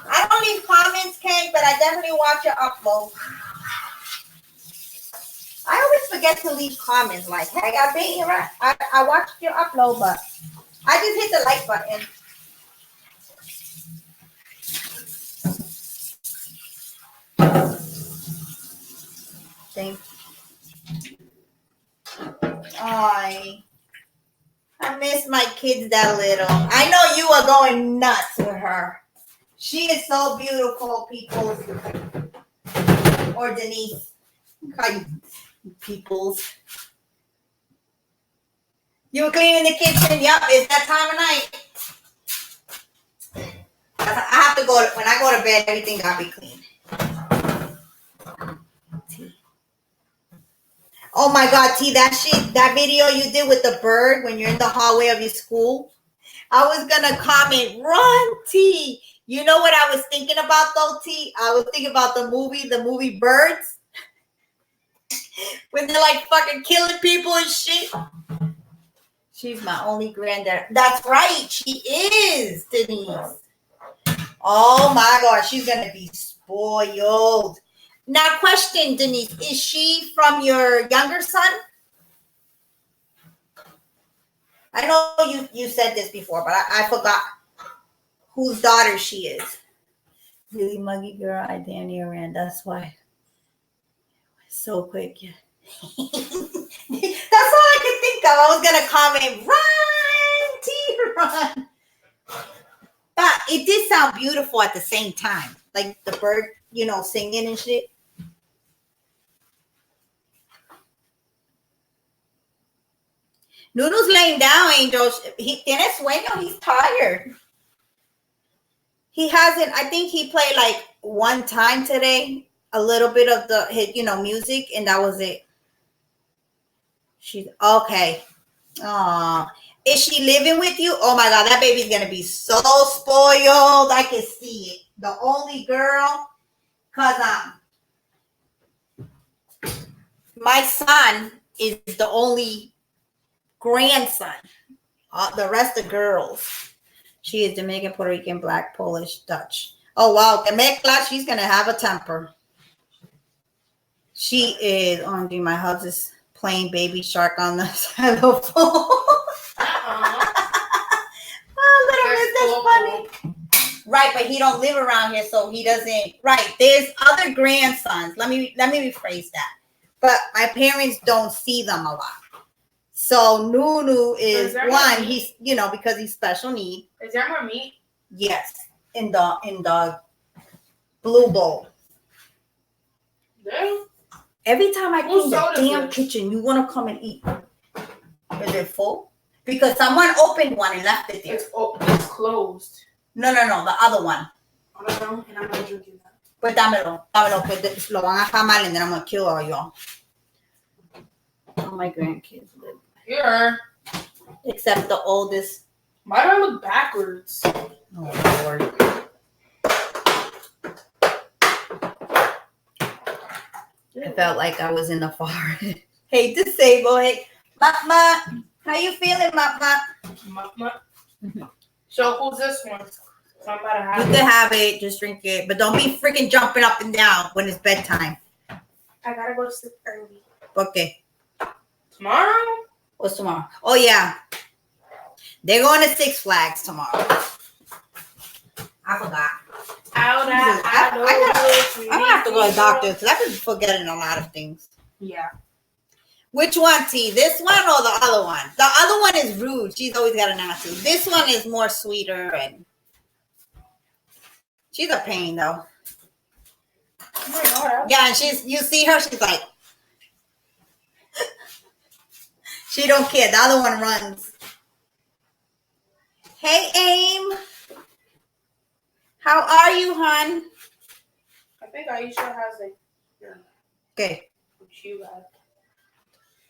I don't leave comments, Kang, but I definitely watch your upload. I always forget to leave comments like, hey, I've been here. I watched your upload, but I just hit the like button. Thank you. I miss my kids that little. I know you are going nuts with her. She is so beautiful, people. Or Denise. Peoples. You were cleaning the kitchen. Yep, it's that time of night. I have to go. When I go to bed, everything gotta be clean. Oh my God, T, that video you did with the bird when you're in the hallway of your school. I was gonna comment, run, T. You know what I was thinking about though, T? I was thinking about the movie Birds. When they're like fucking killing people and shit. She's my only granddaughter. That's right, she is, Denise. Oh my God, she's gonna be spoiled. Now, question, Denise, is she from your younger son? I know you said this before, but I forgot whose daughter she is. Really muggy girl, I damn near ran. That's why. So quick, yeah. That's all I could think of. I was gonna comment, run, T, run. But it did sound beautiful at the same time, like the bird, singing and shit. Nunu's laying down, Angel. He tiene sueño. He's tired. He hasn't. I think he played like one time today, a little bit of the music, and that was it. She's okay. Aw. Is she living with you? Oh my God, that baby's gonna be so spoiled. I can see it. The only girl, cause my son is the only grandson. The rest are girls. She is Dominican, Puerto Rican, Black, Polish, Dutch. Oh wow, Mezcla, she's gonna have a temper. She is. OMG, my hubs is playing Baby Shark on the side of the phone. Oh, little Miss, that's funny. Right, but he don't live around here, so he doesn't. Right, there's other grandsons. Let me rephrase that. But my parents don't see them a lot. So Nunu is one. He's because he's special need. Is there more meat? Yes, in the blue bowl. Yeah. Every time I clean the damn kitchen, you want to come and eat. Is it full? Because someone opened one and left it there. It's closed. No, the other one. I don't know, and I'm not drinking that. Pues dámelo, pues lo van a jamar and then I'm going to kill all y'all. All my grandkids live. Here. Except the oldest. Why do I look backwards? Oh, Lord. I felt like I was in the forest. Hey, disabled. Hey, Mama, how you feeling, Mama? Mama. So who's this one? I'm about to have you can have it. Just drink it. But don't be freaking jumping up and down when it's bedtime. I gotta go to sleep early. Okay. Tomorrow? What's tomorrow? Oh, yeah. They're going to Six Flags tomorrow. I forgot. I'm going to have to go to the doctor because I've been forgetting a lot of things. Yeah. Which one, T? This one or the other one? The other one is rude. She's always got an attitude. This one is more sweeter and she's a pain though. Oh my God. Yeah, and you see her, she's like, she don't care. The other one runs. Hey, Aim. How are you, hon? I think Aisha has like. Yeah. Okay. What you have.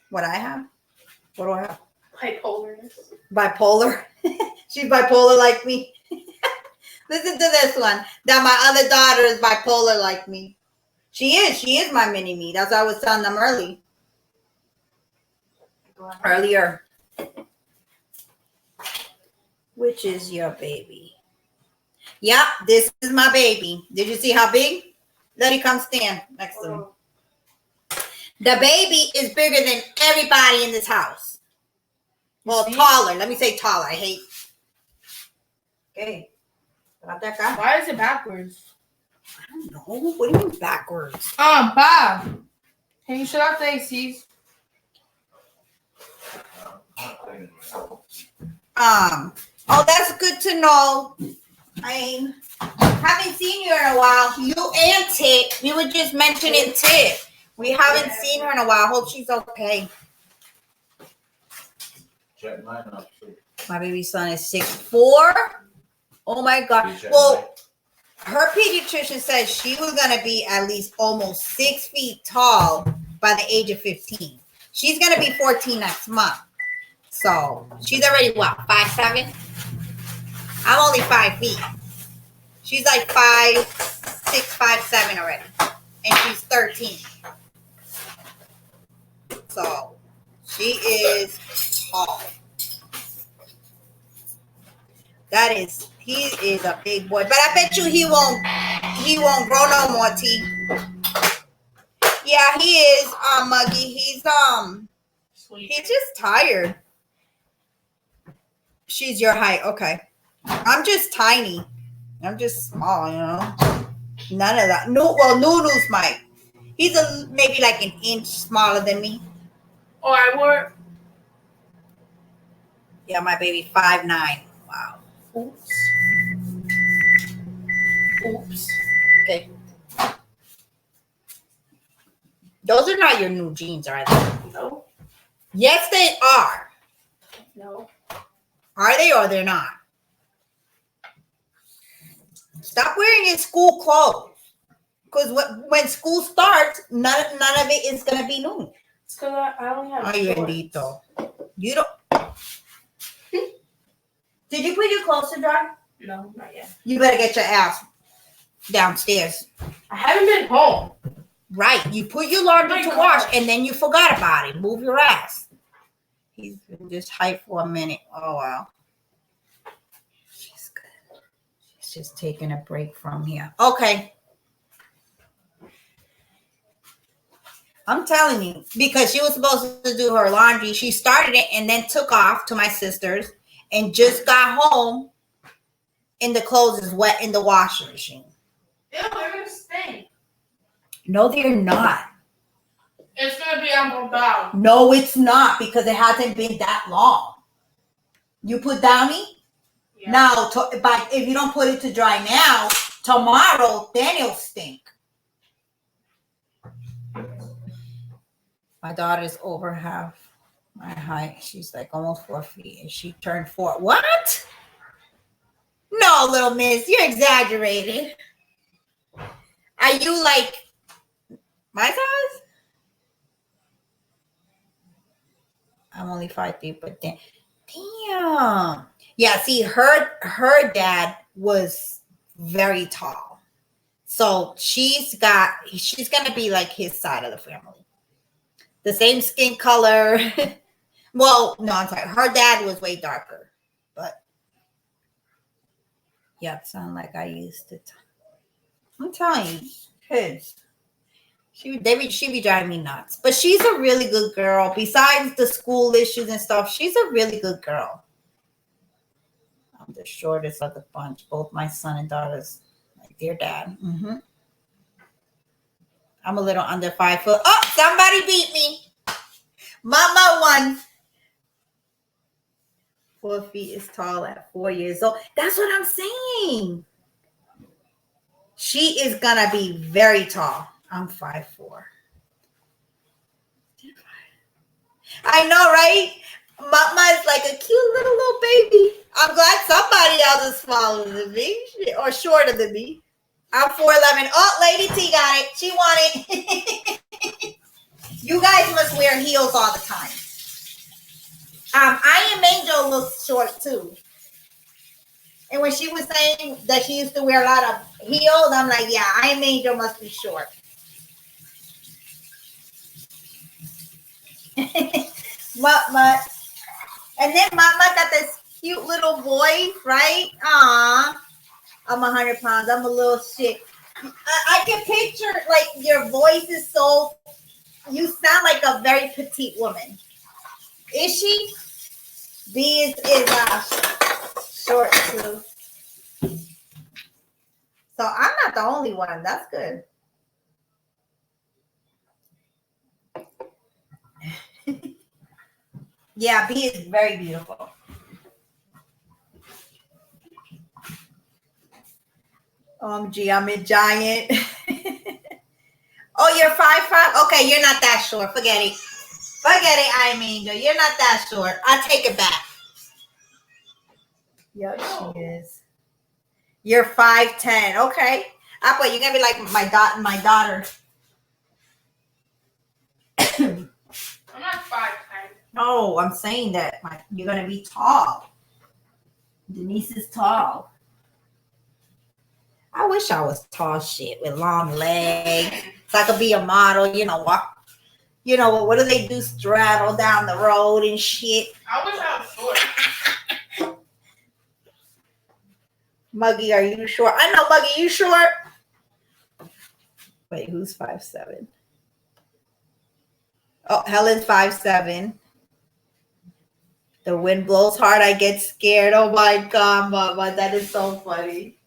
What I have? What do I have? Bipolarness. Bipolar. She's bipolar like me. Listen to this one. That my other daughter is bipolar like me. She is my mini me. That's what I was telling them earlier. Which is your baby? Yep, this is my baby. Did you see how big? Let it come stand next to him. The baby is bigger than everybody in this house. Well, taller. Let me say taller. I hate. Okay. Why is it backwards? I don't know. What do you mean backwards? Bob. Can you shut off the ACs? Oh, that's good to know. I haven't seen you in a while. You and Tip. We were just mentioning Tip. We haven't seen her in a while. Hope she's okay. Check mine out too. My baby son is 6'4". Oh my God. Well, her pediatrician said she was going to be at least almost 6 feet tall by the age of 15. She's going to be 14 next month. So she's already what, 5'7"? I'm only 5 feet. She's like 5'6", 5'7" already. And she's 13. So she is tall. He is a big boy. But I bet you he won't grow no more, T. Yeah, he is, Muggy. He's just tired. She's your height. Okay. I'm just tiny. I'm just small, you know. None of that. No, well, Nunu's Mike. He's maybe like an inch smaller than me. Oh, I wore. Yeah, my baby 5'9". Wow. Oops. Okay. Those are not your new jeans, are they? No. Yes, they are. No. Are they or they're not? Stop wearing your school clothes. Because when school starts, none of it is going to be new. It's because I only have Ay, bendito. You don't. Did you put your clothes to dry? No, not yet. You better get your ass downstairs. I haven't been home. Right. You put your laundry to wash and then you forgot about it. Move your ass. He's been just hyped for a minute. Oh, wow. She's good. She's just taking a break from here. Okay. I'm telling you, because she was supposed to do her laundry. She started it and then took off to my sister's and just got home and the clothes is wet in the washing machine. Ew, they're going to stink. No, they're not. It's going to be on the down. No, it's not because it hasn't been that long. You put Downy? Yeah. Now, but if you don't put it to dry now, tomorrow, then it'll stink. My daughter's over half my height. She's like almost 4 feet and she turned 4. What? No, little miss, you're exaggerating. Are you like my size? I'm only 5 feet, but damn. Yeah, see, her dad was very tall. So she's gonna be like his side of the family. The same skin color. Well, no, I'm sorry. Her dad was way darker. But yeah, it sounded like I used to. I'm telling you, kids. She be driving me nuts. But she's a really good girl. Besides the school issues and stuff, she's a really good girl. I'm the shortest of the bunch. Both my son and daughters like their dad. Mm-hmm. I'm a little under 5 foot. Oh, somebody beat me. Mama won. 4 feet is tall at 4 years old. That's what I'm saying. She is gonna be very tall. I'm 5'4". I know, right? Mama is like a cute little baby. I'm glad somebody else is smaller than me or shorter than me. I'm 4'11". Oh, Lady T got it. She won it. You guys must wear heels all the time. I Am Angel looks short too. And when she was saying that she used to wear a lot of heels, I'm like, yeah, I Am Angel must be short. Mama. And then Mama got this cute little voice, right? Aw. I'm 100 pounds. I'm a little shit. I can picture, like, your voice is so, you sound like a very petite woman. Is she? B is short too. So I'm not the only one. That's good. Yeah, B is very beautiful. OMG, I'm a giant. Oh, you're 5'5"? Okay, you're not that short. Forget it. Forget it, I Am Angel. You're not that short. I take it back. Yep, she is. You're 5'10". Okay. Apple, you're gonna be like my daughter. I'm not 5'10". No, I'm saying that you're gonna be tall. Denise is tall. I wish I was tall shit with long legs. So I could be a model, walk. What do they do? Straddle down the road and shit. I wish I was short. Muggy, are you short? I know, Muggy, you short? Wait, who's 5'7"? Oh, Helen's 5'7". The wind blows hard, I get scared. Oh my God, Mama, that is so funny.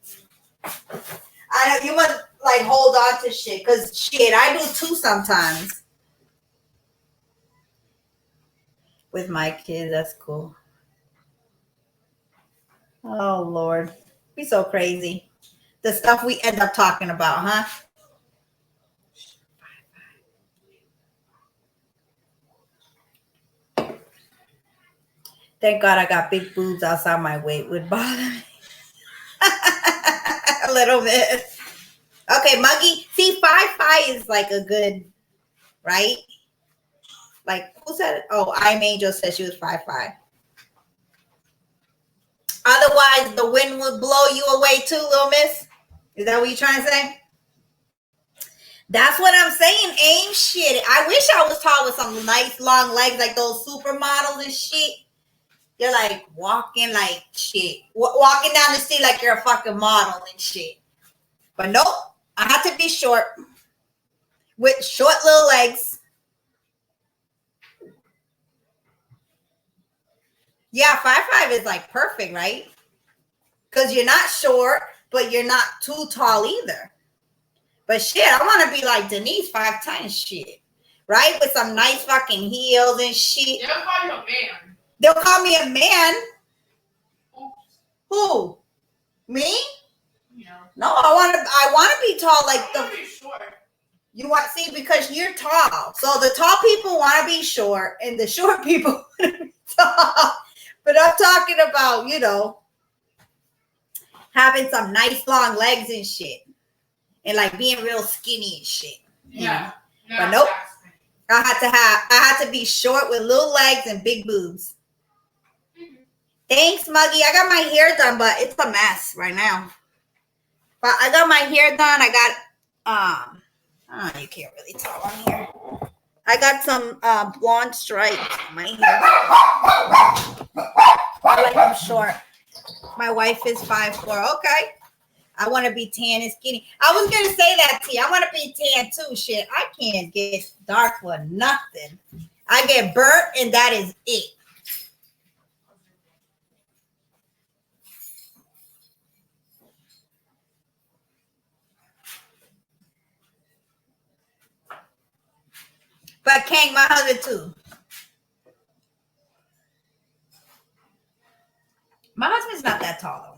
I know you must like hold on to shit, because shit, I do too sometimes. With my kids, that's cool. Oh Lord, we so crazy. The stuff we end up talking about, huh? Thank God I got big boobs outside my weight would bother me. A little bit. Okay, Muggy. See, 5'5" is like a good, right? Like, who said it? Oh, I Am Angel said she was 5'5". Otherwise, the wind would blow you away too, little miss. Is that what you're trying to say? That's what I'm saying. Ain't shit. I wish I was tall with some nice long legs like those supermodels and shit. You're like walking like shit. Walking down the street like you're a fucking model and shit. But nope. I have to be short. With short little legs. Yeah, 5'5" is like perfect, right? Because you're not short, but you're not too tall either. But shit, I want to be like Denise, 5'10" shit. Right? With some nice fucking heels and shit. They'll call you a man. They'll call me a man. Oops. Who? Me? Yeah. No, I want to be tall like I want to be short. You want see because you're tall. So the tall people want to be short and the short people want to be tall. But I'm talking about, having some nice long legs and shit. And like being real skinny and shit. Yeah. But nope. I had to be short with little legs and big boobs. Mm-hmm. Thanks, Muggy. I got my hair done, but it's a mess right now. But I got my hair done. I got you can't really tell on here. I got some blonde stripes on my hair. I like them short. My wife is 5'4". Okay. I want to be tan and skinny. I was going to say that to you. I want to be tan too. Shit, I can't get dark for nothing. I get burnt and that is it. But Kang, my husband too. My husband's not that tall though.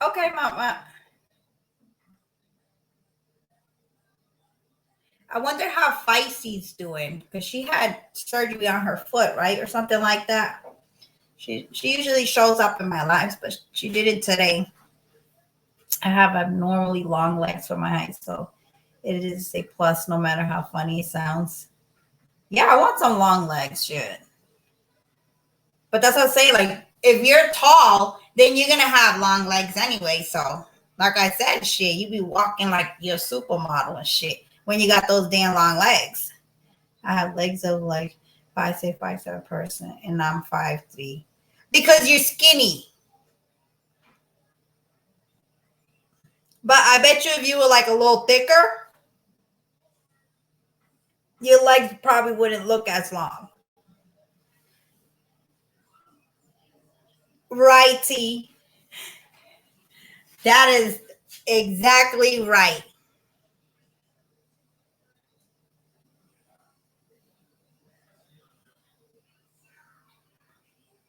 Okay, Mama. I wonder how Feisty's doing because she had surgery on her foot, right, or something like that. She usually shows up in my lives, but she did it today. I have abnormally long legs for my height, so it is a plus, no matter how funny it sounds. Yeah, I want some long legs, shit. But that's what I say. Like, if you're tall, then you're gonna have long legs anyway. So, like I said, shit, you be walking like you're a supermodel and shit when you got those damn long legs. I have legs of like 5'7" person, and I'm 5'3" because you're skinny. But I bet you if you were like a little thicker, your legs probably wouldn't look as long. Righty. That is exactly right.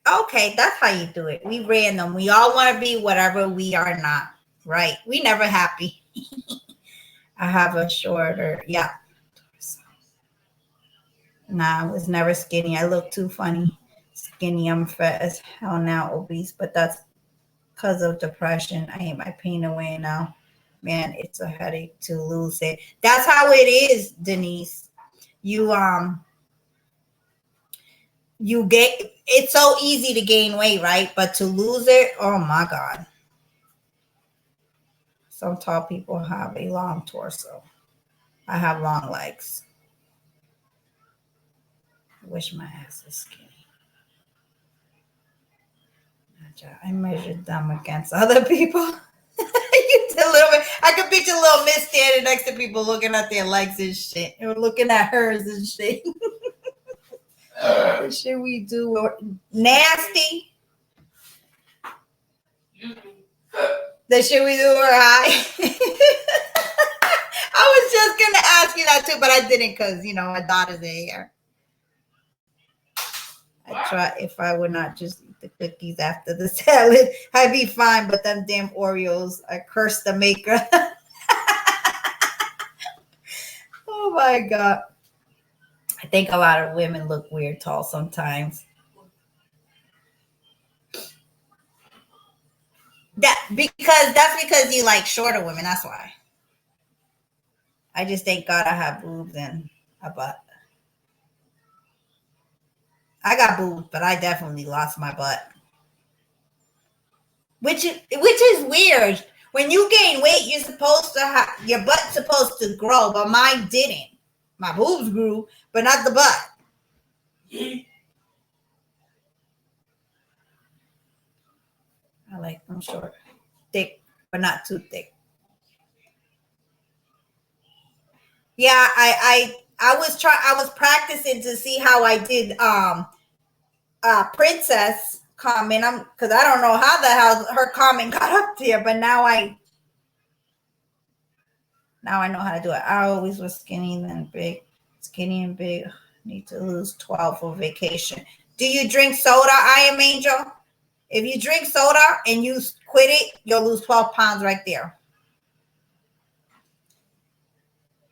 Okay, that's how you do it. We random. We all want to be whatever we are not. Right. We never happy. I have a shorter, yeah. Nah, I was never skinny. I look too funny. Skinny, I'm fat as hell now, obese, but that's because of depression. I ate my pain away now. Man, it's a headache to lose it. That's how it is, Denise. You get, it's so easy to gain weight, right? But to lose it, oh my God. Some tall people have a long torso. I have long legs. I wish my ass was skinny. I measured them against other people. You did a little bit. I could picture little Miss standing next to people looking at their legs and shit. Or looking at hers and shit. What should we do? Nasty? That should we do her high? I was just gonna ask you that too, but I didn't because my daughter's here. I try if I would not just eat the cookies after the salad, I'd be fine. But them damn Oreos, I curse the maker. Oh my God. I think a lot of women look weird tall sometimes. That's because you like shorter women. That's why. I just thank God I have boobs and a butt. I got boobs, but I definitely lost my butt. Which is weird. When you gain weight, you're supposed to have your butt's supposed to grow, but mine didn't. My boobs grew, but not the butt. I like them short, thick, but not too thick. Yeah, I was practicing to see how I did Princess comment. Because I don't know how the hell her comment got up there, but now I know how to do it. I always was skinny then big. Skinny and big. Need to lose 12 for vacation. Do you drink soda, I Am Angel? If you drink soda and you quit it, you'll lose 12 pounds right there.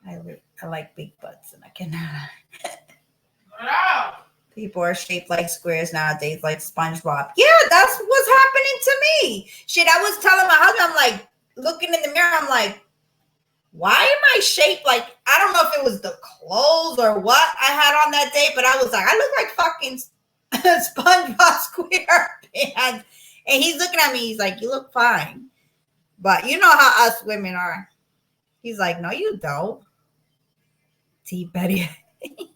I like big butts and I cannot. People are shaped like squares nowadays, like SpongeBob. Yeah, that's what's happening to me. Shit, I was telling my husband, I'm like, looking in the mirror, I'm like, why am I shaped like, I don't know if it was the clothes or what I had on that day, but I was like, I look like fucking SpongeBob SquarePants. And he's looking at me, he's like, you look fine. But you know how us women are. He's like, no, you don't. T. Betty. If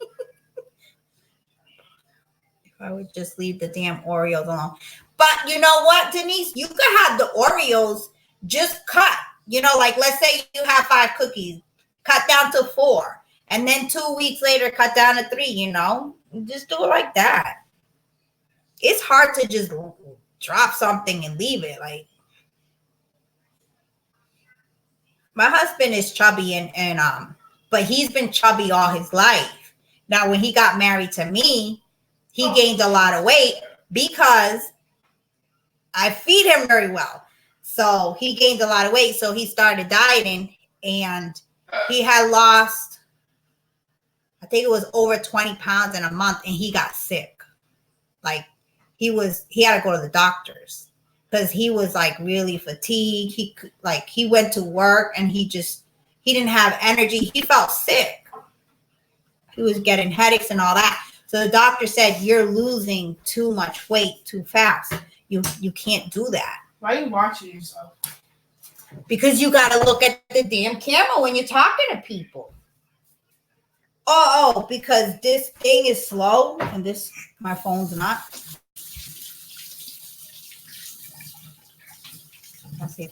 I would just leave the damn Oreos alone. But you know what, Denise? You could have the Oreos just cut. Like let's say you have 5 cookies, cut down to 4. And then 2 weeks later, cut down to 3, Just do it like that. It's hard to just drop something and leave it. Like, My husband is chubby and but he's been chubby all his life. Now, when he got married to me, he gained a lot of weight because I feed him very well. So he gained a lot of weight. So he started dieting and he had lost, I think it was over 20 pounds in a month, and he got sick. Like he had to go to the doctors because he was like really fatigued. He went to work and he didn't have energy. He felt sick. He was getting headaches and all that. So the doctor said, you're losing too much weight too fast. You can't do that. Why are you watching yourself? Because you got to look at the damn camera when you're talking to people. Oh, because this thing is slow and my phone's not. Let's see if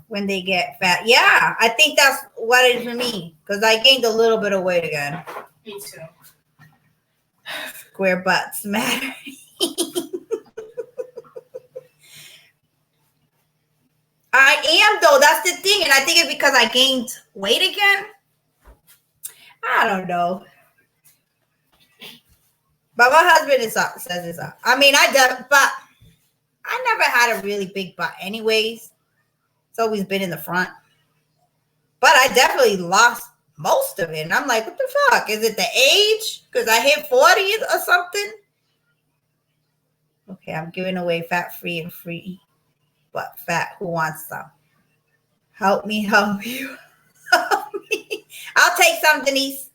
when they get fat. Yeah, I think that's what it is for me because I gained a little bit of weight again. Me too. Square butts matter. I am though. That's the thing, and I think it's because I gained weight again. I don't know, but my husband says it's up. I mean, but I never had a really big butt, anyways. It's always been in the front, but I definitely lost most of it. And I'm like, what the fuck? Is it the age? Because I hit 40 or something. Okay, I'm giving away fat-free and free. But fat, who wants some? Help me help you. Help me. I'll take some, Denise.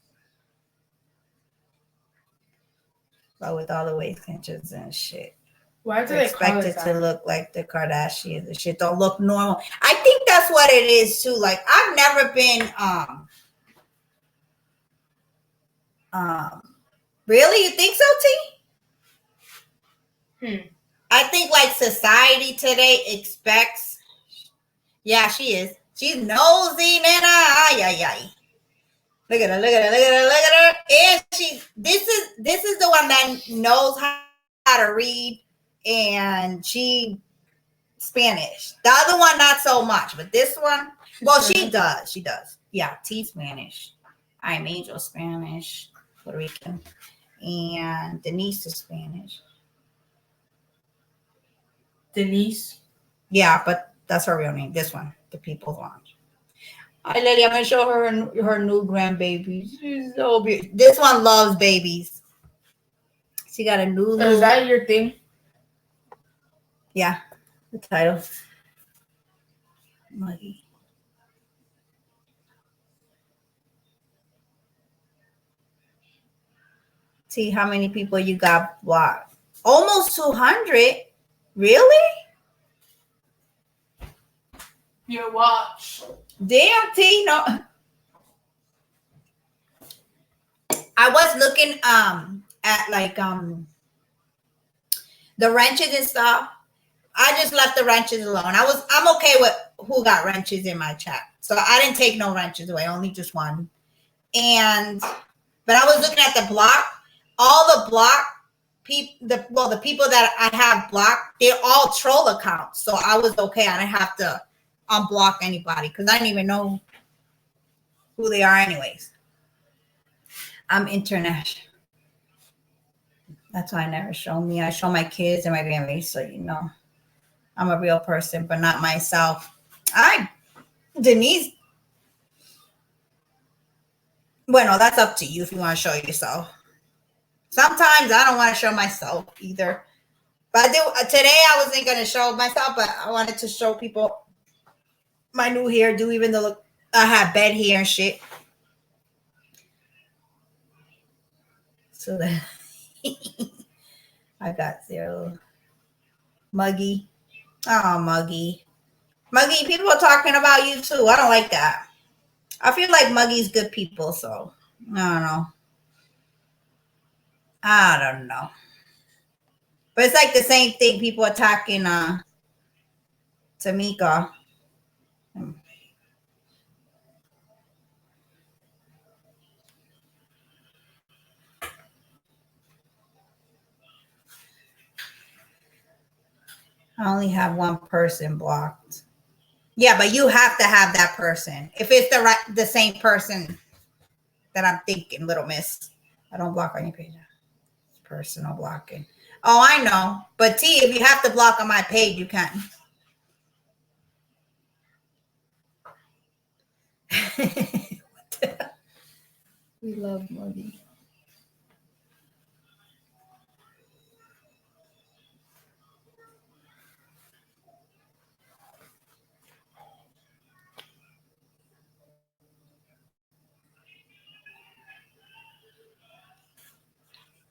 But with all the waist extensions and shit. Why do They're they call expected it to look like the Kardashians. The shit don't look normal. I think that's what it is too. Like I've never been really? You think so, T? I think like society today expects. Yeah, she is. She's nosy, man. Ay. Look at her, look at her, look at her, look at her. And this is the one that knows how to read, and she Spanish. The other one, not so much, but this one, well, she does. She does. Yeah, T Spanish. I'm Angel Spanish, Puerto Rican, and Denise is Spanish. Denise. Yeah, but that's her real name. This one, the People's Lounge. Hi, Lily. I'm gonna show her her new grandbaby. She's so beautiful. This one loves babies. She got a new. Is that your thing? Yeah, the title. Muggy. See how many people you got blocked. Almost 200. Really? Your watch. Damn, T. No. I was looking at like the wrenches and stuff. I just left the wrenches alone. I'm okay with who got wrenches in my chat. So I didn't take no wrenches away, only just one. But I was looking at the block. All the block people, the people that I have blocked, they're all troll accounts. So I was okay. I didn't have to unblock anybody because I didn't even know who they are anyways. I'm international. That's why I never show me. I show my kids and my grandbabies, so you know I'm a real person, but not myself. Denise. Bueno, that's up to you if you want to show yourself. Sometimes I don't want to show myself either. But today I wasn't going to show myself, but I wanted to show people my new hairdo, even though I have bed hair and shit. So that I got zero. Muggy. Oh, Muggy. Muggy, people are talking about you too. I don't like that. I feel like Muggy's good people, so I don't know. But it's like the same thing. People attacking Tamika. I only have one person blocked. Yeah, but you have to have that person. If it's the same person that I'm thinking, Little Miss. I don't block on your page. It's personal blocking. Oh, I know. But T, if you have to block on my page, you can. We love money.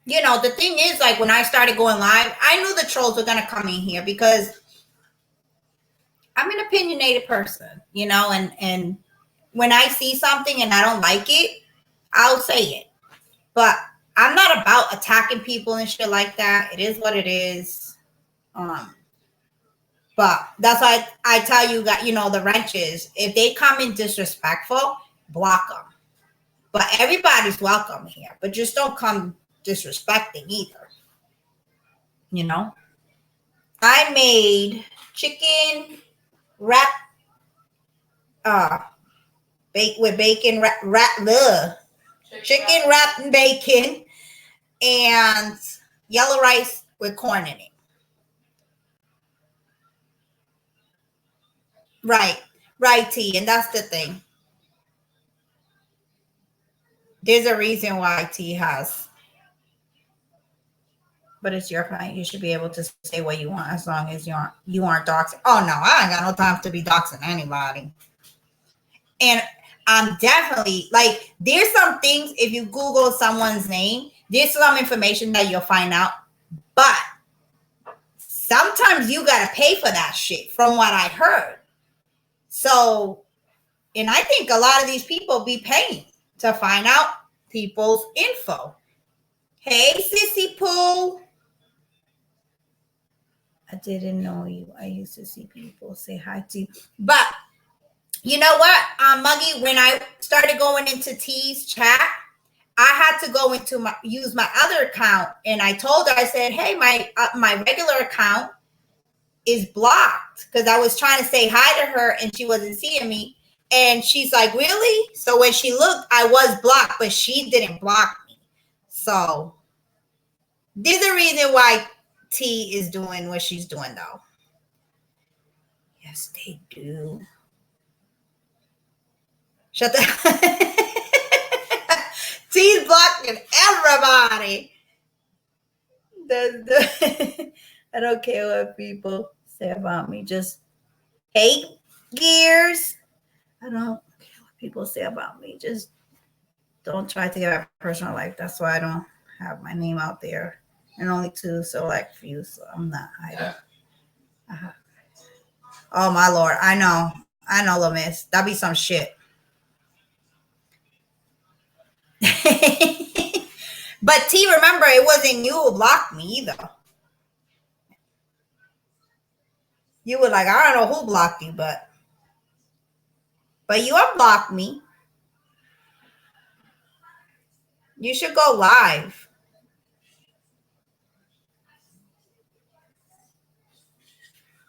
You know, the thing is, like, when I started going live, I knew the trolls were going to come in here because I'm an opinionated person, you know, and when I see something and I don't like it, I'll say it. But I'm not about attacking people and shit like that. It is what it is. But that's why I tell you that, you know, the wrenches, if they come in disrespectful, block them. But everybody's welcome here. But just don't come disrespecting either. You know? I made chicken wrap with bacon chicken wrapped in bacon and yellow rice with corn in it. Right, T, and that's the thing. There's a reason why T has, but it's your client. You should be able to say what you want as long as you aren't doxing. Oh no, I ain't got no time to be doxing anybody. And I'm definitely like, there's some things, if you Google someone's name, there's some information that you'll find out, but sometimes you gotta pay for that shit, from what I heard. So, and I think a lot of these people be paying to find out people's info. Hey, Sissy Pooh. I didn't know you. I used to see people say hi to you. But you know what, Muggy, when I started going into T's chat, I had to go into use my other account, and I told her, I said, hey, my regular account is blocked, because I was trying to say hi to her and she wasn't seeing me. And she's like, really? So when she looked, I was blocked, but she didn't block me. So there's a reason why T is doing what she's doing, though. Yes, they do. Shut the T's blocking everybody. I don't care what people say about me. Just hate gears. I don't care what people say about me. Just don't try to get my personal life. That's why I don't have my name out there. And only to select few, so I'm not hiding. Oh my Lord. I know, Little Miss. That'd be some shit. But T, remember, it wasn't you who blocked me either. You were like, I don't know who blocked you, but you unblocked me. You should go live.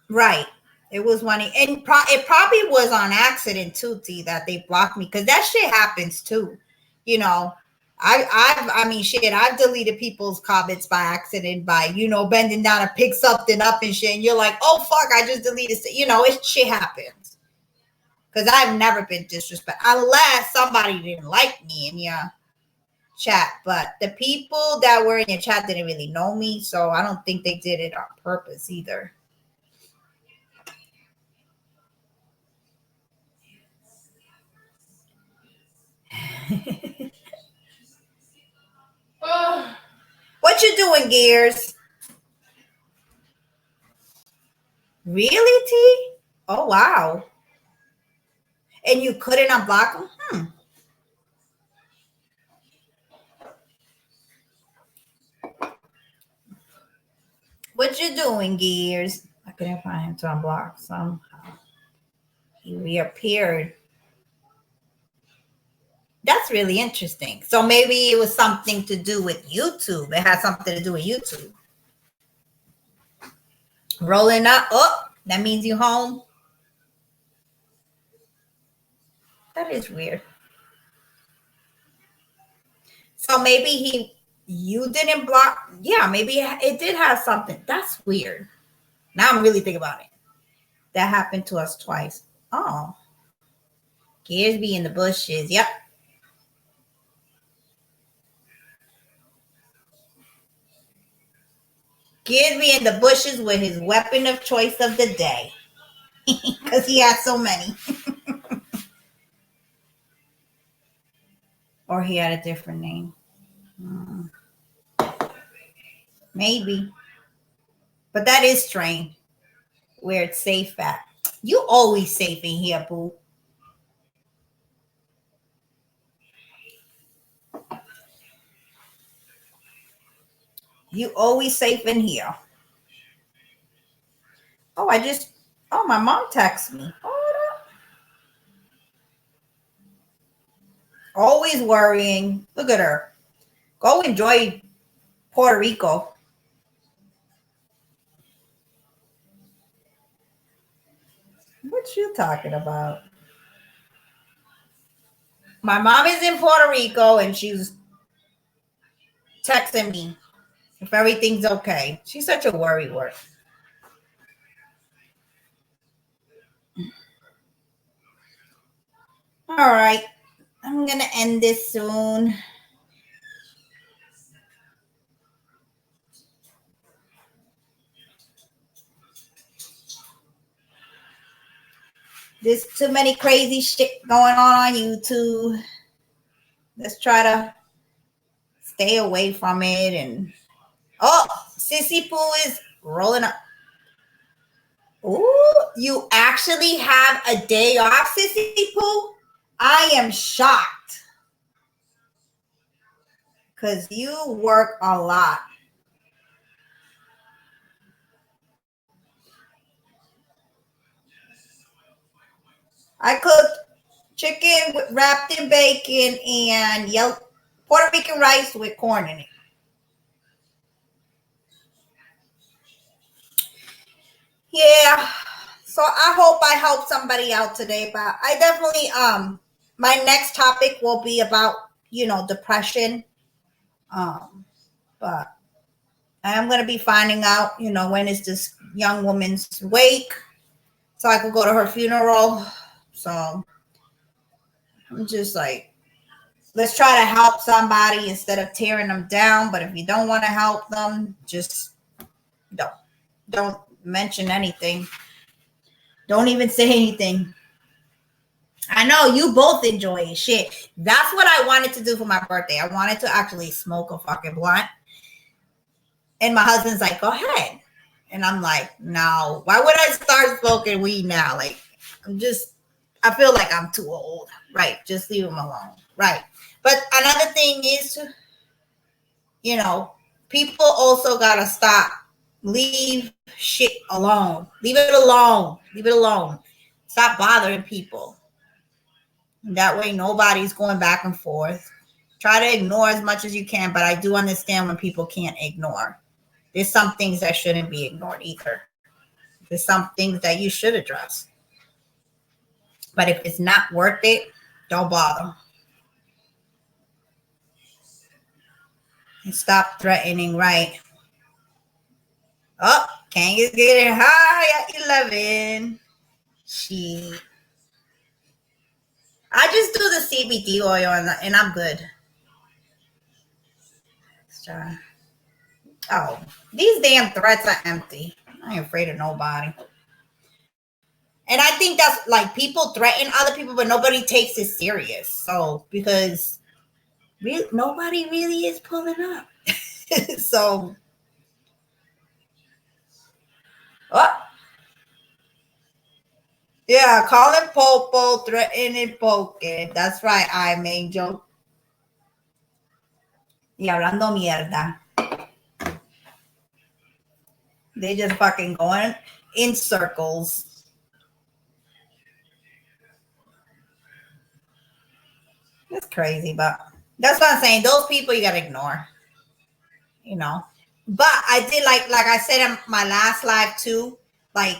Right. It was one, and it probably was on accident too, T, that they blocked me, because that shit happens too. You know, I mean, shit, I've deleted people's comments by accident by, you know, bending down to pick something up and shit, and you're like, oh fuck, I just deleted it. You know, shit happens. Because I've never been disrespectful, unless somebody didn't like me in your chat. But the people that were in your chat didn't really know me, so I don't think they did it on purpose either. What you doing, Gears? Really, T? Oh, wow. And you couldn't unblock them? What you doing, Gears? I couldn't find him to unblock somehow. He reappeared. That's really interesting. So maybe it was something to do with YouTube. It had something to do with YouTube. Rolling up. Oh, that means you home. That is weird. So maybe you didn't block. Yeah, maybe it did have something. That's weird. Now I'm really thinking about it. That happened to us twice. Oh. Gears be in the bushes. Yep. Gears be in the bushes with his weapon of choice of the day. Because he had so many. Or he had a different name. Maybe. But that is strange. Where it's safe at. You always safe in here, boo. You always safe in here. Oh, my mom texted me. Always worrying. Look at her. Go enjoy Puerto Rico. What you talking about? My mom is in Puerto Rico and she's texting me if everything's okay. She's such a worry word. All right. I'm going to end this soon. There's too many crazy shit going on YouTube. Let's try to stay away from it. And Sissy Pooh is rolling up. Ooh, you actually have a day off, Sissy Pooh? I am shocked. Because you work a lot. I cooked chicken wrapped in bacon and Puerto Rican rice with corn in it. Yeah. So I hope I helped somebody out today, but I definitely my next topic will be about, depression. But I am going to be finding out, when is this young woman's wake so I could go to her funeral. So I'm just like, let's try to help somebody instead of tearing them down. But if you don't want to help them, just don't mention anything. Don't even say anything. I know you both enjoy shit. That's what I wanted to do for my birthday. I wanted to actually smoke a fucking blunt. And my husband's like, go ahead. And I'm like, no, why would I start smoking weed now? Like, I feel like I'm too old. Right. Just leave him alone. Right. But another thing is, people also got to stop. Leave shit alone. Leave it alone. Leave it alone. Stop bothering people. That way, nobody's going back and forth. Try to ignore as much as you can, but I do understand when people can't ignore. There's some things that shouldn't be ignored either. There's some things that you should address. But if it's not worth it, don't bother. And stop threatening, right? Oh, Kang is getting high at 11. I just do the CBD oil and I'm good. Let's try. Oh, these damn threats are empty. I ain't afraid of nobody. And I think that's like people threaten other people, but nobody takes it serious. So because nobody really is pulling up. So, yeah, calling Popo, threatening poking. That's right, I'm Angel. Y hablando mierda. They just fucking going in circles. It's crazy, but that's what I'm saying. Those people you gotta ignore. But I did like I said in my last live too, like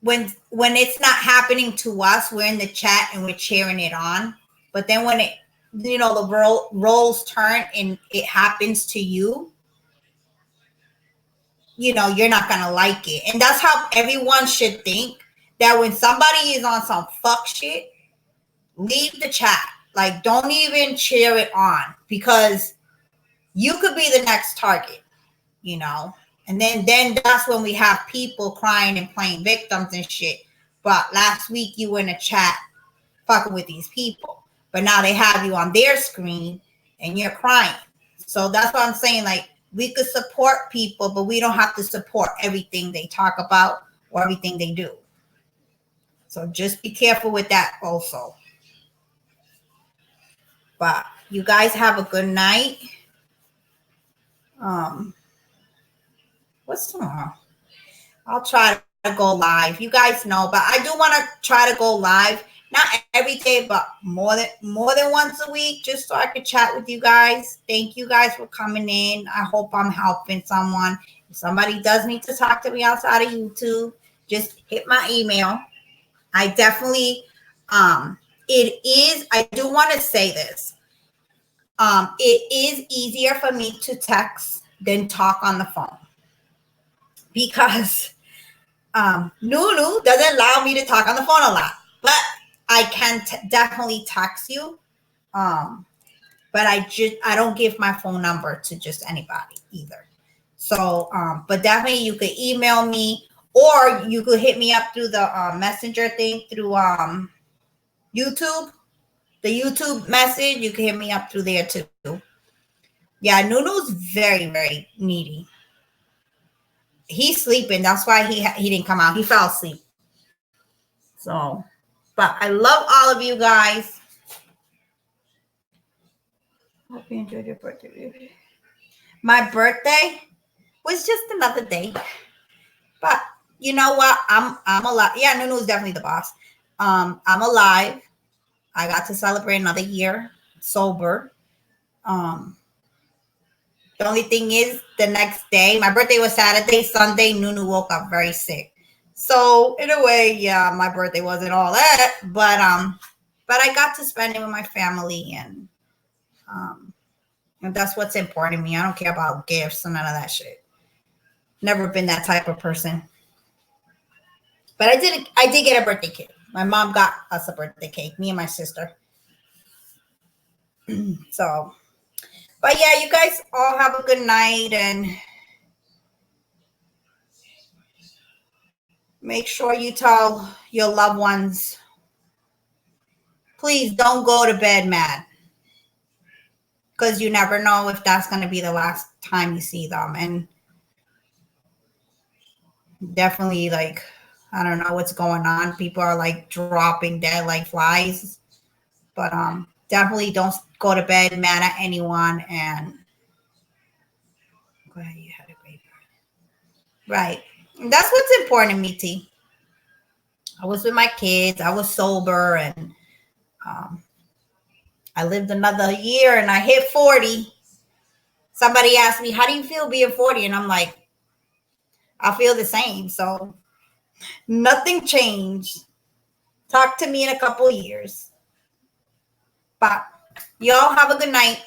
when it's not happening to us, we're in the chat and we're cheering it on. But then when it, you know, the roles turn and it happens to you, you know, you're not gonna like it. And that's how everyone should think, that when somebody is on some fuck shit, leave the chat. Like, don't even cheer it on, because you could be the next target, you know. And then that's when we have people crying and playing victims and shit. But last week you were in a chat fucking with these people, but now they have you on their screen and you're crying. So that's what I'm saying. Like, we could support people, but we don't have to support everything they talk about or everything they do. So just be careful with that also. But you guys have a good night. What's tomorrow? I'll try to go live. You guys know, but I do want to try to go live. Not every day, but more than once a week, just so I could chat with you guys. Thank you guys for coming in. I hope I'm helping someone. If somebody does need to talk to me outside of YouTube, just hit my email. I definitely, I do want to say this. It is easier for me to text than talk on the phone, because Nunu doesn't allow me to talk on the phone a lot, but I can definitely text you. But I don't give my phone number to just anybody either. So, but definitely you could email me, or you could hit me up through the messenger thing through YouTube. The YouTube message, you can hit me up through there too. Yeah, Nunu's very, very needy. He's sleeping. That's why he didn't come out. He fell asleep. So, but I love all of you guys. Hope you enjoyed your birthday. My birthday was just another day. But you know what? I'm alive. Yeah, Nunu's definitely the boss. I'm alive. I got to celebrate another year sober. The only thing is, the next day, my birthday was Saturday, Sunday, Nunu woke up very sick. So in a way, yeah, my birthday wasn't all that, but I got to spend it with my family, and that's what's important to me. I don't care about gifts and none of that shit. Never been that type of person. But I did get a birthday cake. My mom got us a birthday cake, me and my sister. So, but yeah, you guys all have a good night, and make sure you tell your loved ones, please don't go to bed mad, because you never know if that's going to be the last time you see them. And definitely, like, I don't know what's going on. People are like dropping dead like flies. But definitely don't go to bed mad at anyone. And glad you had a great birthday. Right. And that's what's important to me, T. I was with my kids. I was sober, and I lived another year, and I hit 40. Somebody asked me, how do you feel being 40? And I'm like, I feel the same. So nothing changed. Talk to me in a couple of years. But y'all have a good night.